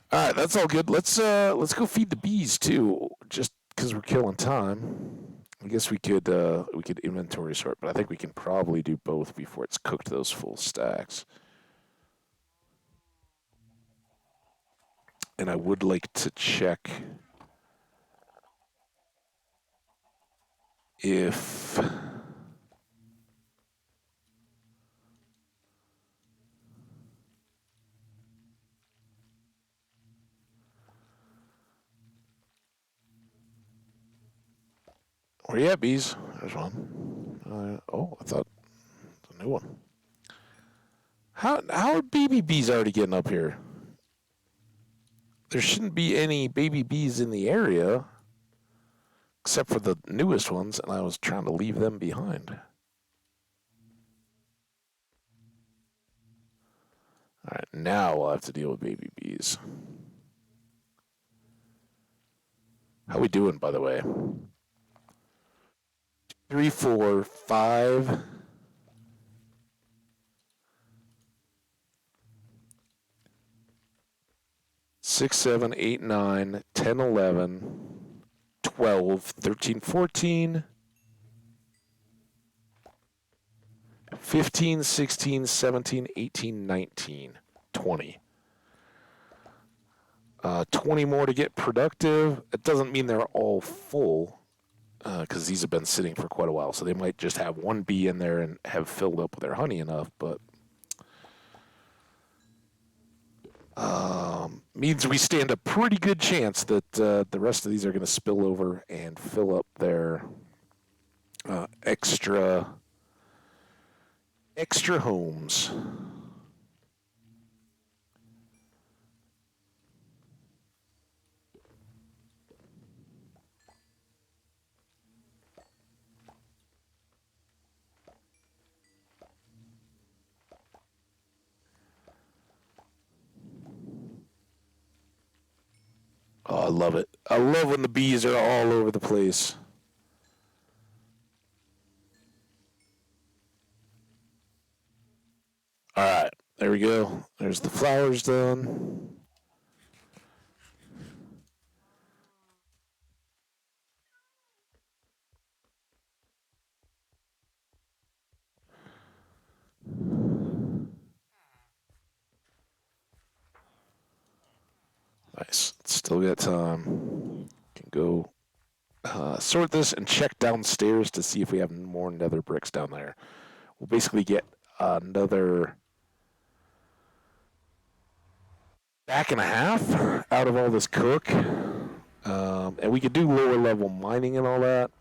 A: All right, that's all good. Let's go feed the bees too, just because we're killing time. I guess we could inventory sort, but I think we can probably do both before it's cooked those full stacks. And I would like to check if where you at, bees? There's one. I thought it was a new one. How are baby bees already getting up here? There shouldn't be any baby bees in the area except for the newest ones, and I was trying to leave them behind. All right, now we'll have to deal with baby bees. How we doing, by the way? 3, 4, 5. 6, 7, 8, 9, 10, 11, 12, 13, 14, 15, 16, 17, 18, 19, 20. 20 more to get productive. It doesn't mean they're all full because these have been sitting for quite a while. So they might just have one bee in there and have filled up with their honey enough. But means we stand a pretty good chance that the rest of these are going to spill over and fill up their extra homes. Oh, I love it. I love when the bees are all over the place. All right, there we go. There's the flowers done. Nice. Still got time. Can go sort this and check downstairs to see if we have more nether bricks down there. We'll basically get another stack and a half out of all this cook. And we could do lower level mining and all that.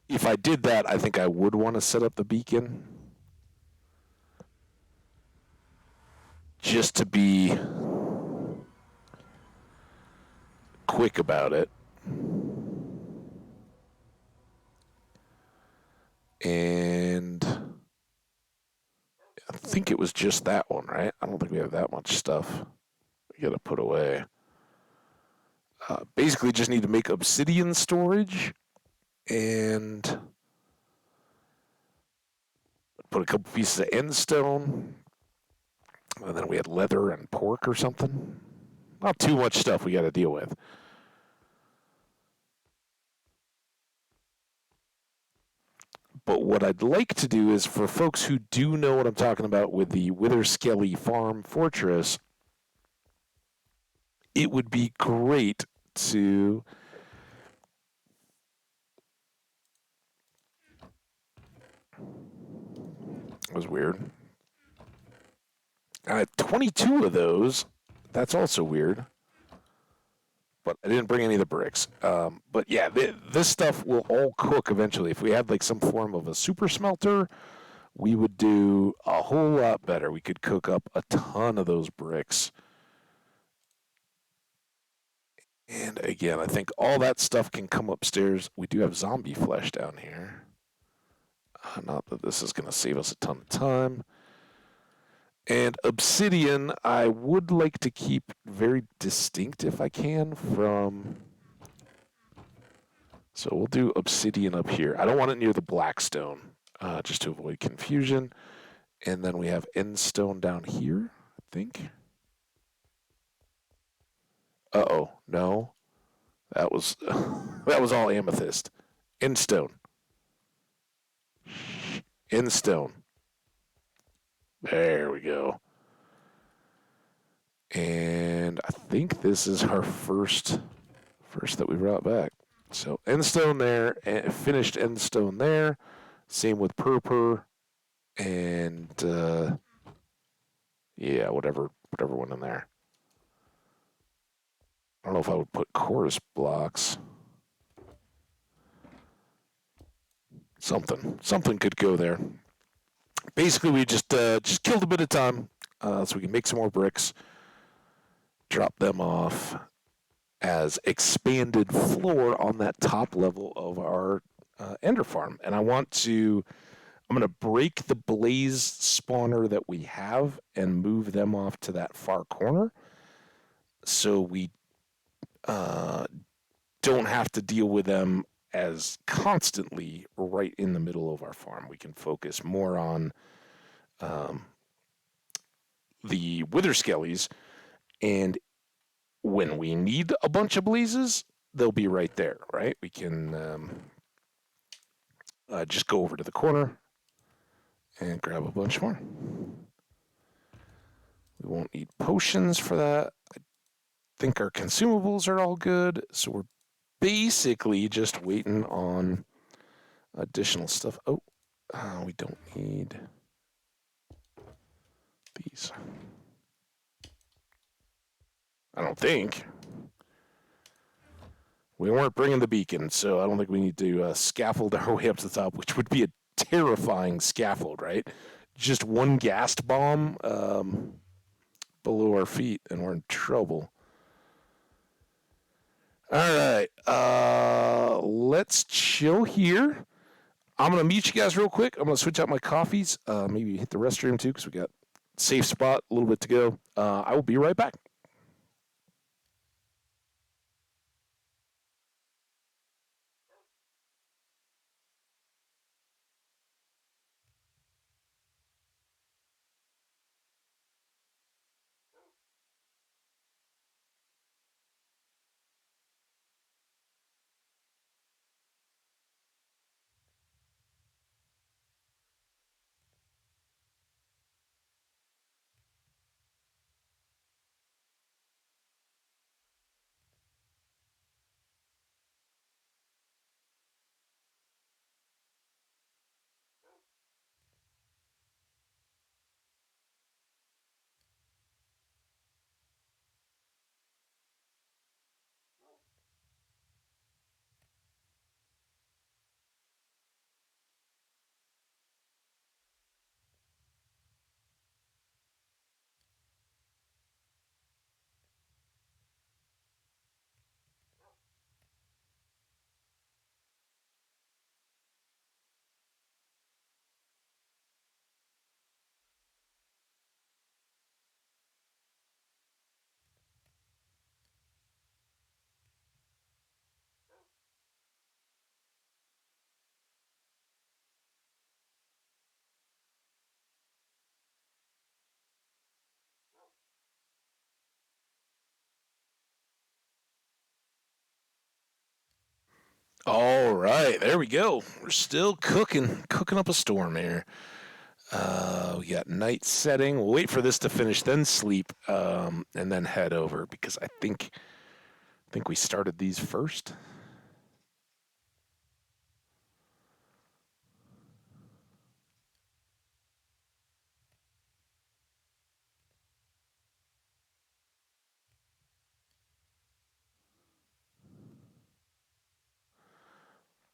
A: If I did that, I think I would want to set up the beacon. Just to be quick about it. And I think it was just that one, right? I don't think we have that much stuff we got to put away. Basically, just need to make obsidian storage and put a couple pieces of end stone. And then we had leather and pork or something. Not too much stuff we got to deal with. But what I'd like to do is for folks who do know what I'm talking about with the Witherskelly Farm Fortress, it would be great to. That was weird. I had 22 of those. That's also weird. But I didn't bring any of the bricks. But yeah, this stuff will all cook eventually. If we had like some form of a super smelter, we would do a whole lot better. We could cook up a ton of those bricks. And again, I think all that stuff can come upstairs. We do have zombie flesh down here. Not that this is going to save us a ton of time. And obsidian, I would like to keep very distinct if I can from. So we'll do obsidian up here. I don't want it near the blackstone, just to avoid confusion. And then we have endstone down here, I think. Uh-oh, no. That was that was all amethyst. Endstone. Endstone. There we go. And I think this is our first that we brought back. So endstone there, and finished endstone there. Same with purpur, and yeah, whatever went in there. I don't know if I would put chorus blocks. Something could go there. Basically, we just killed a bit of time, so we can make some more bricks, drop them off as expanded floor on that top level of our ender farm. And I'm going to break the blaze spawner that we have and move them off to that far corner, so we don't have to deal with them as constantly right in the middle of our farm. We can focus more on the wither skellies, and when we need a bunch of blazes, they'll be right there, right? We can just go over to the corner and grab a bunch more. We won't need potions for that. I think our consumables are all good, so we're basically just waiting on additional stuff. Oh, we don't need these. I don't think. We weren't bringing the beacon, so I don't think we need to scaffold our way up to the top, which would be a terrifying scaffold, right? Just one ghast bomb below our feet, and we're in trouble. All right, let's chill here. I'm gonna meet you guys real quick. I'm gonna switch out my coffees. Maybe hit the restroom too, because we got safe spot, a little bit to go. I will be right back. All right, there we go. We're still cooking up a storm here. We got night setting. We'll wait for this to finish, then sleep, and then head over because I think we started these first.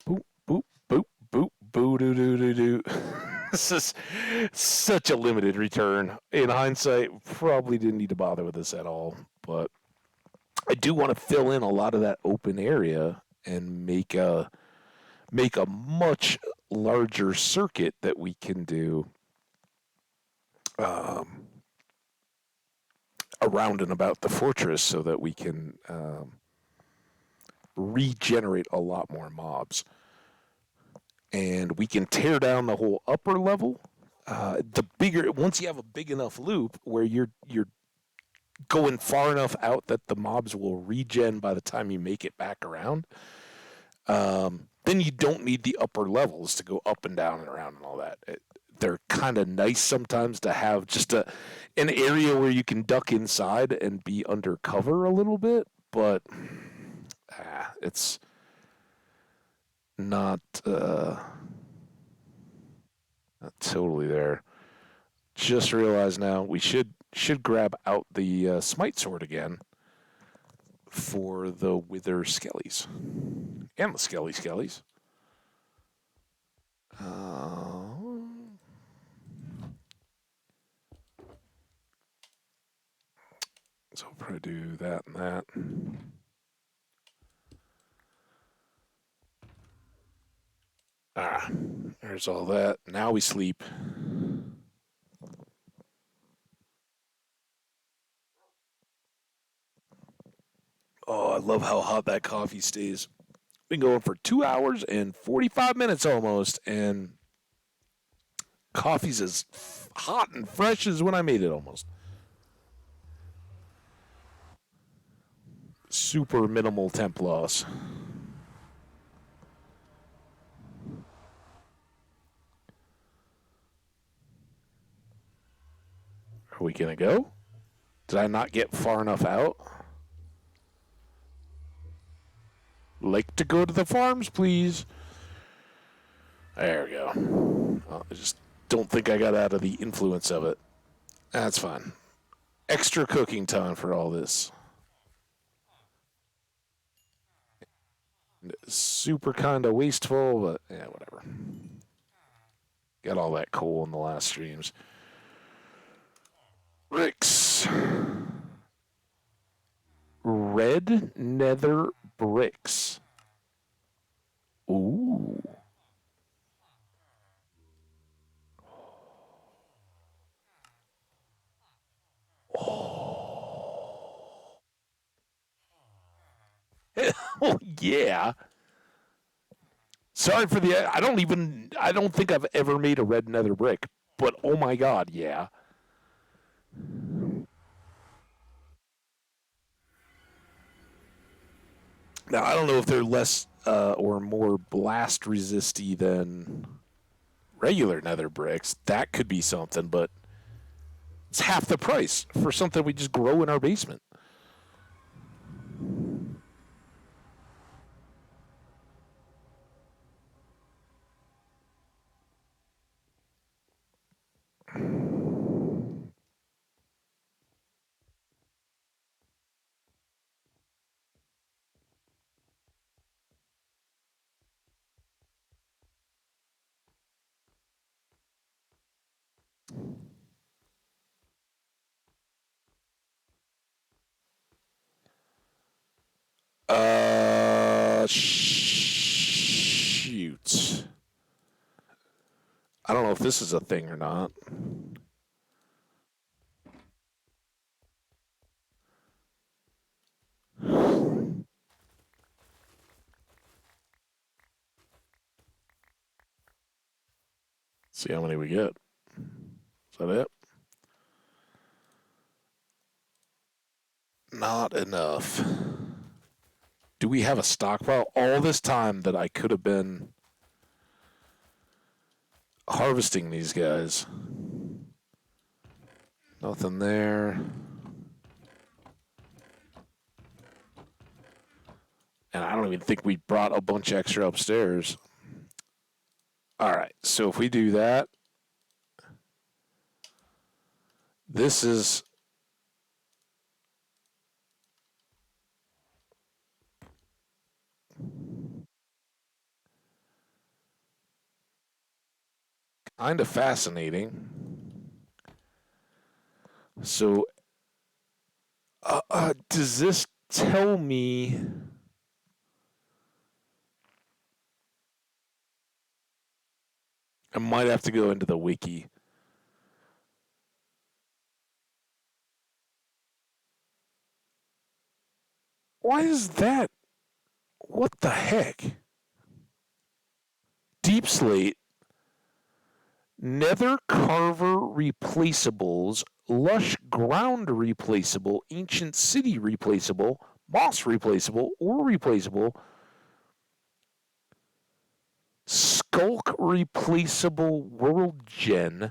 A: Boop boop boop boop boo doo doo doo doo. This is such a limited return. In hindsight, probably didn't need to bother with this at all. But I do want to fill in a lot of that open area and make a much larger circuit that we can do um, around and about the fortress, so that we can regenerate a lot more mobs, and we can tear down the whole upper level. The bigger, once you have a big enough loop where you're going far enough out that the mobs will regen by the time you make it back around, then you don't need the upper levels to go up and down and around and all that. They're kind of nice sometimes to have just an area where you can duck inside and be undercover a little bit, but it's not not totally there. Just realized now we should grab out the smite sword again for the wither skellies and the skellies. So I'll probably do that and that. Ah, there's all that. Now we sleep. Oh, I love how hot that coffee stays. Been going for 2 hours and 45 minutes almost, and coffee's as hot and fresh as when I made it almost. Super minimal temp loss. Are we gonna go? Did I not get far enough out? Like to go to the farms, please. There we go. I just don't think I got out of the influence of it. That's fine. Extra cooking time for all this. Super kind of wasteful, but yeah, whatever. Got all that coal in the last streams. Bricks. Red nether bricks. Ooh. Oh, yeah. Sorry for the. I don't think I've ever made a red nether brick, but oh my god, yeah. Now, I don't know if they're less or more blast resisty than regular nether bricks. That could be something, but it's half the price for something we just grow in our basement. Shoot. I don't know if this is a thing or not. See how many we get. Is that it? Not enough. Do we have a stockpile? All this time that I could have been harvesting these guys. Nothing there. And I don't even think we brought a bunch extra upstairs. All right, so if we do that, this is kind of fascinating. So, does this tell me? I might have to go into the wiki. Why is that? What the heck? Deep slate, nether carver replaceables, lush ground replaceable, ancient city replaceable, moss replaceable or replaceable, skulk replaceable world gen,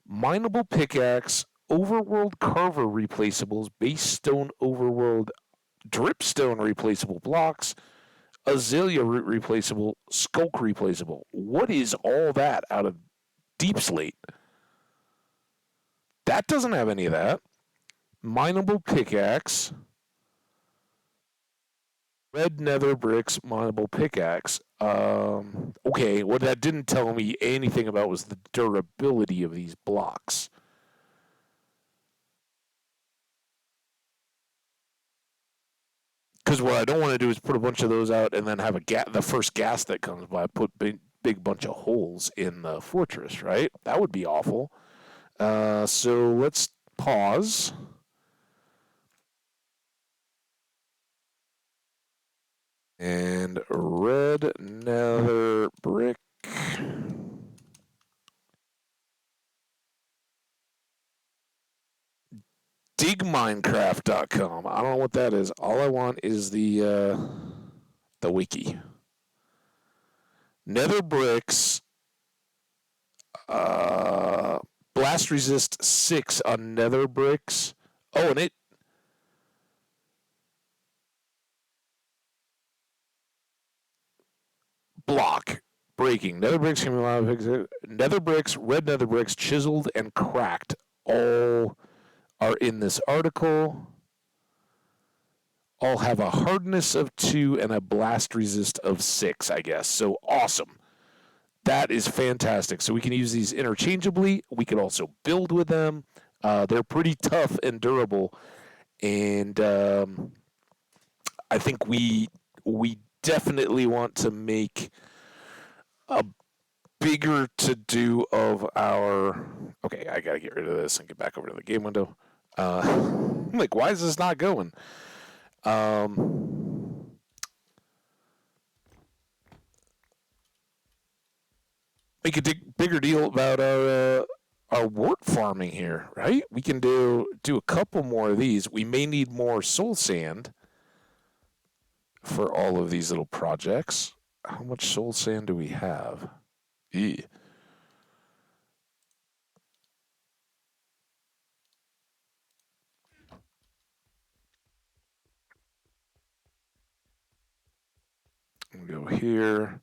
A: mineable pickaxe, overworld carver replaceables, base stone overworld dripstone replaceable blocks, azalea root replaceable, skulk replaceable. What is all that out of deep slate? That doesn't have any of that. Mineable pickaxe, red nether bricks, mineable pickaxe. Okay, what that didn't tell me anything about was the durability of these blocks. Because what I don't want to do is put a bunch of those out and then have the first gas that comes by put big bunch of holes in the fortress, right? That would be awful. So let's pause. And red nether brick. Digminecraft.com. I don't know what that is. All I want is the wiki. Nether bricks, uh, blast resist 6 on nether bricks. Oh, and it block breaking. Nether bricks can be allowed. Nether bricks, red nether bricks, chiseled and cracked. All are in this article. All have a hardness of 2 and a blast resist of 6, I guess. So awesome. That is fantastic. So we can use these interchangeably. We can also build with them. They're pretty tough and durable, and I think we definitely want to make a bigger to do of our. Okay, I gotta get rid of this and get back over to the game window. I'm like, why is this not going? Um, Make a bigger deal about our wart farming here, right? We can do a couple more of these. We may need more soul sand for all of these little projects. How much soul sand do we have? Eee. We'll go here.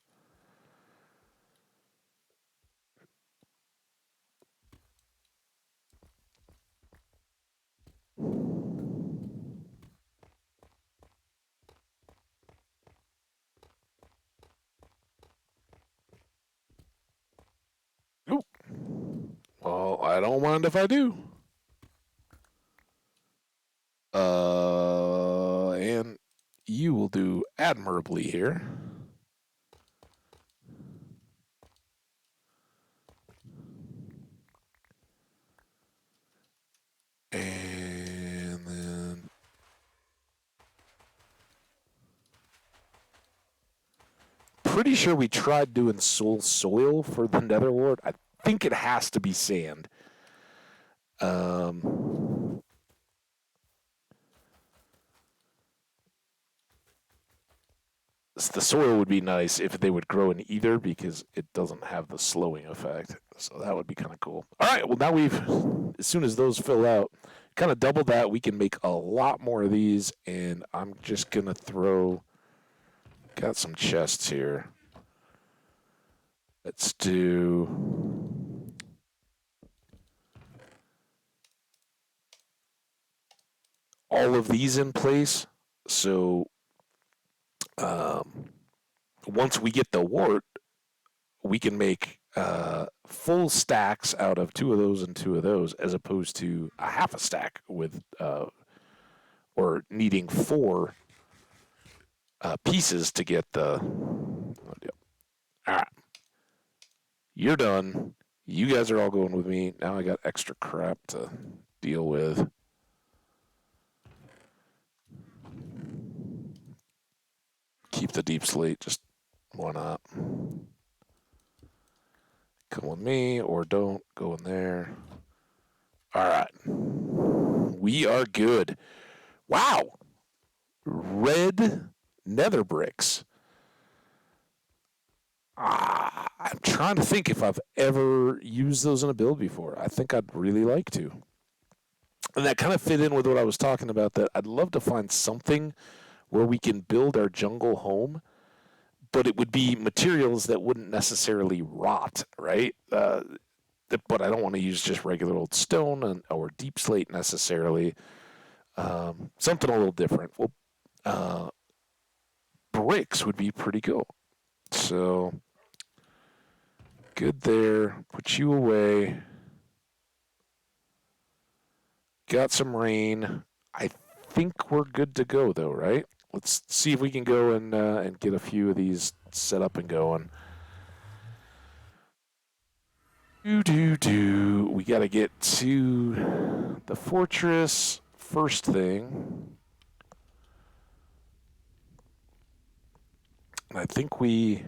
A: Ooh. Well, I don't mind if I do. And you will do admirably here. And then pretty sure we tried doing soul soil for the nether wart. I think it has to be sand. Um, the soil would be nice if they would grow in either because it doesn't have the slowing effect. So that would be kind of cool. All right, well now as soon as those fill out, kind of double that, we can make a lot more of these, and I'm just gonna got some chests here. Let's do all of these in place. So once we get the wart, we can make full stacks out of 2 of those and 2 of those, as opposed to a half a stack with or needing 4 pieces to get the. All right, you're done. You guys are all going with me. Now I got extra crap to deal with. Keep the deep slate. Just why not? Come with me or don't. Go in there. All right. We are good. Wow. Red nether bricks. I'm trying to think if I've ever used those in a build before. I think I'd really like to. And that kind of fit in with what I was talking about, that I'd love to find something where we can build our jungle home, but it would be materials that wouldn't necessarily rot, right? But I don't want to use just regular old stone or deep slate necessarily. Something a little different. Well, bricks would be pretty cool. So, good there. Put you away. Got some rain. I think we're good to go, though, right? Let's see if we can go and get a few of these set up and going. We got to get to the fortress first thing. And I think we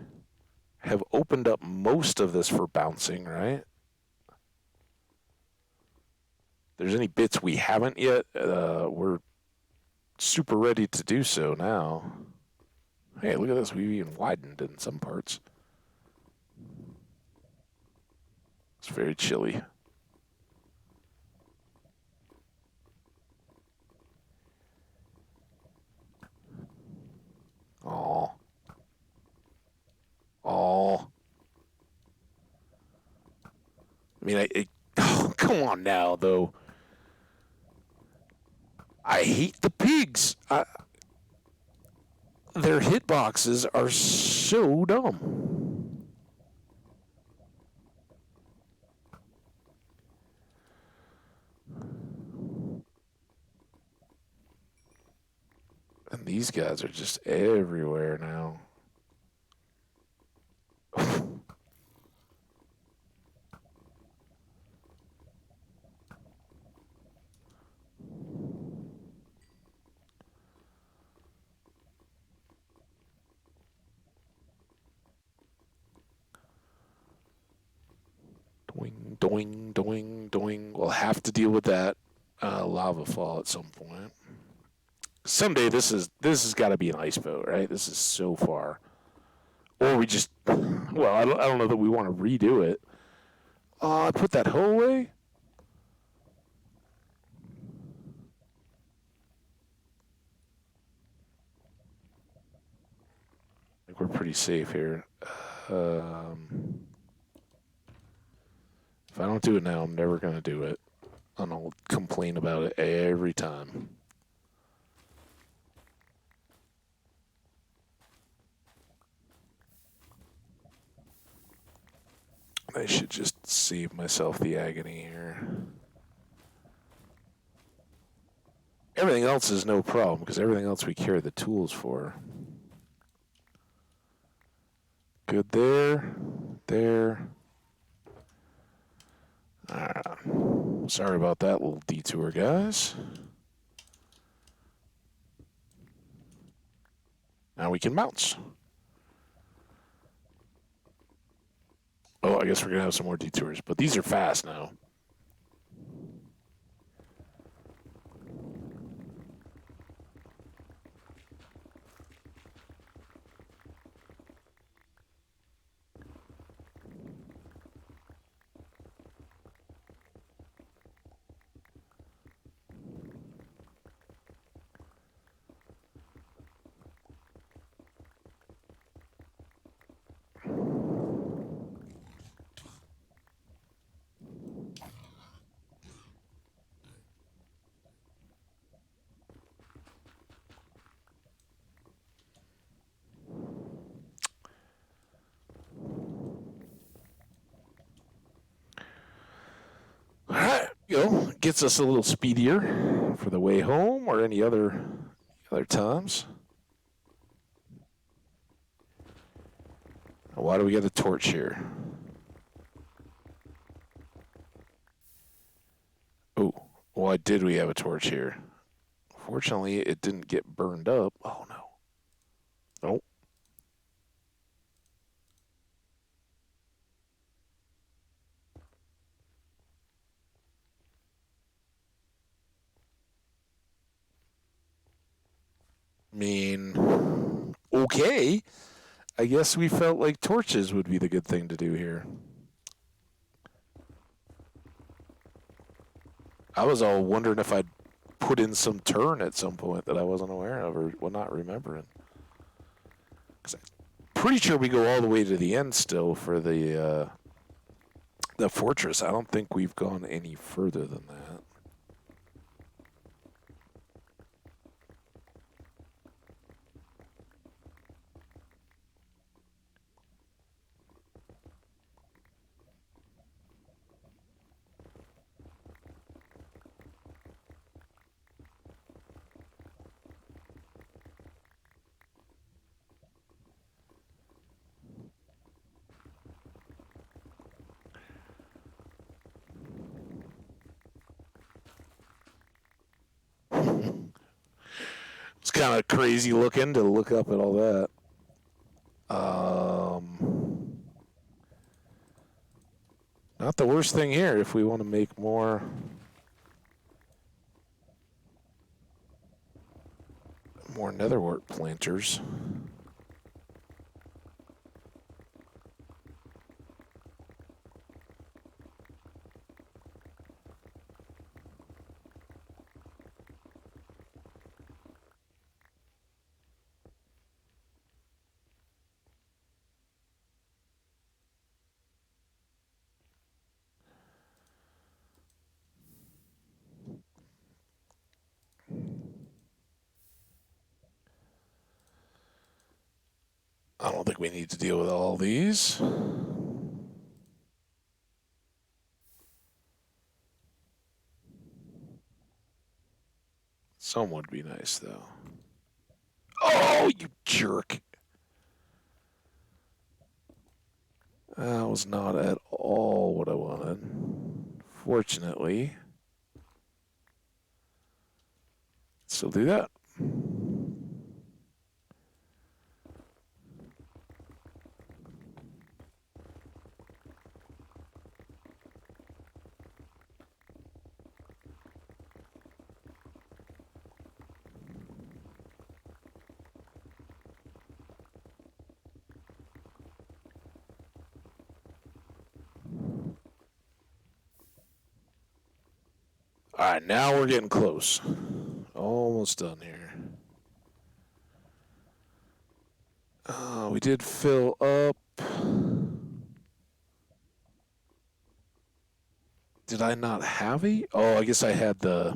A: have opened up most of this for bouncing, right? There's any bits we haven't yet, we're super ready to do so now. Hey, look at this. We've even widened in some parts. It's very chilly. Oh. Oh. I mean, oh, come on now, though. I hate the pigs. Their hitboxes are so dumb. And these guys are just everywhere now. Doing, doing, doing, doing. We'll have to deal with that lava fall at some point. Someday this has got to be an ice boat, right? This is so far. Or we just, well, I don't know that we want to redo it. I put that hoe away? I think we're pretty safe here. If I don't do it now, I'm never going to do it. And I'll complain about it every time. I should just save myself the agony here. Everything else is no problem, because everything else we carry the tools for. Good there. There. Sorry about that little detour, guys. Now we can bounce. Oh, I guess we're going to have some more detours, but these are fast now. You know, gets us a little speedier for the way home or any other times. Why do we get a torch here? Oh, why did we have a torch here? Fortunately, it didn't get burned up. Oh no. Nope. I mean, okay. I guess we felt like torches would be the good thing to do here. I was all wondering if I'd put in some turn at some point that I wasn't aware of or was not remembering. Because I'm pretty sure we go all the way to the end still for the fortress. I don't think we've gone any further than that. It's kind of crazy looking to look up at all that. Not the worst thing here if we want to make more netherwort planters. I don't think we need to deal with all these. Some would be nice, though. Oh, you jerk. That was not at all what I wanted. Fortunately, still do that. All right, now we're getting close. Almost done here. We did fill up. Did I not have a? Oh, I guess I had the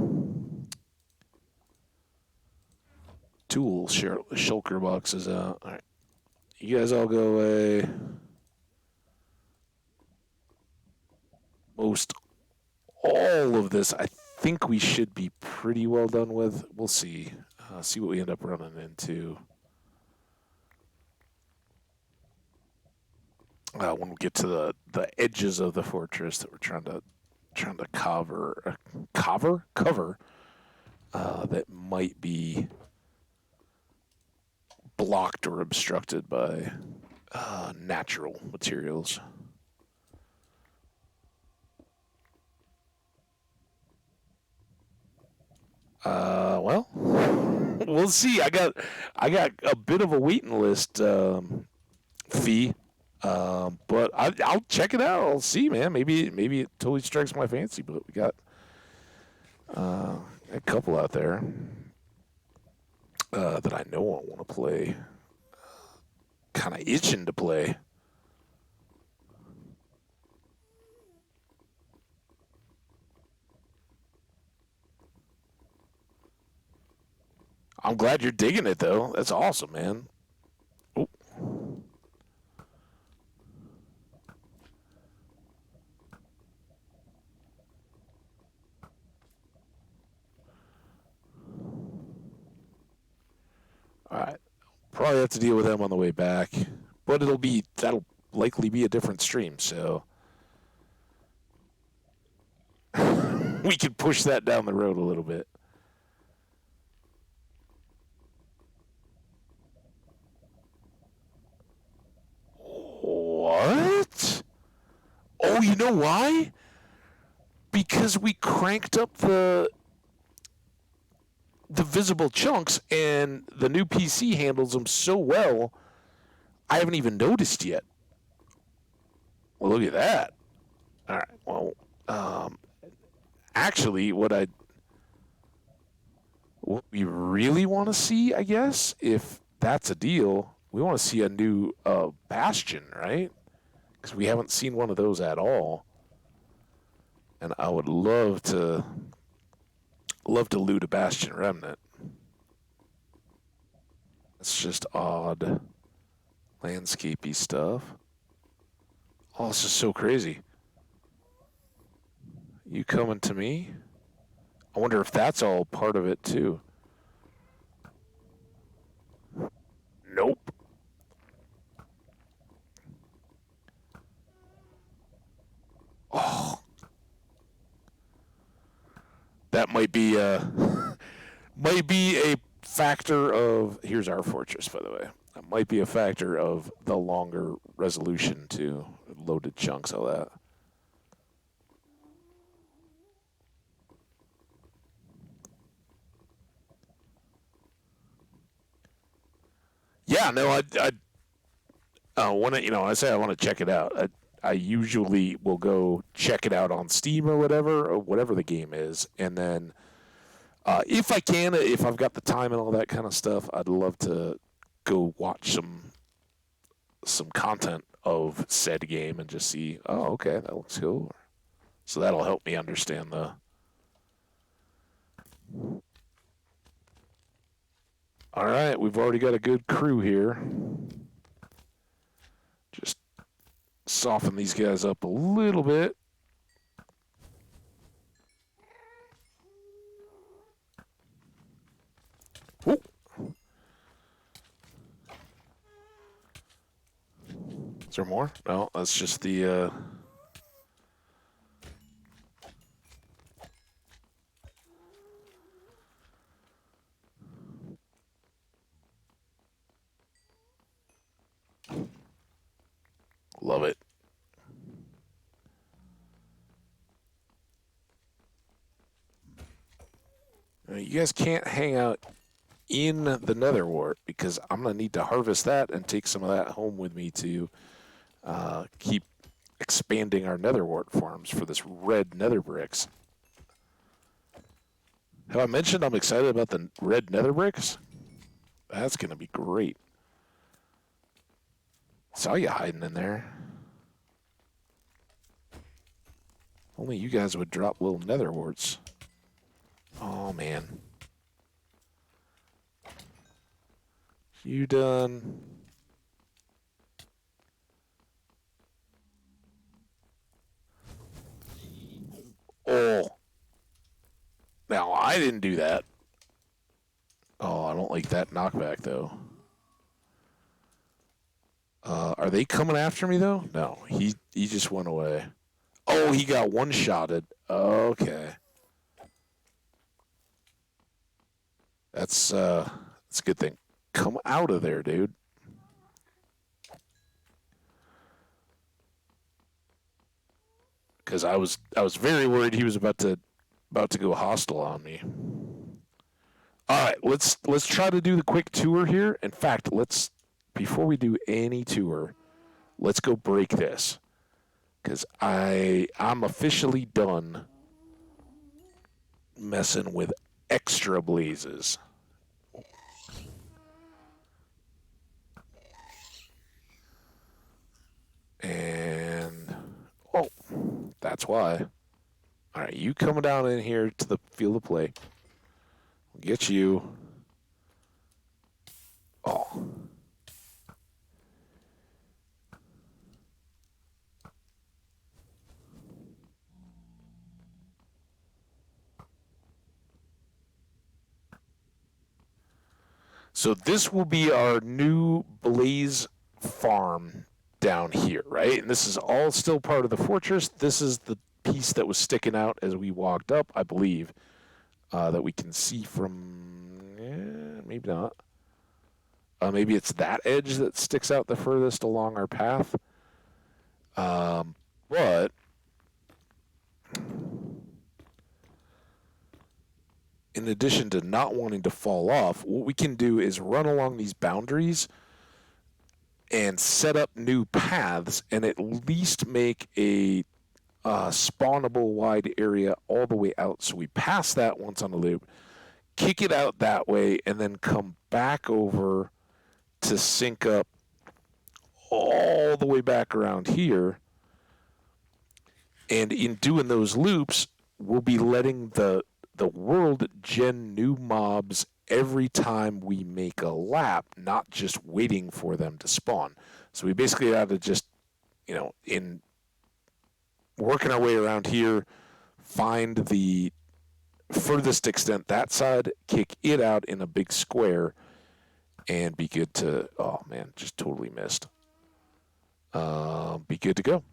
A: tool shulker boxes out. All right, you guys all go away. Most all of this, I think we should be pretty well done with. We'll see. See what we end up running into. When we get to the edges of the fortress that we're trying to cover that might be blocked or obstructed by natural materials. Well, we'll see. I got a bit of a waiting list fee, but I'll check it out. I'll see, man. Maybe it totally strikes my fancy. But we got a couple out there that I know I want to play. Kind of itching to play. I'm glad you're digging it, though. That's awesome, man. Oh. Probably have to deal with them on the way back, but that'll likely be a different stream. So we could push that down the road a little bit. What? Oh, you know why? Because we cranked up the visible chunks, and the new PC handles them so well. I haven't even noticed yet. Well, look at that. All right. Well, um, actually, what we really want to see, I guess, if that's a deal, we want to see a new Bastion, right? Because we haven't seen one of those at all, and I would love to loot a Bastion remnant. It's just odd, landscapey stuff. Oh, this is so crazy. You coming to me? I wonder if that's all part of it too. Nope. Oh, that might be a factor of. Here's our fortress, by the way. That might be a factor of the longer resolution to loaded chunks, all that. Yeah, no, I want to. I say I want to check it out. I usually will go check it out on Steam or whatever the game is, and then if I can, if I've got the time and all that kind of stuff, I'd love to go watch some content of said game and just see. Oh, okay, that looks cool. So that'll help me understand the. All right, we've already got a good crew here. Just soften these guys up a little bit. Ooh. Is there more? No, that's just the. Love it. You guys can't hang out in the nether wart because I'm going to need to harvest that and take some of that home with me to keep expanding our nether wart farms for this red nether bricks. Have I mentioned I'm excited about the red nether bricks? That's going to be great. Saw you hiding in there. Only you guys would drop little nether warts. Oh, man. You done? Oh. Now, I didn't do that. Oh, I don't like that knockback, though. Are they coming after me, though? No, he just went away. Oh, he got one-shotted. Okay. That's a good thing. Come out of there, dude. Because I was very worried he was about to go hostile on me. All right, let's try to do the quick tour here. In fact, before we do any tour, let's go break this because I'm officially done messing with extra blazes. And oh, that's why. All right, you coming down in here to the field of play. We'll get you. Oh. So this will be our new blaze farm down here, right? And this is all still part of the fortress. This is the piece that was sticking out as we walked up, I believe, that we can see from. Maybe not. Maybe it's that edge that sticks out the furthest along our path. But in addition to not wanting to fall off, what we can do is run along these boundaries and set up new paths and at least make a spawnable wide area all the way out. So we pass that once on the loop, kick it out that way, and then come back over to sync up all the way back around here. And in doing those loops, we'll be letting the world gen new mobs every time we make a lap, not just waiting for them to spawn. So we basically have to just, in working our way around here, find the furthest extent that side, kick it out in a big square, and be good to, oh man, just totally missed. Be good to go.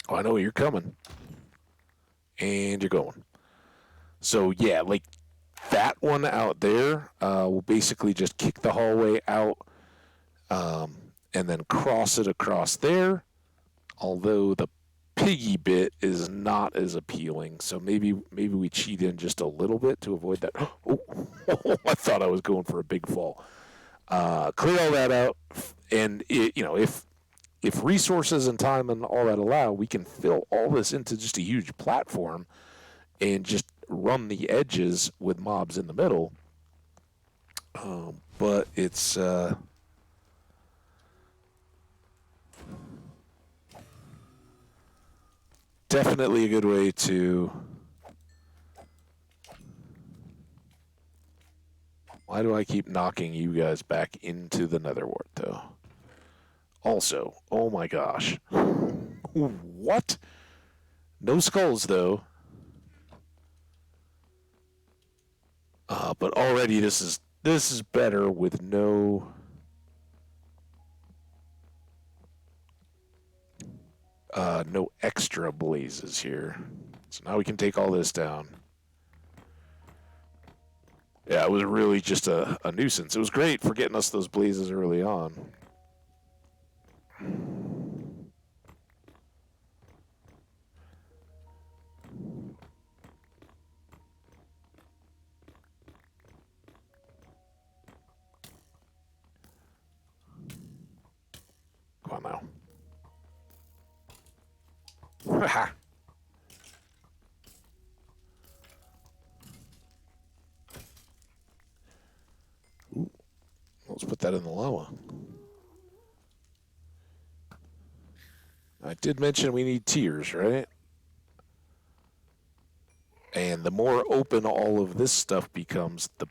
A: Oh, I know you're coming. And you're going. So yeah, like that one out there, we'll basically just kick the hallway out, and then cross it across there. Although the piggy bit is not as appealing, so maybe we cheat in just a little bit to avoid that. Oh, I thought I was going for a big fall. Clear all that out, and if resources and time and all that allow, we can fill all this into just a huge platform and just run the edges with mobs in the middle. But it's definitely a good way to. Why do I keep knocking you guys back into the netherwart, though? Also, oh my gosh. What? No skulls, though. But already this is better with no extra blazes here. So now we can take all this down. Yeah, it was really just a nuisance. It was great for getting us those blazes early on. Come on now. Ooh, let's put that in the lava. I did mention we need tiers, right? And the more open all of this stuff becomes, the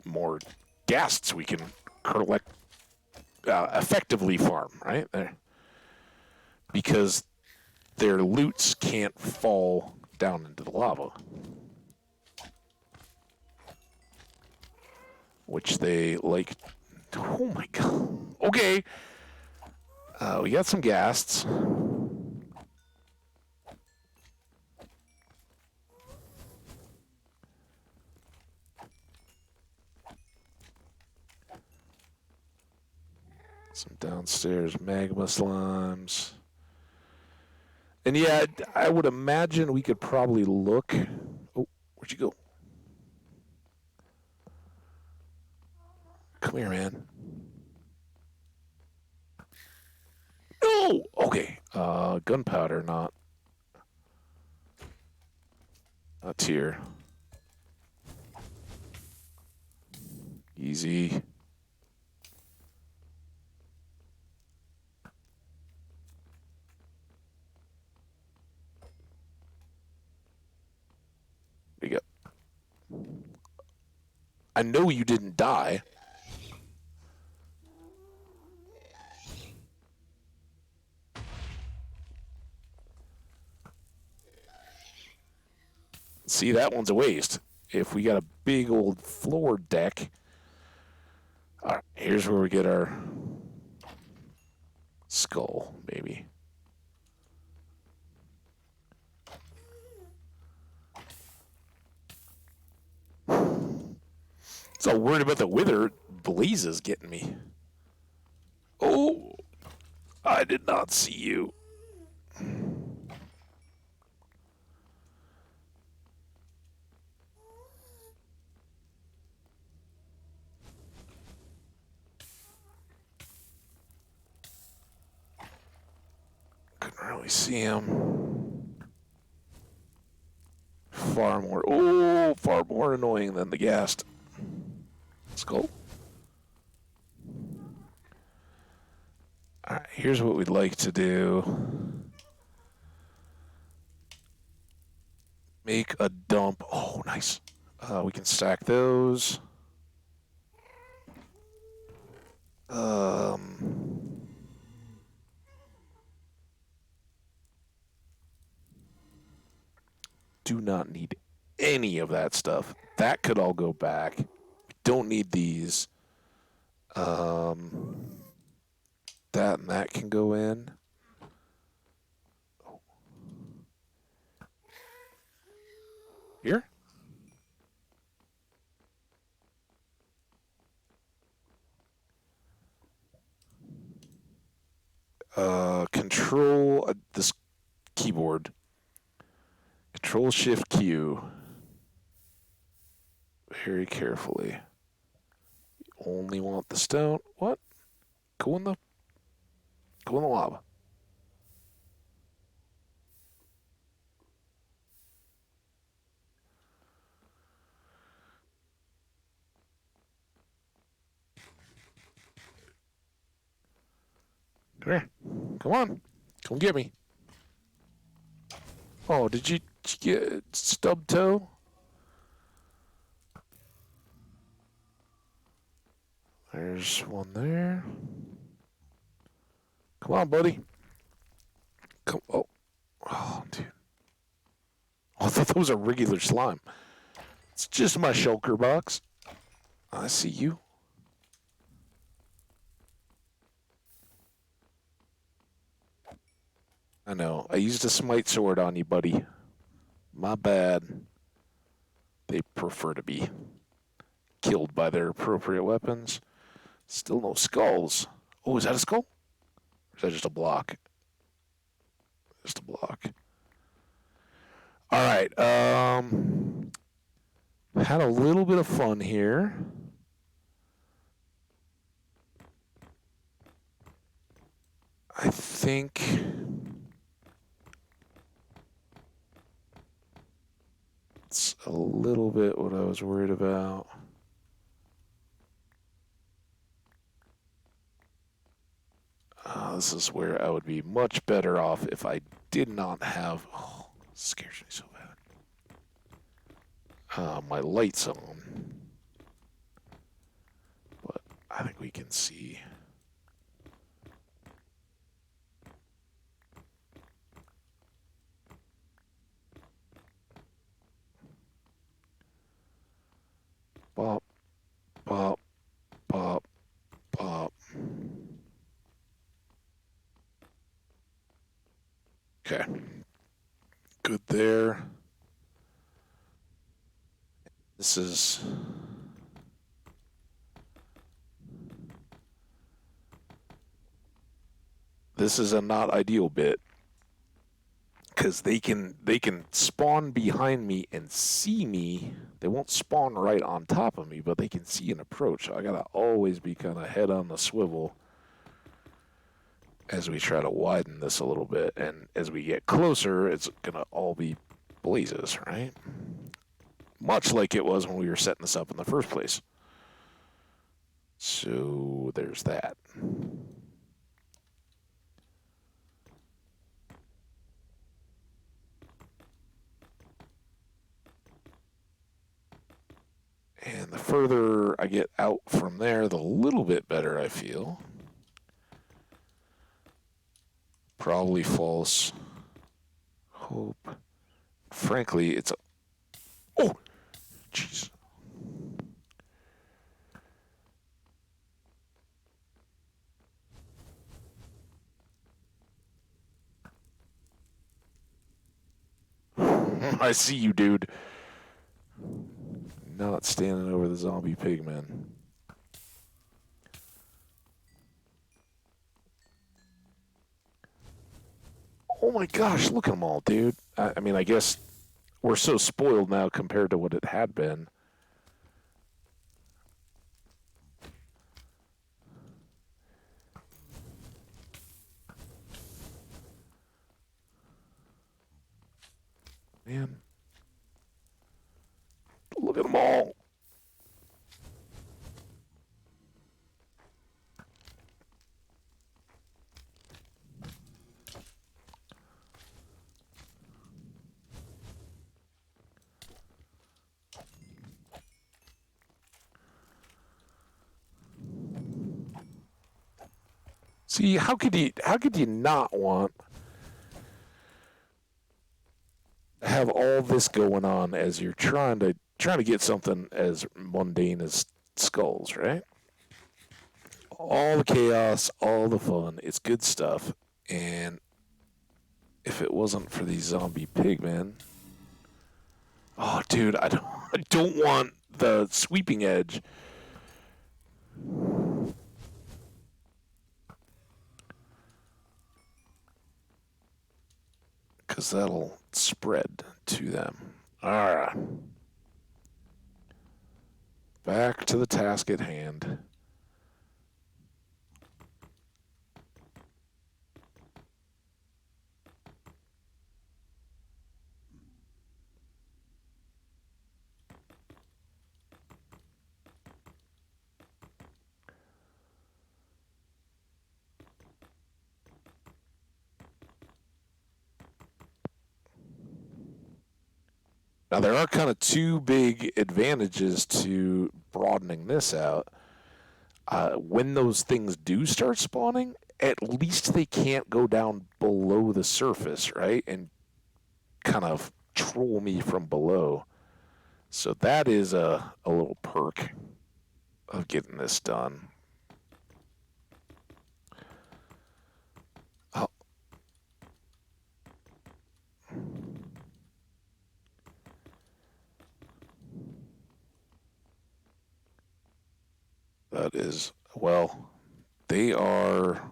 A: more ghasts we can collect, effectively farm, right? Because their loots can't fall down into the lava. Which they like. Oh my god. Okay. We got some ghasts. Some downstairs magma slimes. And yeah, I would imagine we could probably look. Oh, where'd you go? Come here, man. No! Okay. Gunpowder, not tier. Easy. There you go. I know you didn't die. See, that one's a waste. If we got a big old floor deck, all right, here's where we get our skull, maybe. So worried about the wither. Blaze is getting me. Oh, I did not see you. Couldn't really see him. Far more annoying than the ghast. Skull? All right, here's what we'd like to do. Make a dump. Oh, nice. We can stack those. Do not need any of that stuff. That could all go back. Don't need these. That and that can go in. Here? Control this keyboard. Control Shift Q. Very carefully. Only want the stone. What? Go in the lava. Come here. Come on. Come get me. Oh, did you get stub toe? There's one there. Come on, buddy. Come. Oh, dude. Oh, I thought that was a regular slime. It's just my shulker box. I see you. I know. I used a smite sword on you, buddy. My bad. They prefer to be killed by their appropriate weapons. Still no skulls. Oh, is that a skull? Or is that just a block? Just a block. All right. Had a little bit of fun here. I think it's a little bit what I was worried about. This is where I would be much better off if I did not have. Oh, it scares me so bad. My lights on. But I think we can see. Bop, bop, bop, bop. Okay. Good there. This is a not ideal bit because they can spawn behind me and see me. They won't spawn right on top of me, but they can see an approach. So I gotta always be kind of head on the swivel as we try to widen this a little bit. And as we get closer, it's gonna all be blazes, right? Much like it was when we were setting this up in the first place. So there's that. And the further I get out from there, the little bit better I feel. Probably false hope. Frankly, it's Oh, jeez. I see you, dude. Not standing over the zombie pigman. Oh my gosh, look at them all, dude. I mean, I guess we're so spoiled now compared to what it had been. Man, look at them all. See, how could you not want to have all this going on as you're trying to get something as mundane as skulls, right? All the chaos, all the fun, it's good stuff. And if it wasn't for these zombie pigmen, oh, dude, I don't want the sweeping edge. Because that'll spread to them. Alright. Back to the task at hand. Now, there are kind of two big advantages to broadening this out. When those things do start spawning, at least they can't go down below the surface, right? And kind of troll me from below. So that is a little perk of getting this done. Oh, that is, well, they are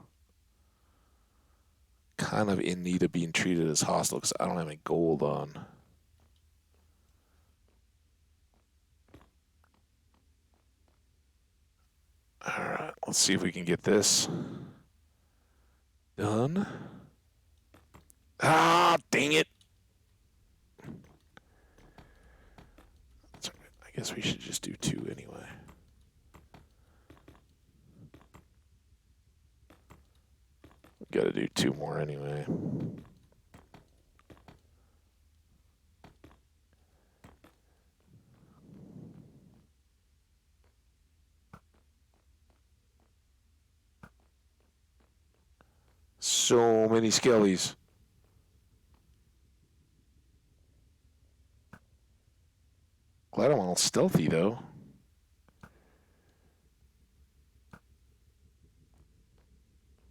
A: kind of in need of being treated as hostile because I don't have any gold on. All right, let's see if we can get this done. Ah, dang it. I guess we should just do two anyway. Got to do two more anyway. So many skellies. Glad I'm all stealthy though.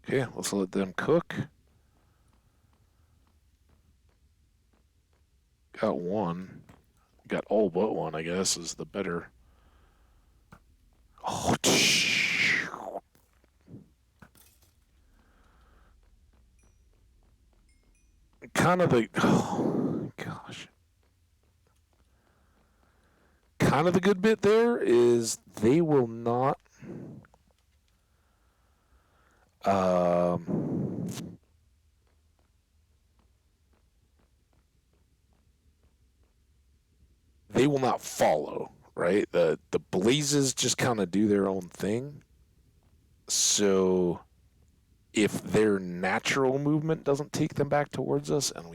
A: Okay, let's let them cook. Got one. Got all but one, I guess, is the better. Oh, kind of the. Oh, gosh. Kind of the good bit there is they will not. Um, they will not follow, right? The blazes just kind of do their own thing. So if their natural movement doesn't take them back towards us and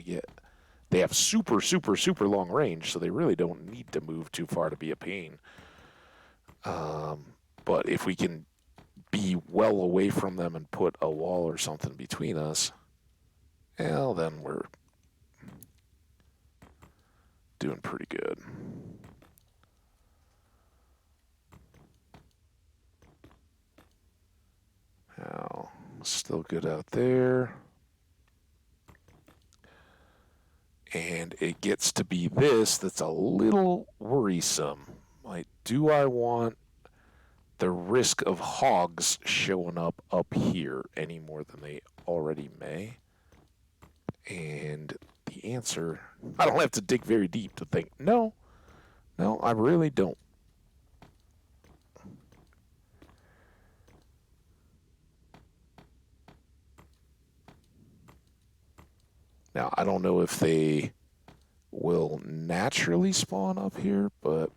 A: they have super super super long range, so they really don't need to move too far to be a pain. Um, but if we can be well away from them and put a wall or something between us, well, then we're Doing pretty good. Now, still good out there. And it gets to be this that's a little worrisome. Like, do I want the risk of hogs showing up here any more than they already may? And the answer, I don't have to dig very deep to think, no, I really don't. Now, I don't know if they will naturally spawn up here, but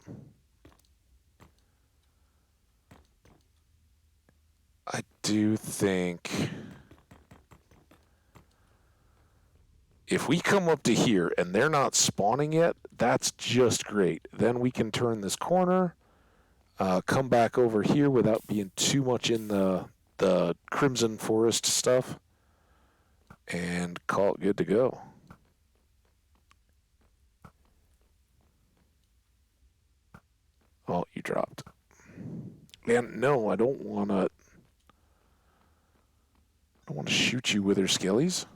A: I do think if we come up to here and they're not spawning yet, that's just great. Then we can turn this corner, come back over here without being too much in the Crimson Forest stuff, and call it good to go. Oh, you dropped. And no, I don't want to. I want to shoot you with her skellies.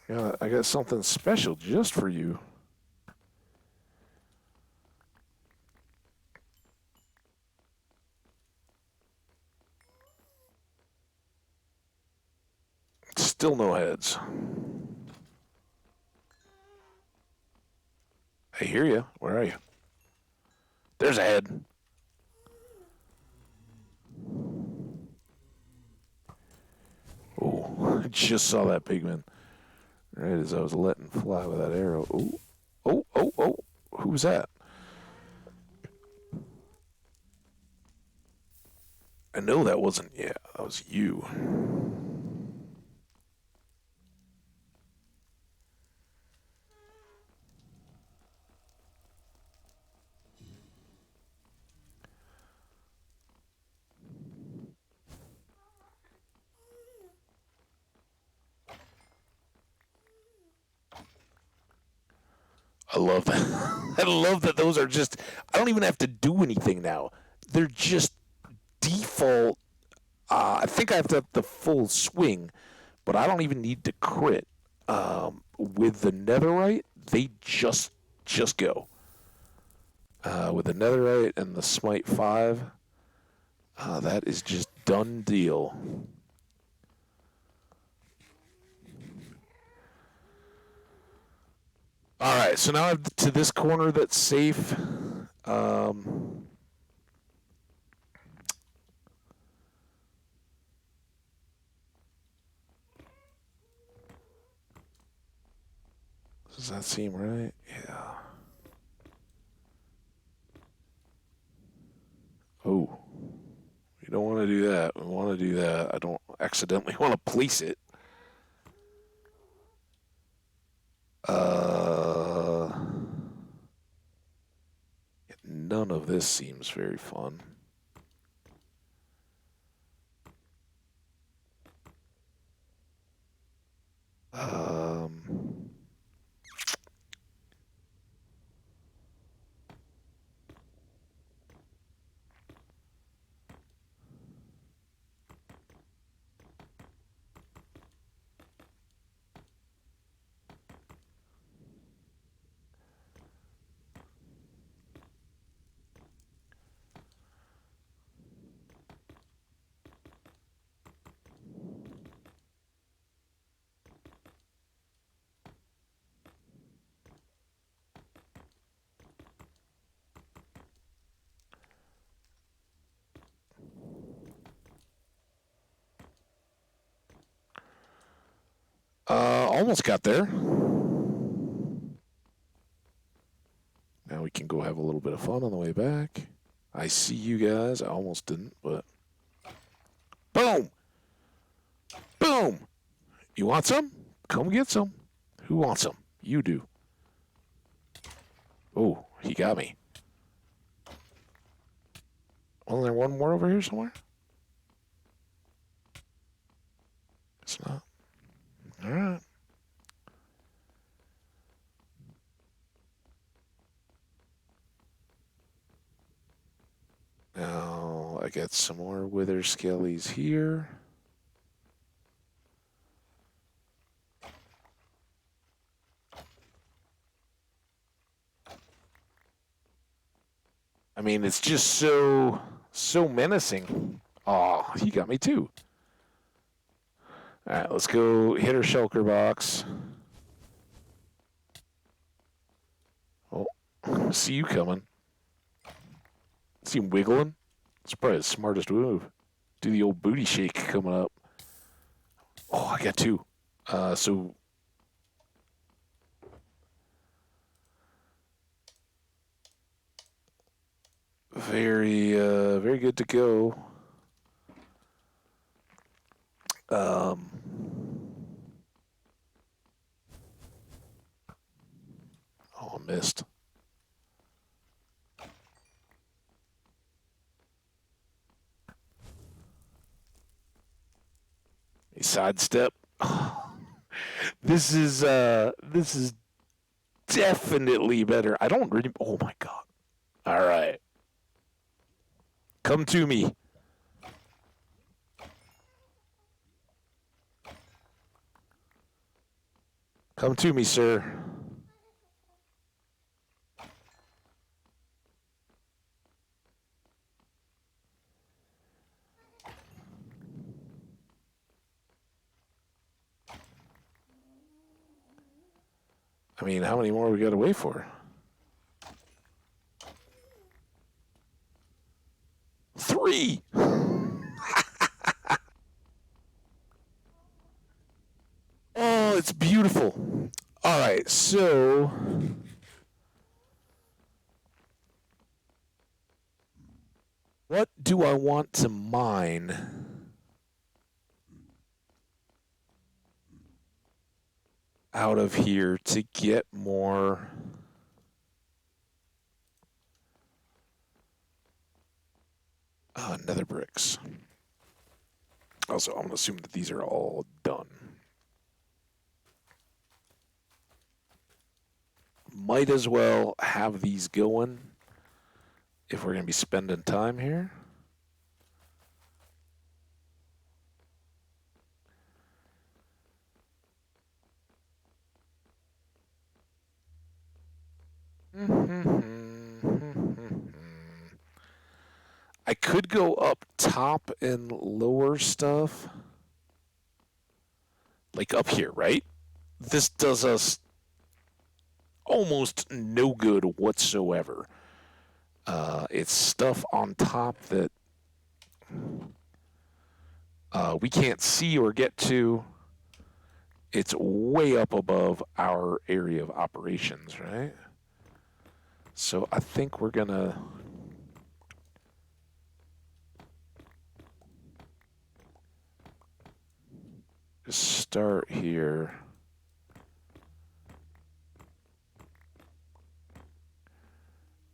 A: Yeah, I got something special just for you. Still no heads. I hear you. Where are you? There's a head. Oh, I just saw that pigman right as I was letting fly with that arrow. Oh. Who was that? I know that wasn't. Yeah, that was you. I love that. I love that those are just. I don't even have to do anything now. They're just default. I think I have to have the full swing, but I don't even need to crit. With the netherite, they just go. With the netherite and the smite 5, that is just done deal. All right, so now I'm to this corner that's safe. Does that seem right? Yeah. Oh, we don't want to do that. We want to do that. I don't accidentally want to place it. None of this seems very fun. Um, almost got there. Now we can go have a little bit of fun on the way back. I see you guys. I almost didn't, but boom! Boom! You want some? Come get some. Who wants some? You do. Oh, he got me. Wasn't there one more over here somewhere? It's not. All right. get some more wither skellies here. I mean, it's just so menacing. Oh, he got me too. All right, let's go hit our shulker box. Oh, see you coming. See him wiggling? It's probably the smartest move. Do the old booty shake coming up. Oh, I got two. So very good to go. Um, oh, I missed. A sidestep. This is definitely better. I don't really. Oh my god! All right, come to me. Come to me, sir. I mean, how many more we got to wait for? 3. Oh, it's beautiful. All right, so what do I want to mine out of here to get more? Nether bricks. Also, I'm going to assume that these are all done. Might as well have these going if we're going to be spending time here. I could go up top and lower stuff. Like up here, right? This does us almost no good whatsoever. It's stuff on top that we can't see or get to. It's way up above our area of operations, right? So I think we're going to just start here.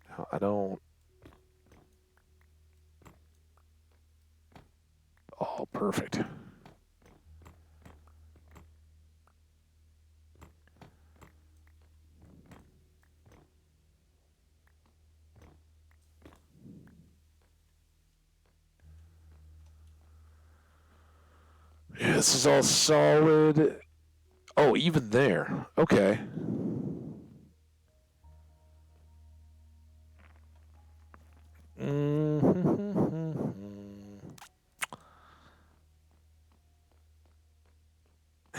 A: Now, I don't... Oh, perfect. Yeah, this is all solid. Oh, even there. Okay.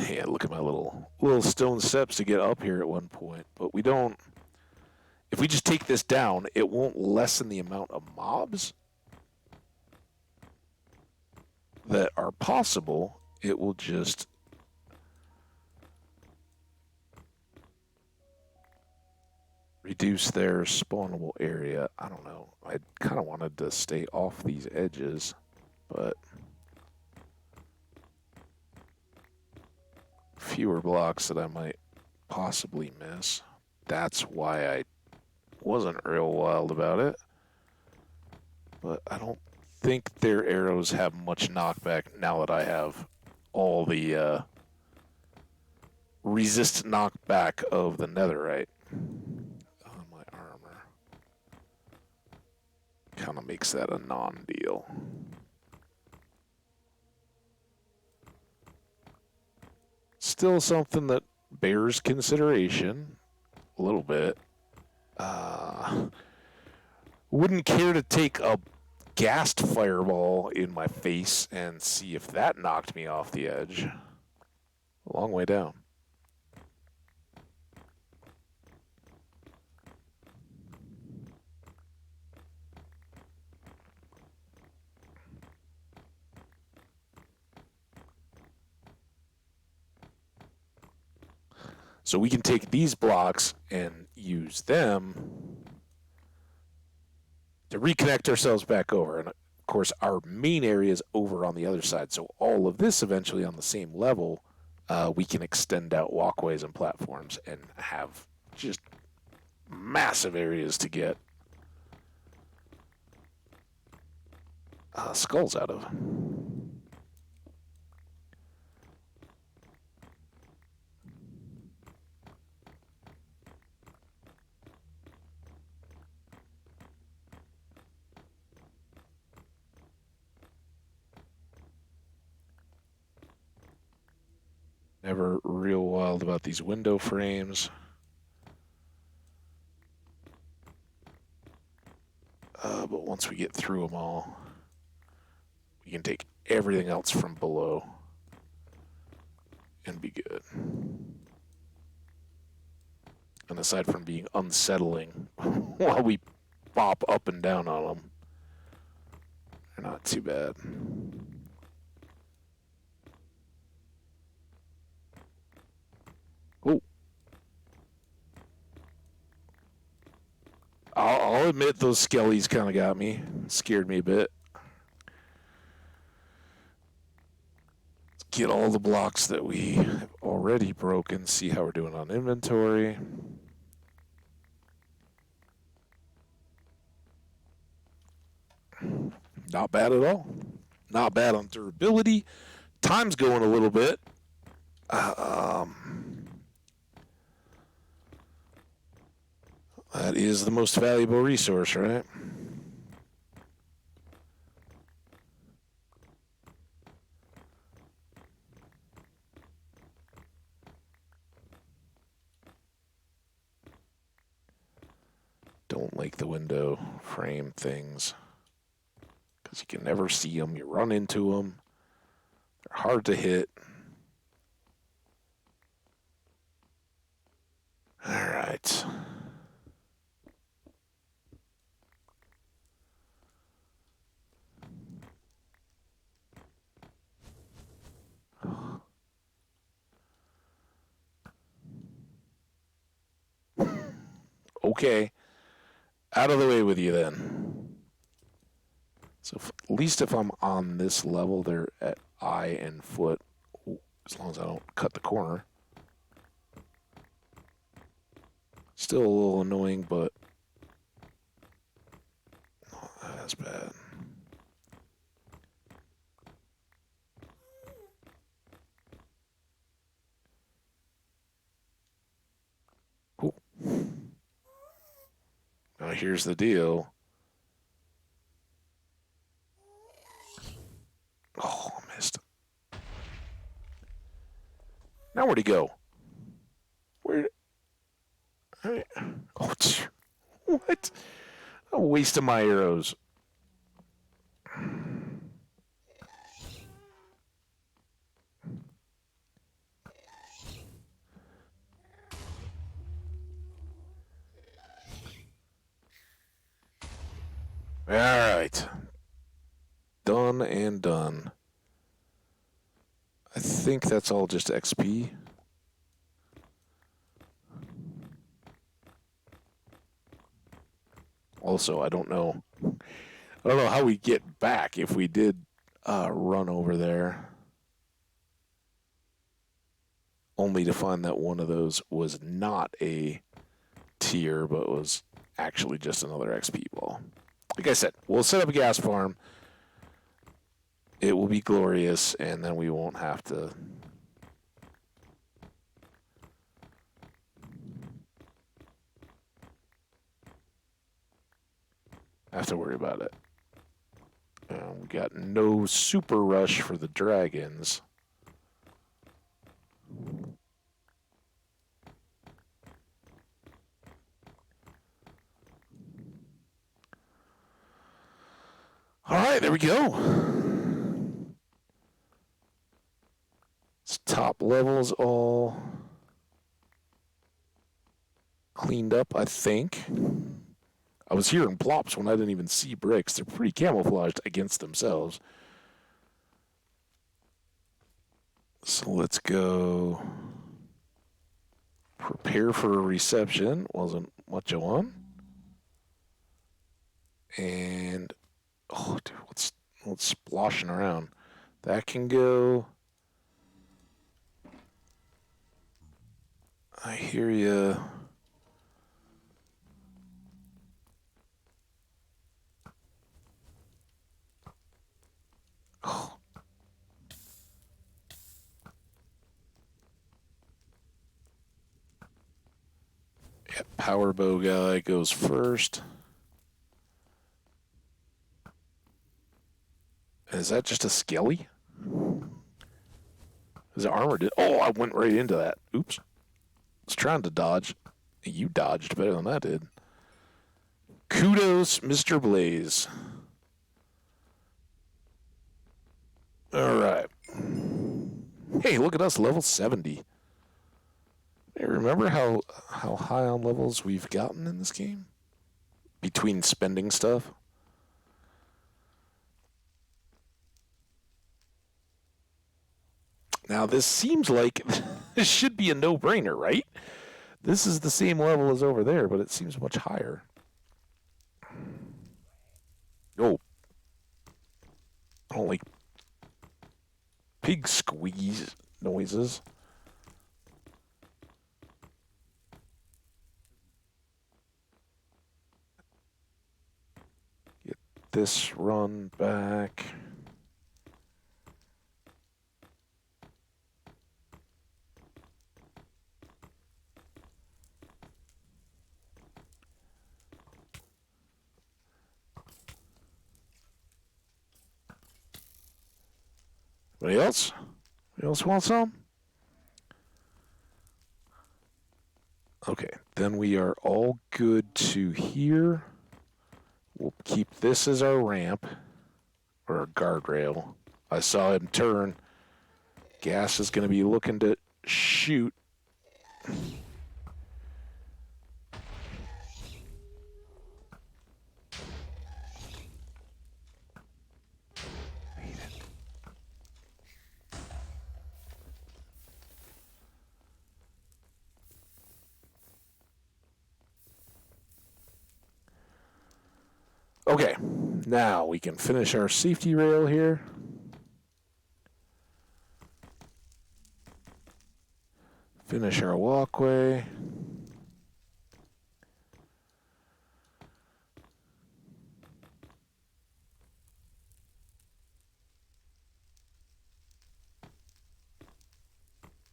A: Yeah, look at my little stone steps to get up here at one point. But we don't... If we just take this down, it won't lessen the amount of mobs that are possible. It will just reduce their spawnable area. I don't know. I kind of wanted to stay off these edges, but fewer blocks that I might possibly miss. That's why I wasn't real wild about it. But I don't think their arrows have much knockback now that I have all the resist knockback of the netherite on my armor. kind of makes that a non-deal. Still something that bears consideration a little bit. Wouldn't care to take a gassed fireball in my face and see if that knocked me off the edge. A long way down. So we can take these blocks and use them to reconnect ourselves back over. And of course, our main area is over on the other side. So all of this eventually on the same level, we can extend out walkways and platforms and have just massive areas to get skulls out of. Never real wild about these window frames. But once we get through them all, we can take everything else from below and be good. And aside from being unsettling while we bop up and down on them, they're not too bad. Oh. I'll admit those skellies kind of got me. Scared me a bit. Let's get all the blocks that we have already broken. See how we're doing on inventory. Not bad at all. Not bad on durability. Time's going a little bit. That is the most valuable resource, right? Don't like the window frame things because you can never see them. You run into them. They're hard to hit. All right. Okay. Out of the way with you then. So at least if I'm on this level, they're at eye and foot. As long as I don't cut the corner. Still a little annoying, but not as bad. Cool. Now here's the deal. Oh, I missed. Now where'd he go? Where? Oh, what? A waste of my arrows. All right. Done and done. I think that's all just XP. Also, I don't know how we get back if we did run over there. Only to find that one of those was not a tier, but was actually just another XP ball. Like I said, we'll set up a gas farm. It will be glorious, and then we won't have to... I have to worry about it. We got no super rush for the dragons. All right, there we go. This top level's all cleaned up, I think. I was hearing plops when I didn't even see bricks. They're pretty camouflaged against themselves. So let's go prepare for a reception. Wasn't much on. And, oh, dude, what's splashing around? That can go. I hear you. Oh. Yeah, power bow guy goes first. Is that just a skelly? Is it armored? Oh, I went right into that. Oops. I was trying to dodge. You dodged better than I did. Kudos, Mr. Blaze. All right. Hey, look at us, level 70. Hey, remember how high on levels we've gotten in this game? Between spending stuff? Now, this seems like this should be a no-brainer, right? This is the same level as over there, but it seems much higher. Oh. I don't like pig squeeze noises. Get this run back. Anybody else? Anybody else want some? Okay, then we are all good to here. We'll keep this as our ramp, or our guardrail. I saw him turn. Gas is going to be looking to shoot. Okay, now we can finish our safety rail here. Finish our walkway.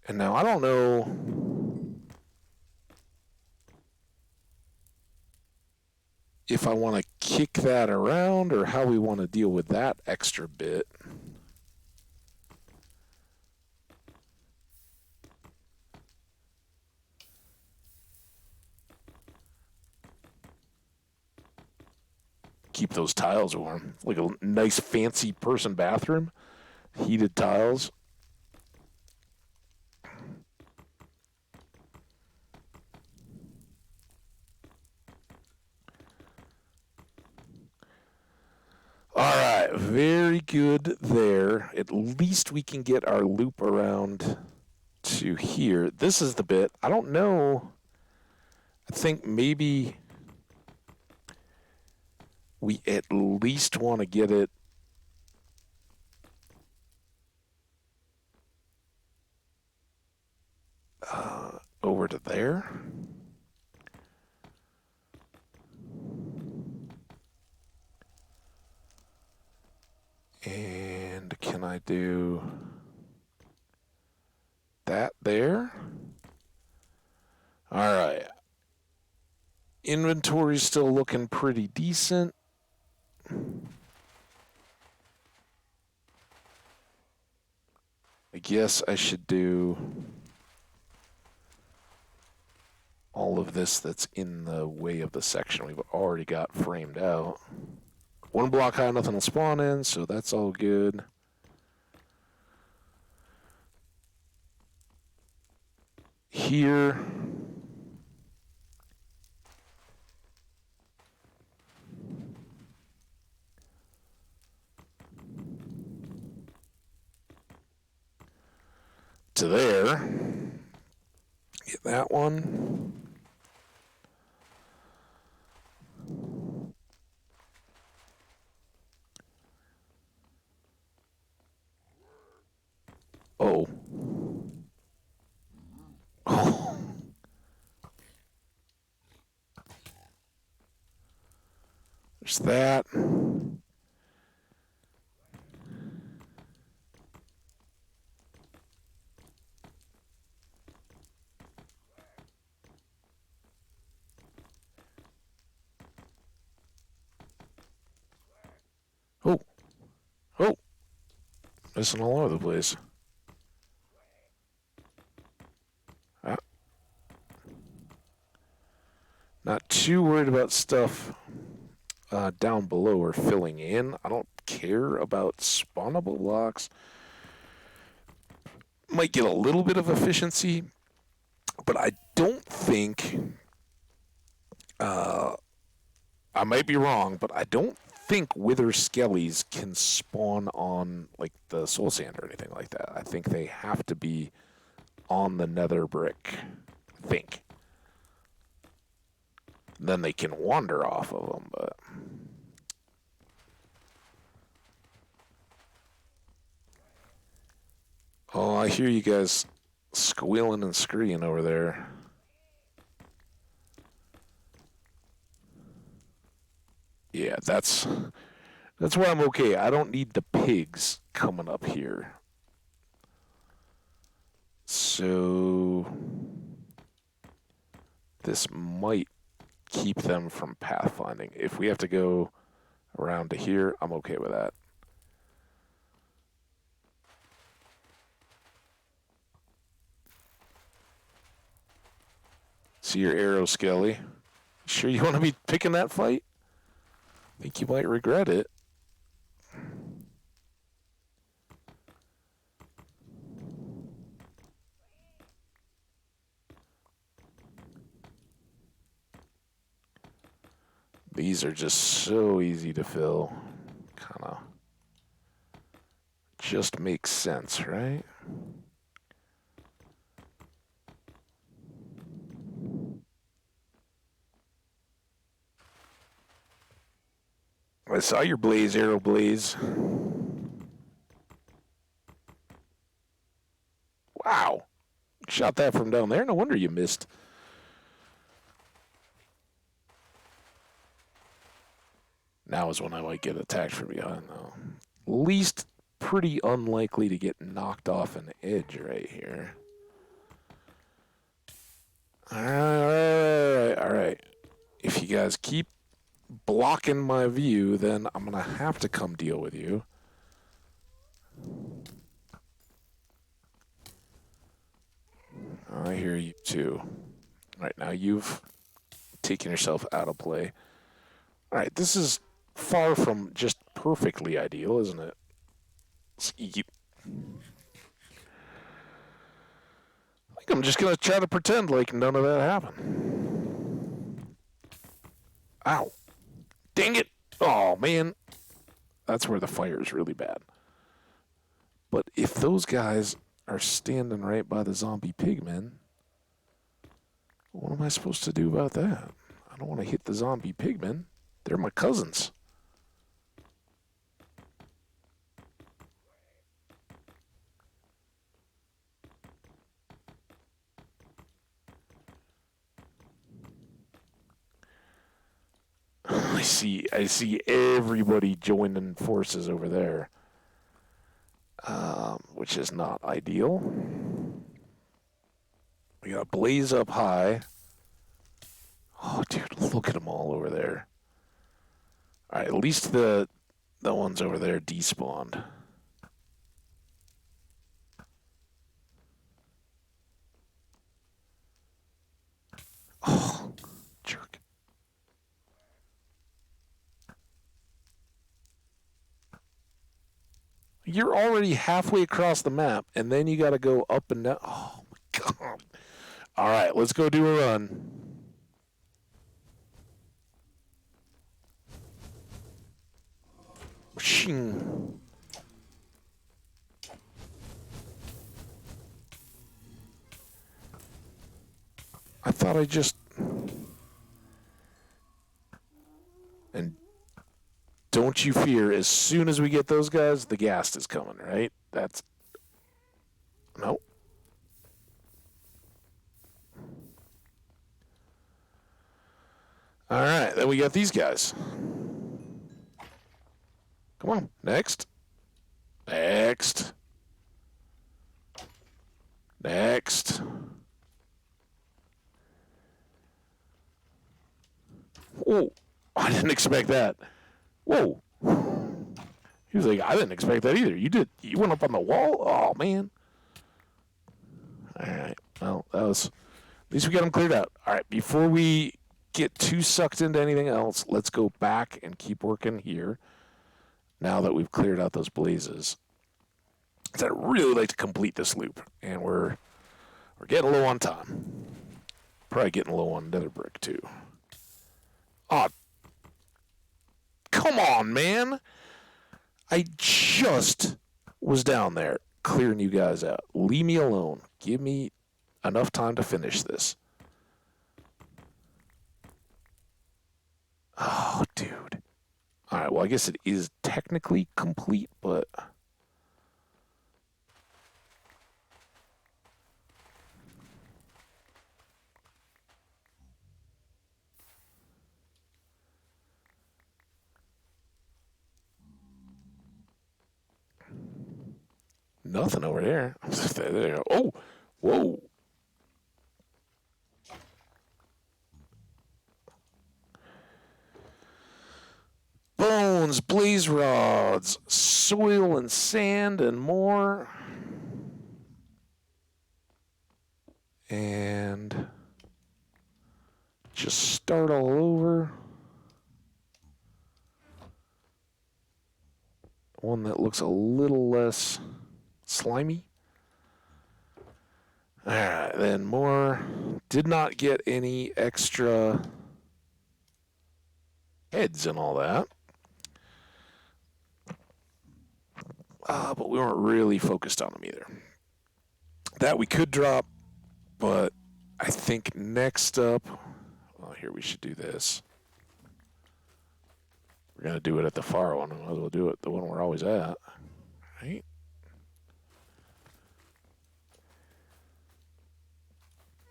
A: And now I don't know if I want to kick that around or how we want to deal with that extra bit. Keep those tiles warm. Like a nice fancy person bathroom. Heated tiles. All right, very good there. At least we can get our loop around to here. This is the bit. I don't know. I think maybe we at least want to get it over to there. And can I do that there? All right. Inventory's still looking pretty decent. I guess I should do all of this that's in the way of the section we've already got framed out. One block high, nothing will spawn in, so that's all good. Here, to there. Get that one. Oh. Oh. There's that. Oh. Oh. Missing all over the place. Not too worried about stuff down below or filling in. I don't care about spawnable blocks. Might get a little bit of efficiency, but I don't think. I might be wrong, but I don't think wither skellies can spawn on like the soul sand or anything like that. I think they have to be on the nether brick. I think. Then they can wander off of them, but. Oh, I hear you guys squealing and screaming over there. Yeah, that's why I'm okay. I don't need the pigs coming up here. So this might keep them from pathfinding. If we have to go around to here, I'm okay with that. See your arrow, Skelly. Sure you want to be picking that fight? I think you might regret it. These are just so easy to fill. Kind of just makes sense, right? I saw your blaze, arrow blaze. Wow. Shot that from down there. No wonder you missed. Now is when I might get attacked from behind, though. Least pretty unlikely to get knocked off an edge right here. All right. If you guys keep blocking my view, then I'm going to have to come deal with you. I hear you too. All right, now you've taken yourself out of play. All right, this is far from just perfectly ideal, isn't it? I think I'm just going to try to pretend like none of that happened. Ow. Dang it. Oh, man. That's where the fire is really bad. But if those guys are standing right by the zombie pigmen, what am I supposed to do about that? I don't want to hit the zombie pigmen. They're my cousins. I see everybody joining forces over there, which is not ideal. We got Blaze up high. Oh, dude, look at them all over there. All right, at least the ones over there despawned. Oh, jerk. You're already halfway across the map, and then you got to go up and down. Oh, my God. All right, let's go do a run. Shing. I thought I just... And don't you fear, as soon as we get those guys, the ghast is coming, right? That's... No. All right, then we got these guys. Come on, next. Next. Next. Whoa, I didn't expect that. Whoa. He was like, I didn't expect that either. You did. You went up on the wall? Oh, man. All right. Well, that was... At least we got them cleared out. All right, before we get too sucked into anything else, let's go back and keep working here now that we've cleared out those blazes. Because I'd really like to complete this loop, and we're getting low on time. Probably getting low on nether brick, too. Oh, come on, man. I just was down there clearing you guys out. Leave me alone. Give me enough time to finish this. Oh, dude. All right, well, I guess it is technically complete, but... Nothing over there. Oh, whoa. Bones, blaze rods, soil and sand and more. And just start all over. One that looks a little less slimy. All right, then more. Did not get any extra heads and all that. But we weren't really focused on them either. That we could drop, but I think next up, well, here we should do this. We're going to do it at the far one. Might as well do it the one we're always at. Right?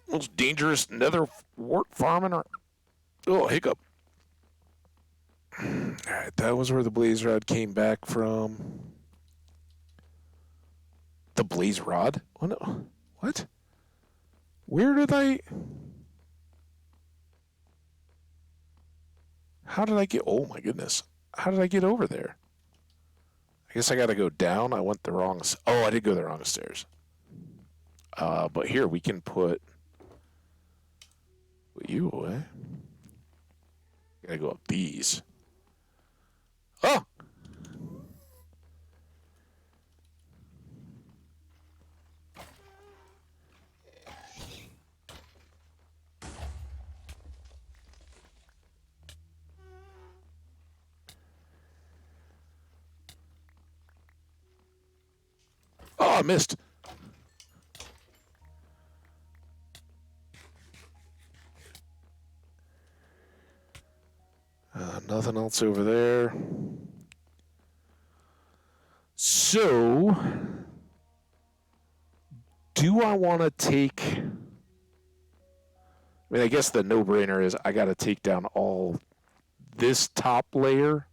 A: Most dangerous nether wart farming. Oh, hiccup. All right, that was where the blaze rod came back from. The blaze rod? Oh, no. What? Where did I... How did I get... Oh, my goodness. How did I get over there? I guess I got to go down. I went the wrong... Oh, I did go the wrong stairs. But here, we can put you away. Gotta go up these. Oh! Oh, I missed. Nothing else over there. So, do I want to take... I mean, I guess the no-brainer is I got to take down all this top layer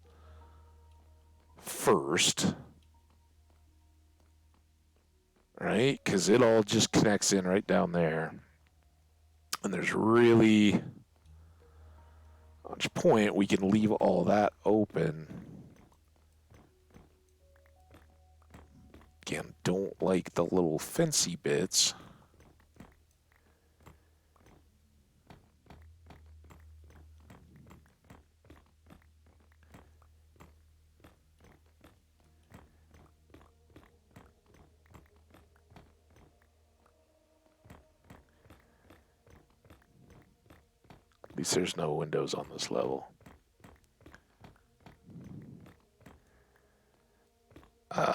A: first. Right? Because it all just connects in right down there. And there's really At which point we can leave all that open. Again, don't like the little fancy bits. At least there's no windows on this level.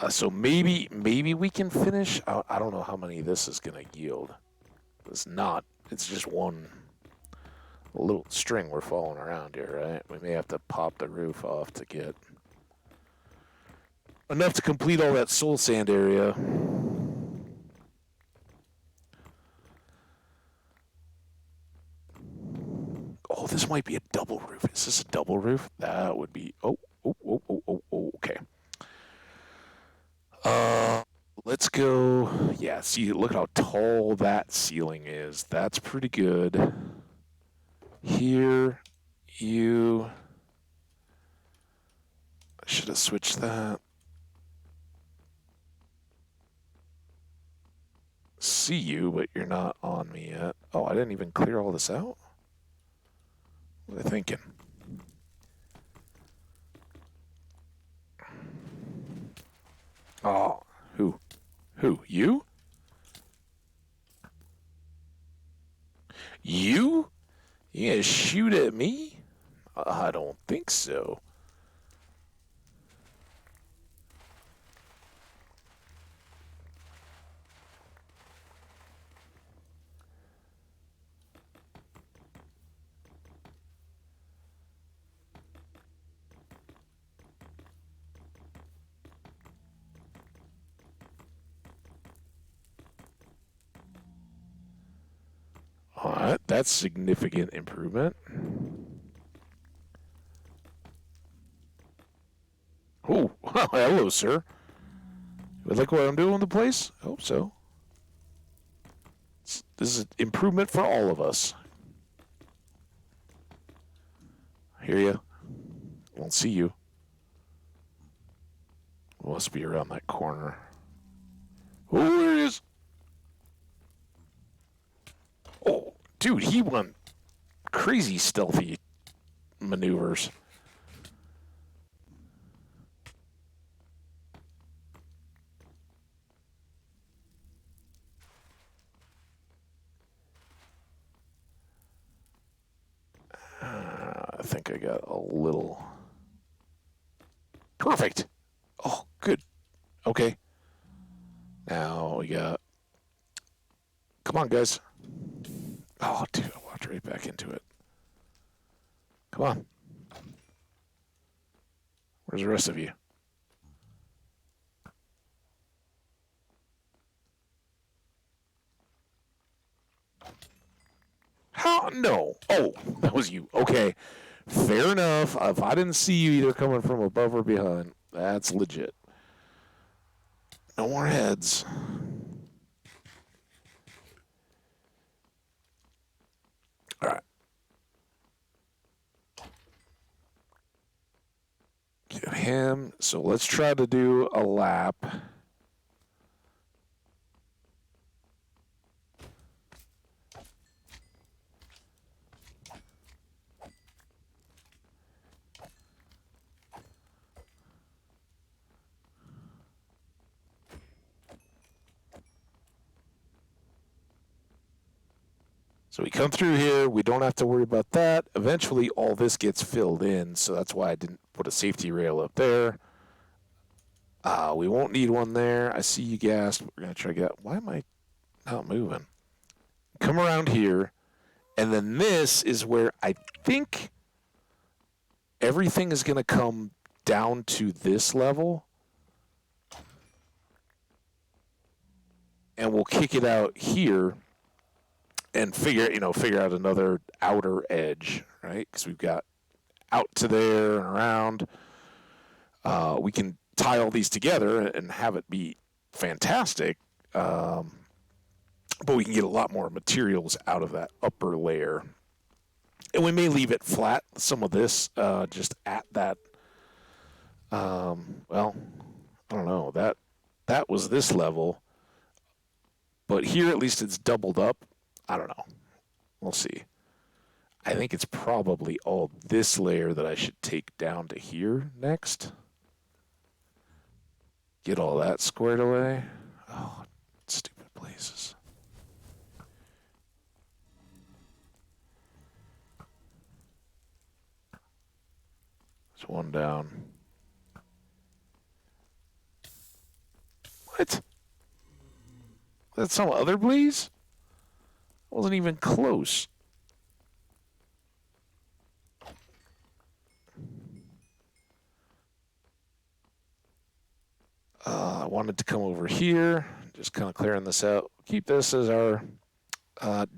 A: So maybe we can finish. I don't know how many this is going to yield. It's not. It's just one little string we're following around here, right? We may have to pop the roof off to get enough to complete all that soul sand area. Oh, this might be a double roof. Is this a double roof? That would be... Oh, okay. Let's go... Yeah, see, look how tall that ceiling is. That's pretty good. Here, you... I should have switched that. See you, but you're not on me yet. Oh, I didn't even clear all this out? What are they thinking? Oh, who? Who? You? You? You gonna shoot at me? I don't think so. All right, that's significant improvement. Oh, hello, sir. You like what I'm doing with the place? I hope so. This is an improvement for all of us. Hear you. Won't see you. Must be around that corner. Oh, there it is. Oh, dude, he went crazy stealthy maneuvers. I think I got a little... Perfect. Oh, good. Okay. Now we got... Come on, guys. Oh, dude, I walked right back into it. Come on. Where's the rest of you? How? No. Oh, that was you. Okay. Fair enough. If I didn't see you either coming from above or behind, that's legit. No more heads. All right. Get him. So let's try to do a lap. So we come through here. We don't have to worry about that. Eventually, all this gets filled in, so that's why I didn't put a safety rail up there. We won't need one there. I see you gassed. We're going to try to get... Why am I not moving? Come around here, and then this is where I think everything is going to come down to this level. And we'll kick it out here and figure out another outer edge, right? Because we've got out to there and around. We can tie all these together and have it be fantastic. But we can get a lot more materials out of that upper layer. And we may leave it flat, some of this, just at that, well, I don't know, that was this level, but here at least it's doubled up. I don't know. We'll see. I think it's probably all this layer that I should take down to here next. Get all that squared away. Oh, stupid places. There's one down. What? That's some other blaze? Wasn't even close. I wanted to come over here, just kind of clearing this out. Keep this as our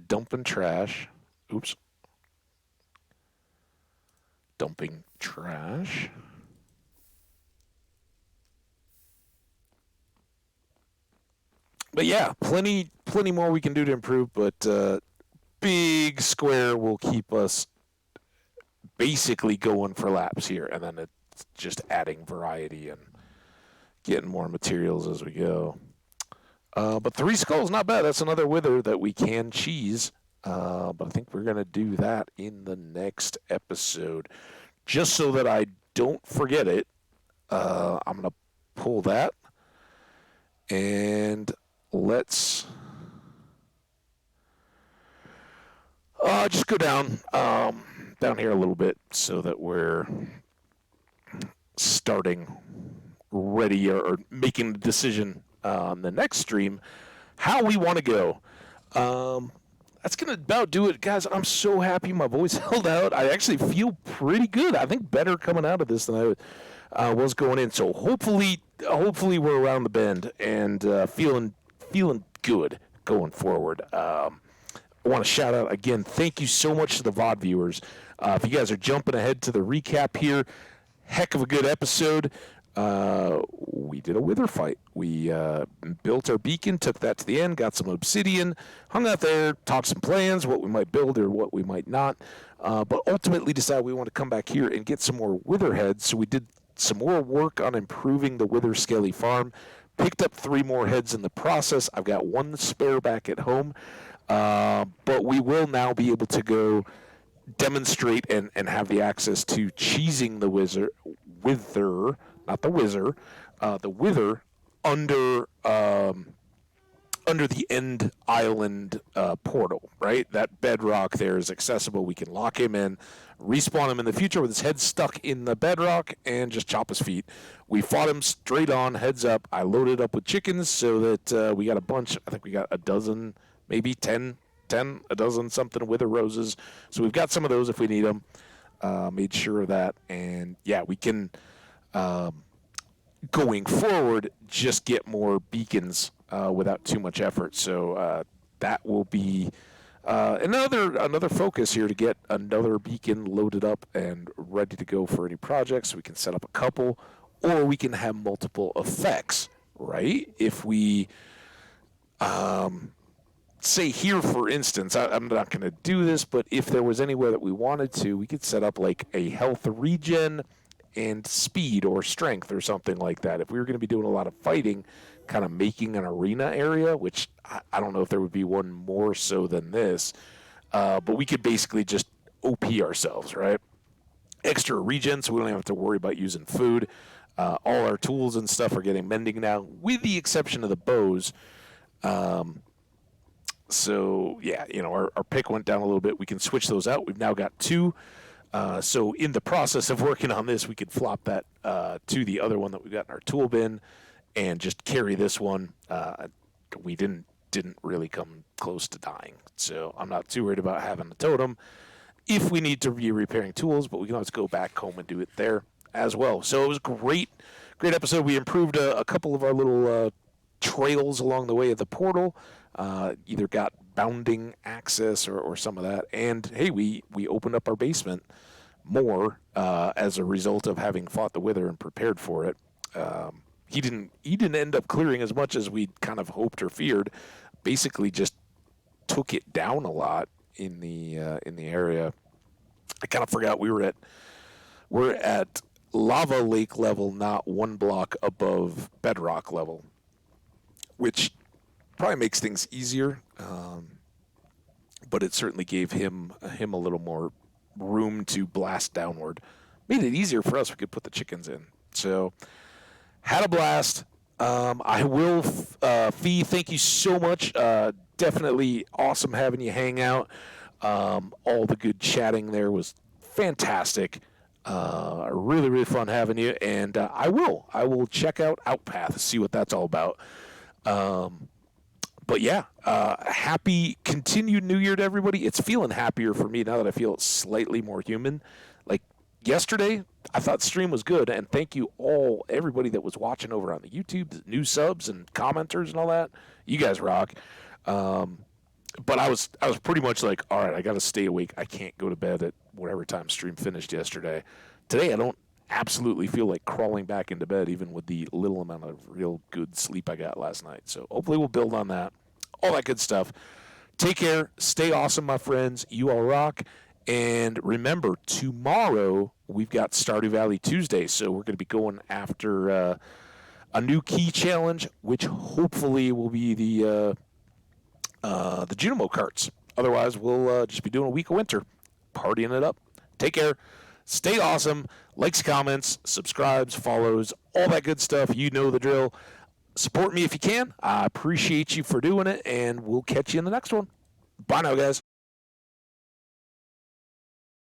A: dumping trash. Oops. Dumping trash. But yeah, plenty more we can do to improve, but big square will keep us basically going for laps here, and then it's just adding variety and getting more materials as we go. But 3 skulls, not bad. That's another wither that we can cheese. But I think we're going to do that in the next episode. Just so that I don't forget it, I'm going to pull that. And let's just go down here a little bit so that we're starting ready or making the decision on the next stream how we want to go. That's going to about do it, guys. I'm so happy my voice held out. I actually feel pretty good. I think better coming out of this than I was going in. So hopefully we're around the bend and feeling good going forward. I want to shout out again, thank you so much to the VOD viewers. If you guys are jumping ahead to the recap here, heck of a good episode. We did a wither fight. We built our beacon, took that to the end, got some obsidian, hung out there, talked some plans, what we might build or what we might not, but ultimately decided we want to come back here and get some more wither heads. So we did some more work on improving the wither scaly farm, picked up 3 more heads in the process. I've got 1 spare back at home, but we will now be able to go demonstrate and have the access to cheesing the wither, not the wizard, the wither under the end island portal, right? That bedrock there is accessible. We can lock him in, respawn him in the future with his head stuck in the bedrock, and just chop his feet. We fought him straight on, heads up. I loaded up with chickens so that we got a bunch. I think we got a dozen, maybe 10, a dozen something wither roses. So we've got some of those if we need them. Made sure of that. And yeah, we can... going forward, just get more beacons without too much effort. So that will be another focus here to get another beacon loaded up and ready to go for any projects. We can set up a couple, or we can have multiple effects, right? If we say here, for instance, I'm not going to do this, but if there was anywhere that we wanted to, we could set up like a health regen and speed or strength or something like that. If we were going to be doing a lot of fighting, kind of making an arena area, which I don't know if there would be one more so than this, but we could basically just OP ourselves, right? Extra regen, so we don't have to worry about using food. All our tools and stuff are getting mending now, with the exception of the bows. So, yeah, our pick went down a little bit. We can switch those out. We've now got 2. So in the process of working on this, we could flop that to the other one that we got in our tool bin and just carry this one. We didn't really come close to dying, so I'm not too worried about having a totem if we need to be repairing tools, but we can always go back home and do it there as well. So it was great episode. We improved a couple of our little trails along the way of the portal. Either got bounding access or some of that, and hey, we opened up our basement more as a result of having fought the wither and prepared for it. He didn't end up clearing as much as we kind of hoped or feared. Basically, just took it down a lot in the area. I kind of forgot we're at lava lake level, not one block above bedrock level, which probably makes things easier. But it certainly gave him a little more room to blast downward. Made it easier for us. We could put the chickens in. So had a blast. I will, Fee, thank you so much. Definitely awesome having you hang out. All the good chatting there was fantastic. Really, really fun having you. And I will check out Outpath, see what that's all about. But yeah, happy continued New Year to everybody. It's feeling happier for me now that I feel slightly more human. Like yesterday, I thought stream was good, and thank you all, everybody that was watching over on the YouTube, the new subs and commenters and all that. You guys rock. But I was pretty much like, all right, I got to stay awake. I can't go to bed at whatever time stream finished yesterday. Today, I don't absolutely feel like crawling back into bed, even with the little amount of real good sleep I got last night. So hopefully we'll build on that. All that good stuff. Take care. Stay awesome, my friends. You all rock. And remember, tomorrow we've got Stardew Valley Tuesday. So we're going to be going after a new key challenge, which hopefully will be the Junimo carts. Otherwise, we'll just be doing a week of winter, partying it up. Take care. Stay awesome. Likes, comments, subscribes, follows, all that good stuff. You know the drill. Support me if you can. I appreciate you for doing it, and we'll catch you in the next one. Bye now, guys.